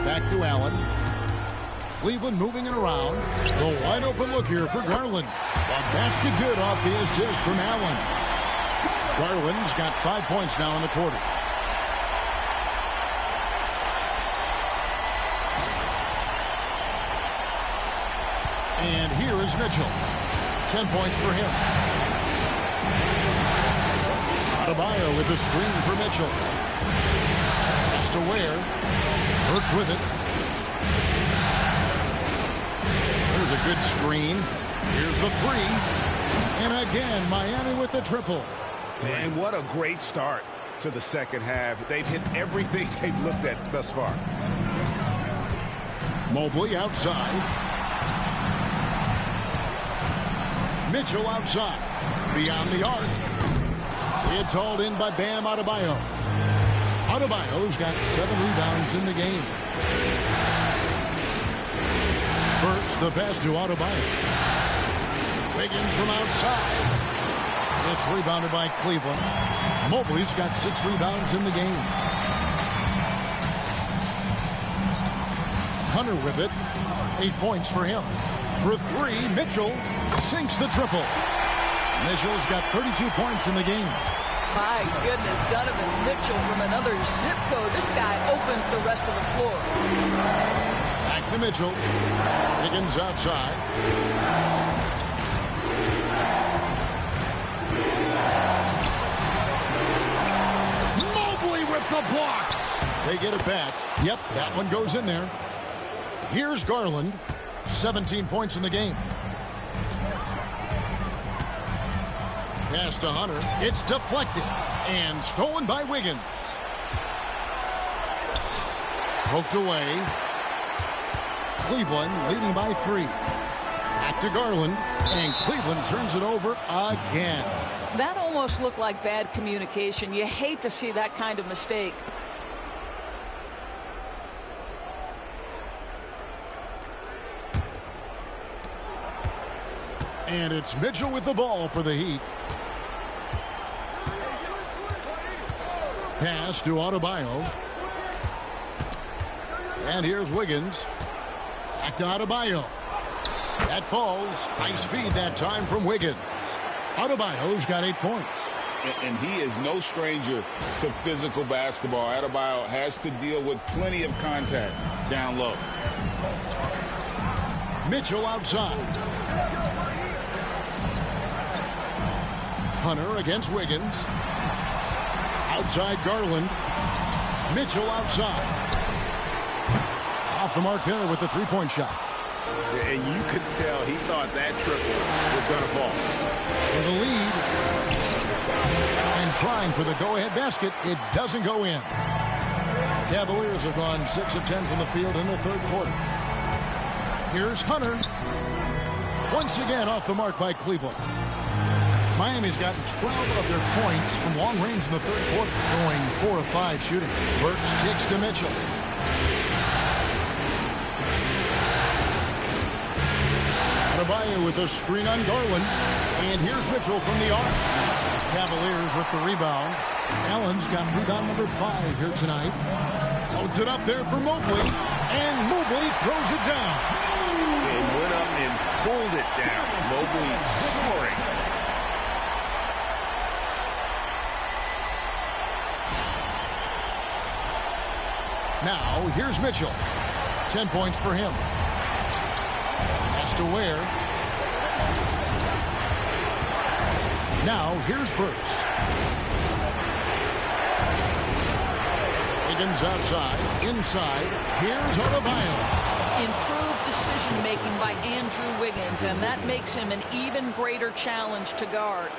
Back to Allen. Cleveland moving it around. The wide open look here for Garland. A basket good off the assist from Allen. Garland's got 5 points now in the quarter. And here is Mitchell. 10 points for him. Adebayo with a screen for Mitchell. Pass to Ware. Hurts with it. There's a good screen. Here's the 3. And again, Miami with the triple. And what a great start to the second half. They've hit everything they've looked at thus far. Mobley outside. Mitchell outside. Beyond the arc. It's hauled in by Bam Adebayo. Adebayo's got 7 rebounds in the game. Burks the pass to Adebayo. Wiggins from outside. It's rebounded by Cleveland. Mobley's got 6 rebounds in the game. Hunter with it. 8 points for him. For 3, Mitchell sinks the triple. Mitchell's got 32 points in the game. My goodness, Donovan Mitchell from another zip code. This guy opens the rest of the floor. Back to Mitchell. Higgins outside. Mobley with the block. They get it back. Yep, that one goes in there. Here's Garland. 17 points in the game. Pass to Hunter. It's deflected and stolen by Wiggins. Poked away. Cleveland leading by 3. Back to Garland, and Cleveland turns it over again. That almost looked like bad communication. You hate to see that kind of mistake. And it's Mitchell with the ball for the Heat. Pass to Adebayo. And here's Wiggins. Back to Adebayo. That falls. Nice feed that time from Wiggins. Adebayo's got 8 points. And he is no stranger to physical basketball. Adebayo has to deal with plenty of contact down low. Mitchell outside. Hunter against Wiggins. Outside Garland. Mitchell outside. Off the mark there with the 3-point shot. And you could tell he thought that triple was going to fall. For the lead. And trying for the go-ahead basket. It doesn't go in. Cavaliers have gone 6 of 10 from the field in the third quarter. Here's Hunter. Once again off the mark by Cleveland. Miami's gotten 12 of their points from long range in the third quarter, going 4 of 5 shooting. Burks kicks to Mitchell. Adebayo with a screen on Garland. And here's Mitchell from the arc. Cavaliers with the rebound. Allen's got rebound number 5 here tonight. Loads it up there for Mobley. And Mobley throws it down. And went up and pulled it down. Mobley soaring. Now, here's Mitchell. 10 points for him. Pass to Ware. Now, here's Burks. Higgins outside. Inside. Here's Adebayo. Improved decision-making by Andrew Wiggins, and that makes him an even greater challenge to guard.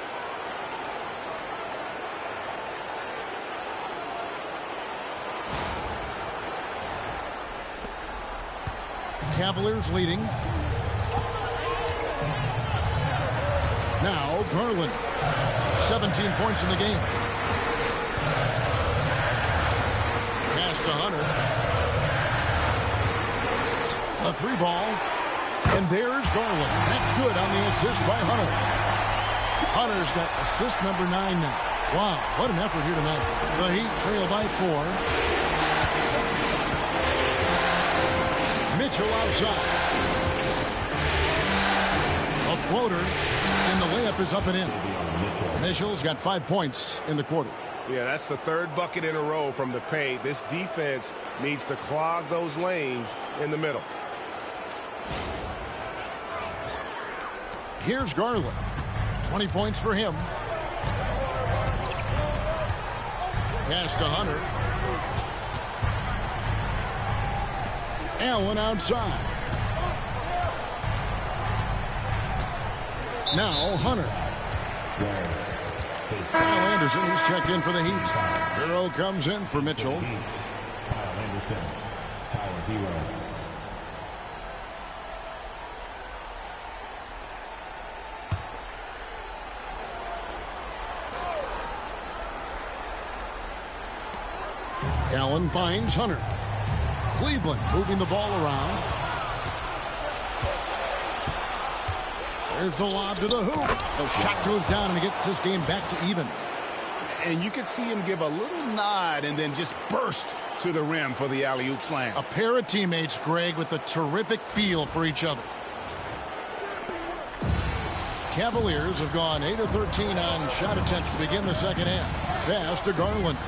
Cavaliers leading. Now Garland. 17 points in the game. Pass to Hunter. A 3-ball. And there's Garland. That's good on the assist by Hunter. Hunter's got assist number 9 now. Wow, what an effort here tonight. The Heat trail by 4. Mitchell outside. A floater, and the layup is up and in. Mitchell's got 5 points in the quarter. Yeah, that's the 3rd bucket in a row from the paint. This defense needs to clog those lanes in the middle. Here's Garland. 20 points for him. Pass to Hunter. Allen outside. Now Hunter. Kyle Anderson, who's checked in for the Heat. Hero comes in for Mitchell. Allen finds Hunter. Cleveland moving the ball around. There's the lob to the hoop. The shot goes down, and it gets this game back to even. And you can see him give a little nod and then just burst to the rim for the alley-oop slam. A pair of teammates, Greg, with a terrific feel for each other. Cavaliers have gone 8 of 13 on shot attempts to begin the second half. Pass to Garland.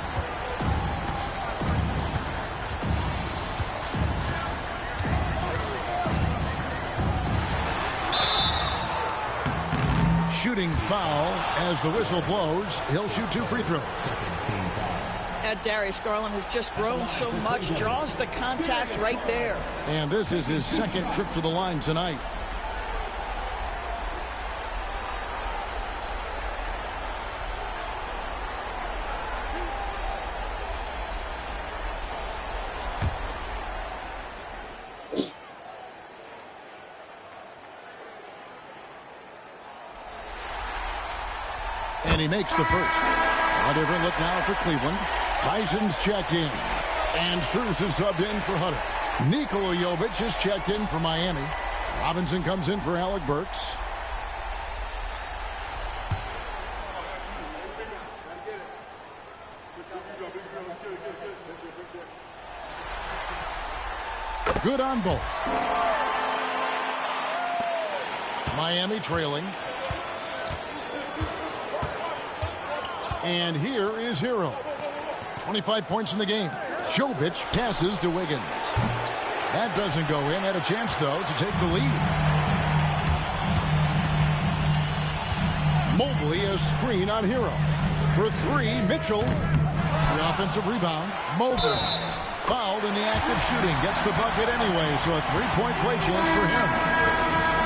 Shooting foul as the whistle blows. He'll shoot 2 free throws. Darius Garland has just grown so much, draws the contact right there. And this is his second trip to the line tonight. And he makes the first. A different look now for Cleveland. Tyson's checked in. And Strus is subbed in for Hunter. Nikola Jovic is checked in for Miami. Robinson comes in for Alec Burks. Good on both. Miami trailing. And here is Hero. 25 points in the game. Jovic passes to Wiggins. That doesn't go in. Had a chance, though, to take the lead. Mobley a screen on Hero. For 3, Mitchell. The offensive rebound. Mobley fouled in the act of shooting. Gets the bucket anyway, so a 3-point play chance for him.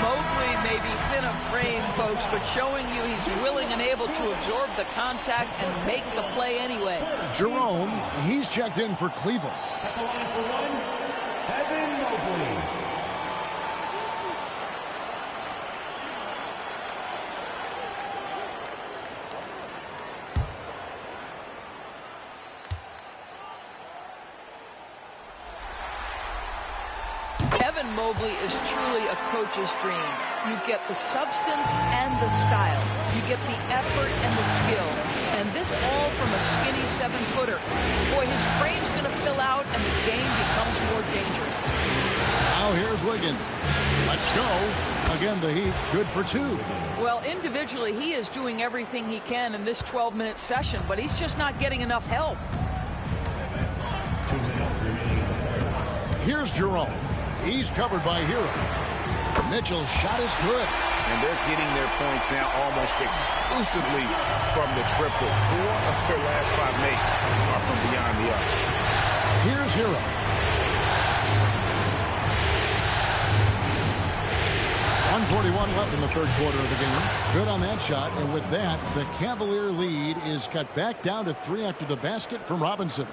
Mobley may be thin of frame, folks, but showing you he's willing and able to absorb the contact and make the play anyway. Jerome, he's checked in for Cleveland. At the line for 1, Evan Mobley. Evan Mobley is truly a coach's dream. You get the substance and the style. You get the effort and the skill. And this all from a skinny 7-footer. Boy, his frame's going to fill out and the game becomes more dangerous. Now here's Wiggins. Let's go. Again, the Heat good for 2. Well, individually, he is doing everything he can in this 12-minute session, but he's just not getting enough help. Here's Jerome. He's covered by Hero. Mitchell's shot is good. And they're getting their points now almost exclusively from the triple. 4 of their last 5 makes are from beyond the arc. Here's Hero. .141 left in the third quarter of the game. Good on that shot. And with that, the Cavalier lead is cut back down to 3 after the basket from Robinson.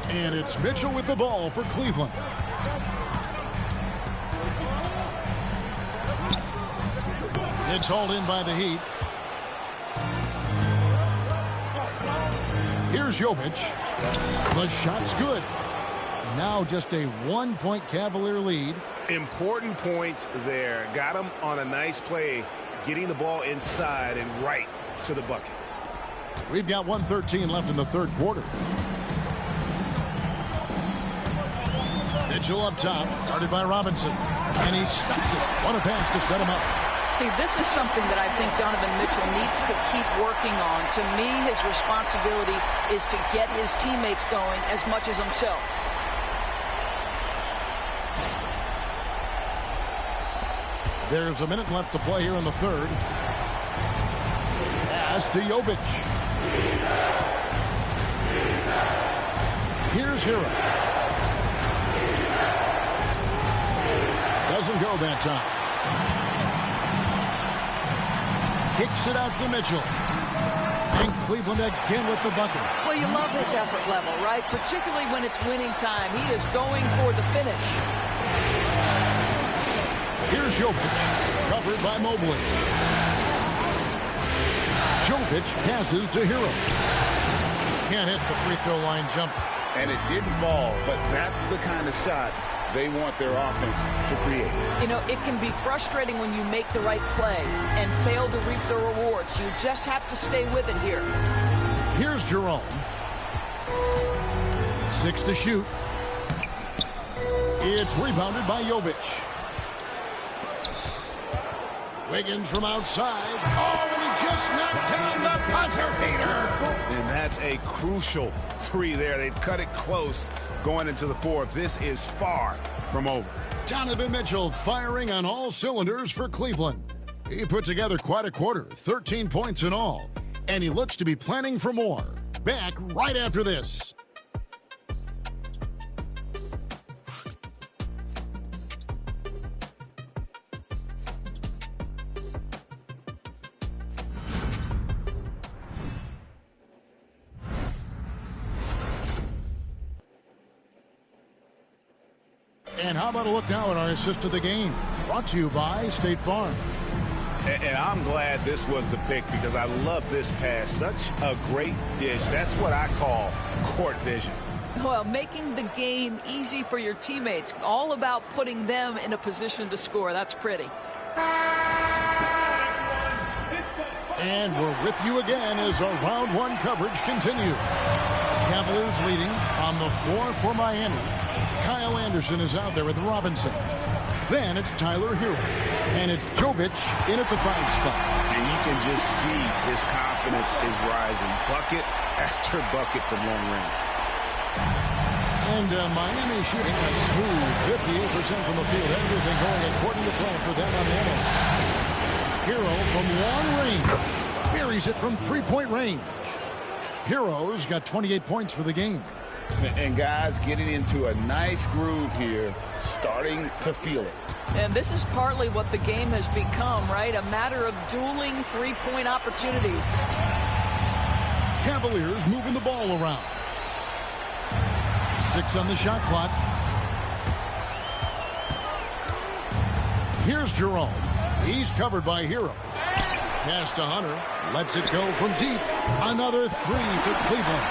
And it's Mitchell with the ball for Cleveland. It's hauled in by the Heat. Here's Jovic. The shot's good. Now just a 1-point Cavalier lead. Important points there. Got him on a nice play, getting the ball inside and right to the bucket. We've got 1:13 left in the third quarter. Mitchell up top, guarded by Robinson. And he stuffs it. What a pass to set him up. See, this is something that I think Donovan Mitchell needs to keep working on. To me, his responsibility is to get his teammates going as much as himself. There's a minute left to play here in the third. Pass to Jovic. Here's Hero. Doesn't go that time. Kicks it out to Mitchell. And Cleveland again with the bucket. Well, you love his effort level, right? Particularly when it's winning time. He is going for the finish. Here's Jovic, covered by Mobley. Jovic Jovic passes to Hero. Can't hit the free throw line jumper. And it didn't fall, but that's the kind of shot they want their offense to create. You know, it can be frustrating when you make the right play and fail to reap the rewards. You just have to stay with it here. Here's Jerome. 6 to shoot. It's rebounded by Jovic. Wiggins from outside. Oh, and he just knocked down the buzzer beater. And that's a crucial three there. They've cut it close going into the fourth. This is far from over. Donovan Mitchell firing on all cylinders for Cleveland. He put together quite a quarter, 13 points in all, and he looks to be planning for more. Back right after this. And how about a look now at our assist of the game? Brought to you by State Farm. And I'm glad this was the pick because I love this pass. Such a great dish. That's what I call court vision. Well, making the game easy for your teammates. All about putting them in a position to score. That's pretty. And we're with you again as our round one coverage continues. Cavaliers leading on the floor for Miami. Kyle Anderson is out there with Robinson. Then it's Tyler Hero. And it's Jovic in at the 5 spot. And you can just see his confidence is rising. Bucket after bucket from long range. And Miami shooting a smooth 58% from the field. Everything going according to plan for them on the end. Hero from long range. Buries it from 3-point range. Hero's got 28 points for the game. And guys getting into a nice groove here, starting to feel it. And this is partly what the game has become, right? A matter of dueling 3-point opportunities. Cavaliers moving the ball around. 6 on the shot clock. Here's Jerome. He's covered by Hero. Pass to Hunter. Lets it go from deep. Another 3 for Cleveland.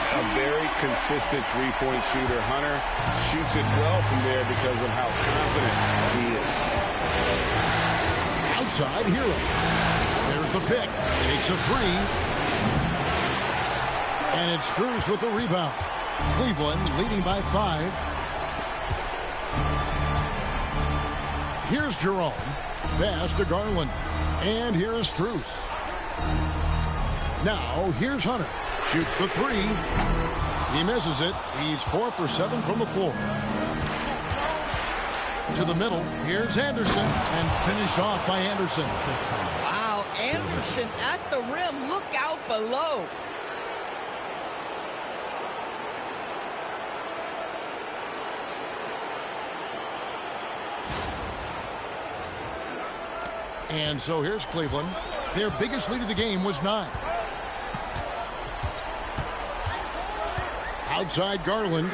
A very consistent three-point shooter. Hunter shoots it well from there because of how confident he is. Outside Hero. There's the pick. Takes a 3. And it's Strus with the rebound. Cleveland leading by 5. Here's Jerome. Pass to Garland. And here's Strus. Now here's Hunter. Shoots the 3. He misses it. He's 4 for 7 from the floor. To the middle. Here's Anderson. And finished off by Anderson. Wow, Anderson at the rim. Look out below. And so here's Cleveland. Their biggest lead of the game was 9. Outside Garland.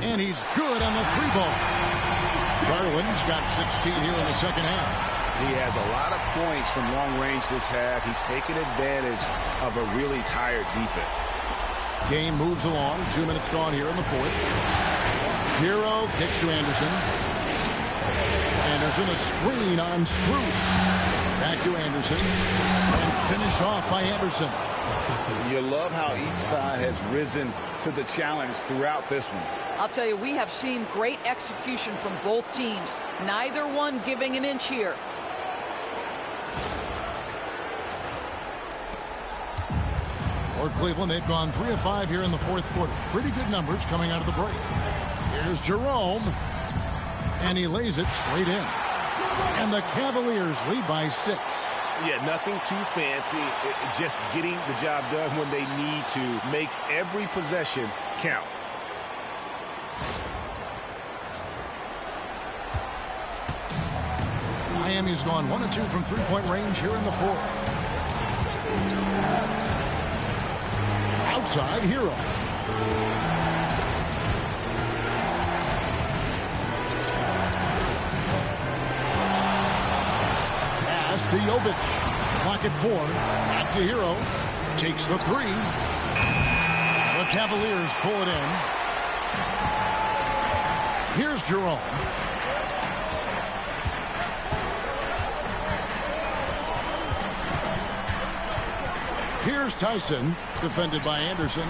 And he's good on the 3-ball. Garland's got 16 here in the second half. He has a lot of points from long range this half. He's taken advantage of a really tired defense. Game moves along. 2 minutes gone here in the fourth. Hero kicks to Anderson. Anderson a screen on Strus. Back to Anderson. And finished off by Anderson. You love how each side has risen to the challenge throughout this one. I'll tell you, we have seen great execution from both teams. Neither one giving an inch here. For Cleveland, they've gone 3 of 5 here in the fourth quarter. Pretty good numbers coming out of the break. Here's Jerome. And he lays it straight in. And the Cavaliers lead by 6. Yeah, nothing too fancy. Just getting the job done when they need to. Make every possession count. Miami's gone 1 of 2 from 3-point range here in the fourth. Outside Hero. Pass to Jovic. Clock back at 4. Back to Hero. Takes the 3. The Cavaliers pull it in. Here's Jerome. Here's Tyson, defended by Anderson.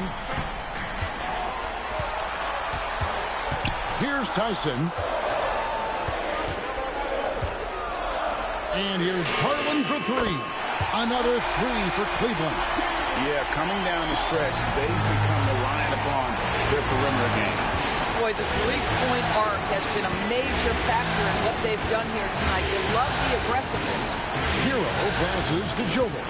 Here's Tyson. And here's Garland for 3. Another 3 for Cleveland. Yeah, coming down the stretch, they've become reliant upon their perimeter game. Boy, the three-point arc has been a major factor in what they've done here tonight. They love the aggressiveness. Hero passes to Jovic.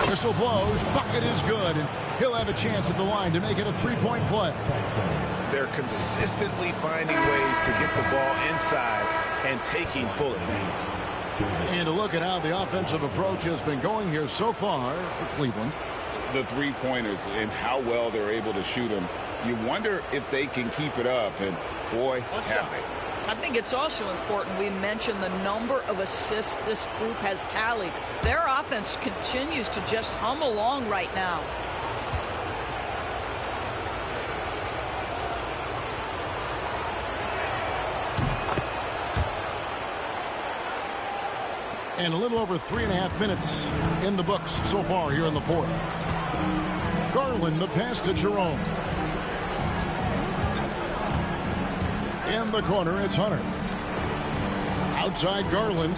Whistle blows, bucket is good, and he'll have a chance at the line to make it a three-point play. They're consistently finding ways to get the ball inside and taking full advantage. And a look at how the offensive approach has been going here so far for Cleveland. The three-pointers and how well they're able to shoot them. You wonder if they can keep it up, and boy, have they. I think it's also important we mention the number of assists this group has tallied. Their offense continues to just hum along right now. And a little over 3.5 minutes in the books so far here in the fourth. Garland, the pass to Jerome. In the corner, it's Hunter. Outside Garland.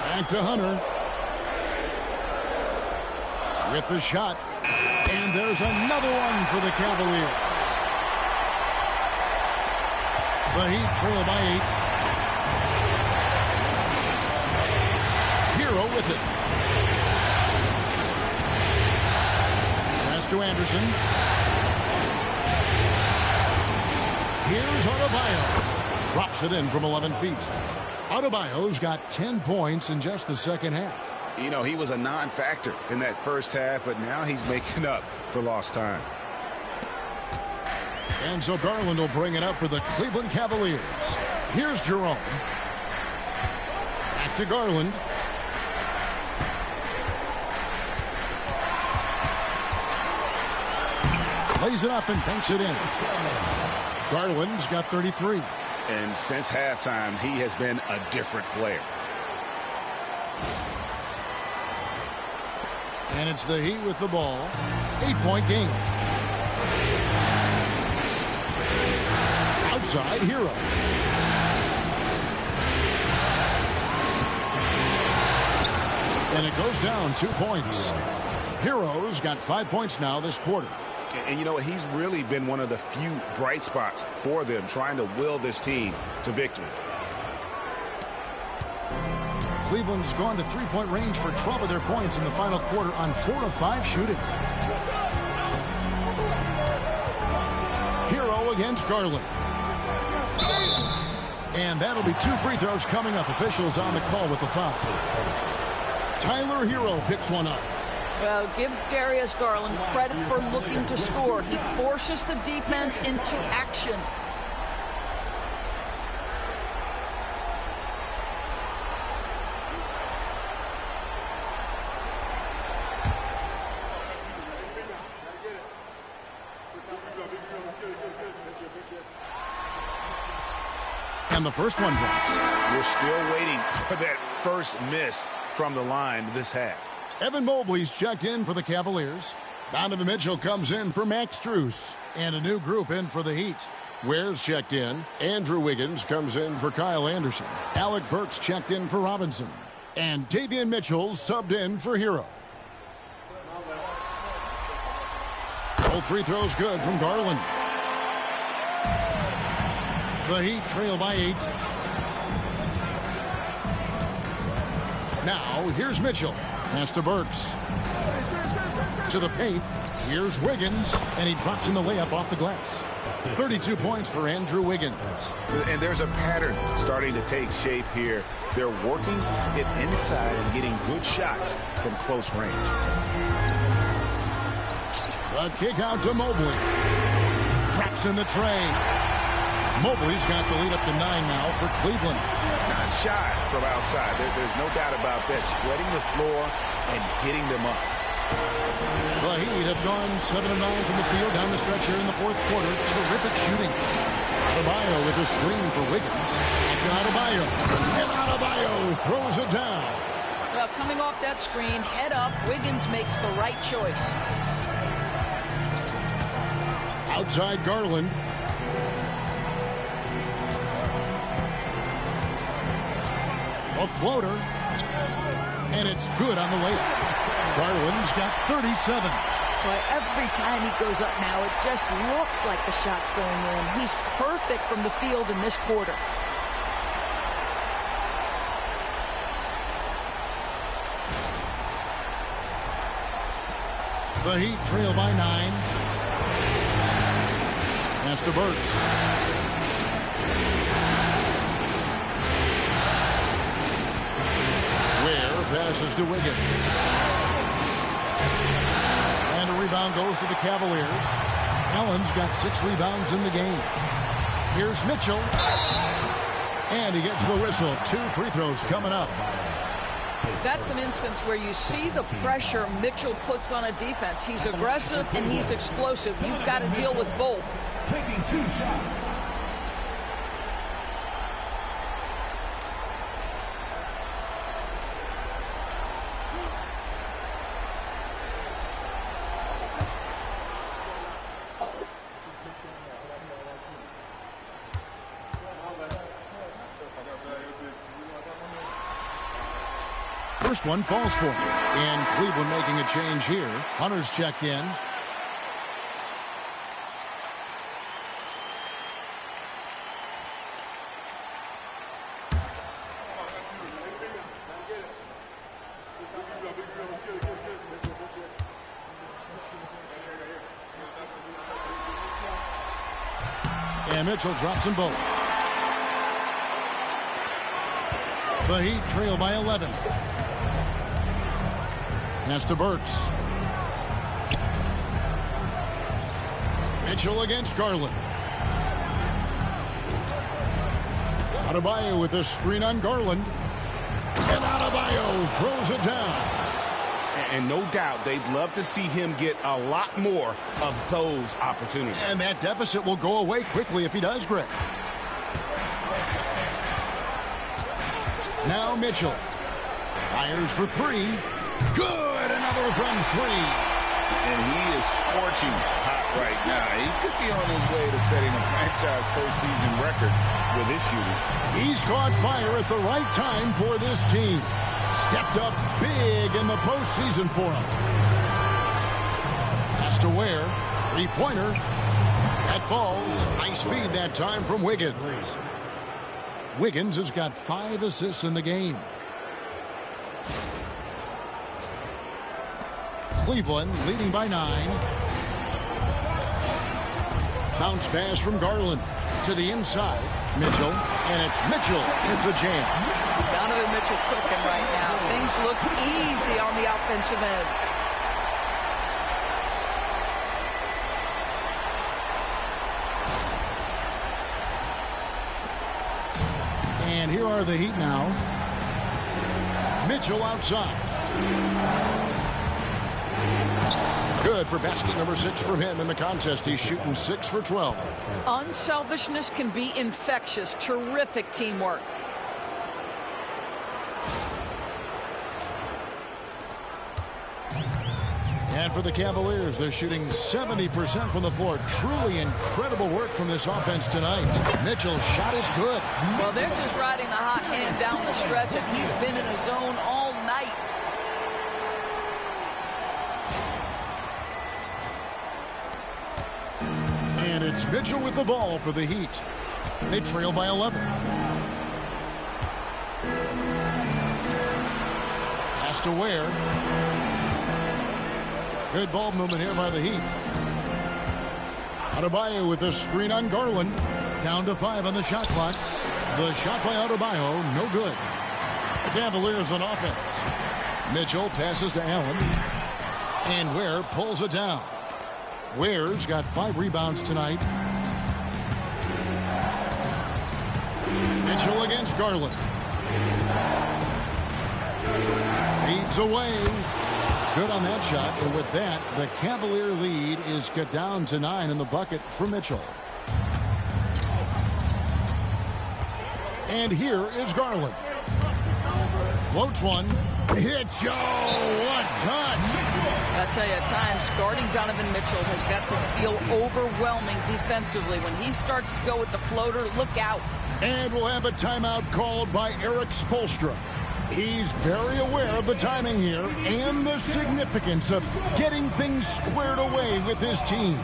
Back to Hunter. With the shot. And there's another one for the Cavaliers. The Heat trail by 8. Hero with it. Pass to Anderson. Here's Adebayo. Drops it in from 11 feet. Adebayo's got 10 points in just the second half. You know, he was a non-factor in that first half, but now he's making up for lost time. And so Garland will bring it up for the Cleveland Cavaliers. Here's Jerome. Back to Garland. Lays it up and banks it in. Garland's got 33. And since halftime, he has been a different player. And it's the Heat with the ball. 8-point game. Outside Hero. And it goes down 2 points. Hero's got 5 points now this quarter. And you know, he's really been one of the few bright spots for them, trying to will this team to victory. Cleveland's gone to three-point range for 12 of their points in the final quarter on 4 of 5 shooting. Hero against Garland. And that'll be 2 free throws coming up. Officials on the call with the foul. Tyler Hero picks one up. Well, give Darius Garland credit for looking to score. He forces the defense into action. And the first one drops. We're still waiting for that first miss from the line this half. Evan Mobley's checked in for the Cavaliers. Donovan Mitchell comes in for Max Strus. And a new group in for the Heat. Ware's checked in. Andrew Wiggins comes in for Kyle Anderson. Alec Burks checked in for Robinson. And Davion Mitchell subbed in for Hero. Both free throws good from Garland. The Heat trail by 8. Now, here's Mitchell. Pass to Burks. To the paint. Here's Wiggins. And he drops in the layup off the glass. 32 points for Andrew Wiggins. And there's a pattern starting to take shape here. They're working it inside and getting good shots from close range. The kick out to Mobley. Traps in the tray. Mobley's got the lead up to 9 now for Cleveland. Not shy from outside. There's no doubt about that. Spreading the floor and getting them up. The Heat have gone 7 of 9 from the field down the stretch here in the fourth quarter. Terrific shooting. Adebayo with a screen for Wiggins. Back to Adebayo. And Adebayo throws it down. Well, coming off that screen, head up, Wiggins makes the right choice. Outside Garland. A floater. And it's good on the way. Garland's got 37. But every time he goes up now, it just looks like the shot's going in. He's perfect from the field in this quarter. The Heat trail by 9. Pass to Burks. Ware passes to Wiggins. And a rebound goes to the Cavaliers. Allen's got 6 rebounds in the game. Here's Mitchell. And he gets the whistle. 2 free throws coming up. That's an instance where you see the pressure Mitchell puts on a defense. He's aggressive and he's explosive. You've got to deal with both. Taking 2 shots. First one falls for him. And Cleveland making a change here. Hunter's checked in. And Mitchell drops them both. The Heat trail by 11. Pass to Burks. Mitchell against Garland. Adebayo with a screen on Garland. And Adebayo throws it down. And no doubt they'd love to see him get a lot more of those opportunities. And that deficit will go away quickly if he does, Greg. Now Mitchell. Fires for 3. Good! Another from 3. And he is scorching hot right now. He could be on his way to setting a franchise postseason record with his shooting. He's caught fire at the right time for this team. Stepped up big in the postseason for him. Has to Ware. 3-pointer. That falls. Nice feed that time from Wiggins. Wiggins has got 5 assists in the game. Cleveland leading by 9. Bounce pass from Garland to the inside. Mitchell, and it's Mitchell. It's a jam. Donovan Mitchell cooking right now. Things look easy on the offensive end. And here are the Heat now. Mitchell outside. Good for basket number 6 from him in the contest. He's shooting 6 for 12. Unselfishness can be infectious. Terrific teamwork. And for the Cavaliers, they're shooting 70% from the floor. Truly incredible work from this offense tonight. Mitchell's shot is good. Well, they're just riding the hot hand down the stretch, and he's been in a zone all night. And it's Mitchell with the ball for the Heat. They trail by 11. Pass to Ware. Good ball movement here by the Heat. Adebayo with a screen on Garland. Down to 5 on the shot clock. The shot by Adebayo, no good. The Cavaliers on offense. Mitchell passes to Allen. And Ware pulls it down. Ware's got 5 rebounds tonight. Mitchell against Garland. Feeds away. Good on that shot. And with that, the Cavalier lead is cut down to 9 in the bucket for Mitchell. And here is Garland. Floats one. Hit Joe. What touch. I tell you, at times, guarding Donovan Mitchell has got to feel overwhelming defensively. When he starts to go with the floater, look out. And we'll have a timeout called by Eric Spoelstra. He's very aware of the timing here and the significance of getting things squared away with his team.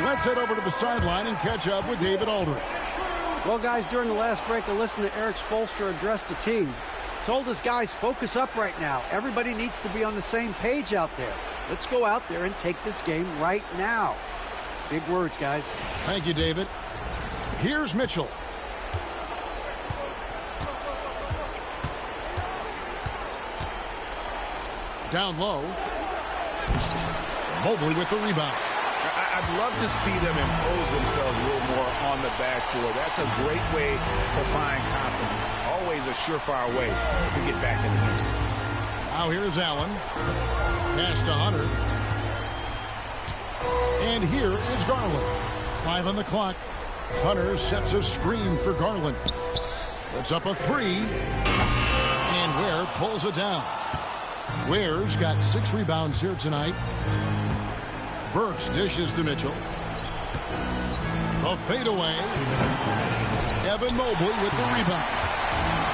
Let's head over to the sideline and catch up with David Aldridge. Well, guys, during the last break, I listened to Eric Spoelstra address the team. Told his guys, focus up right now. Everybody needs to be on the same page out there. Let's go out there and take this game right now. Big words, guys. Thank you, David. Here's Mitchell. Down low. Mobley with the rebound. I'd love to see them impose themselves a little more on the backboard. That's a great way to find confidence. Always a surefire way to get back in the game. Now here's Allen. Pass to Hunter. And here is Garland. 5 on the clock. Hunter sets a screen for Garland. Puts up a 3. And Ware pulls it down. Ware's got 6 rebounds here tonight. Burks dishes to Mitchell. A fadeaway. Evan Mobley with the rebound.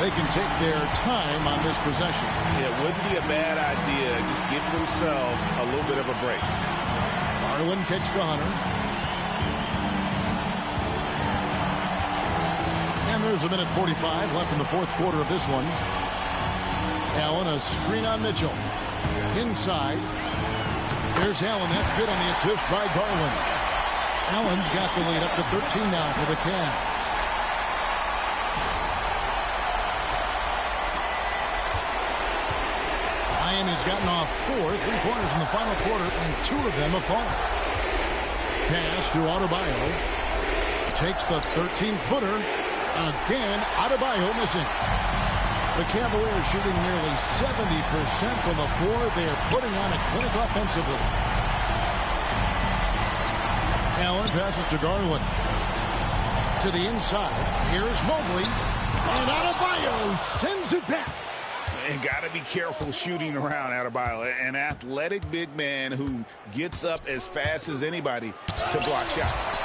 They can take their time on this possession. It wouldn't be a bad idea. Just give themselves a little bit of a break. Garland kicks to Hunter. And there's a minute 45 left in the fourth quarter of this one. Allen, a screen on Mitchell. Inside. There's Allen. That's good on the assist by Garland. Allen's got the lead up to 13 now for the Cavs. Miami's gotten off 4 3-pointers in the final quarter, and 2 of them have fallen. Pass to Adebayo. Takes the 13-footer. Again, Adebayo missing. The Cavaliers shooting nearly 70% from the floor. They are putting on a clinic offensively. Allen passes to Garland. To the inside. Here's Mobley. And Adebayo sends it back. And got to be careful shooting around Adebayo. An athletic big man who gets up as fast as anybody to block shots.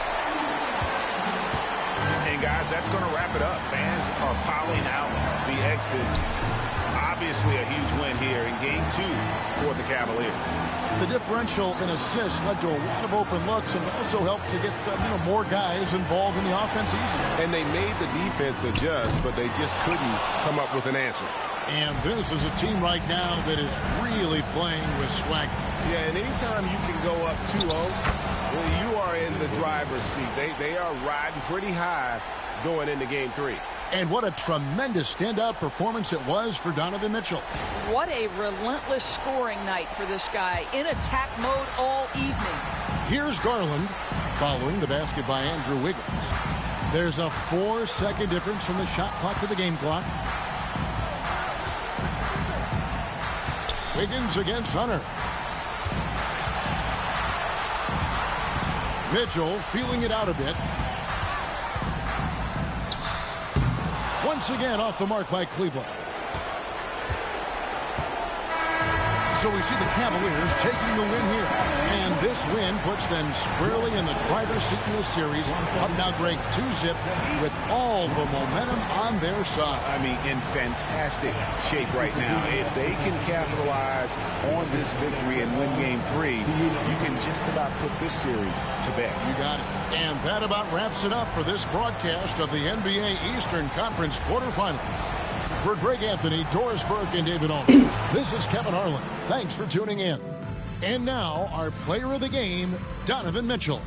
And, guys, that's going to wrap it up. Fans are piling out the exits. Obviously a huge win here in Game 2 for the Cavaliers. The differential in assists led to a lot of open looks and also helped to get more guys involved in the offense easily. And they made the defense adjust, but they just couldn't come up with an answer. And this is a team right now that is really playing with swag. Yeah, and anytime you can go up 2-0, you are in the driver's seat. They are riding pretty high going into Game 3. And what a tremendous standout performance it was for Donovan Mitchell. What a relentless scoring night for this guy. In attack mode all evening. Here's Garland following the basket by Andrew Wiggins. There's a 4-second difference from the shot clock to the game clock. Wiggins against Hunter. Mitchell feeling it out a bit. Once again off the mark by Cleveland. So we see the Cavaliers taking the win here. And this win puts them squarely in the driver's seat in this series. Up now, Greg, 2-zip with all the momentum on their side. I mean, in fantastic shape right now. If they can capitalize on this victory and win game 3, you can just about put this series to bed. You got it. And that about wraps it up for this broadcast of the NBA Eastern Conference quarterfinals. For Greg Anthony, Doris Burke, and David Aldridge, this is Kevin Harlan. Thanks for tuning in. And now, our player of the game, Donovan Mitchell.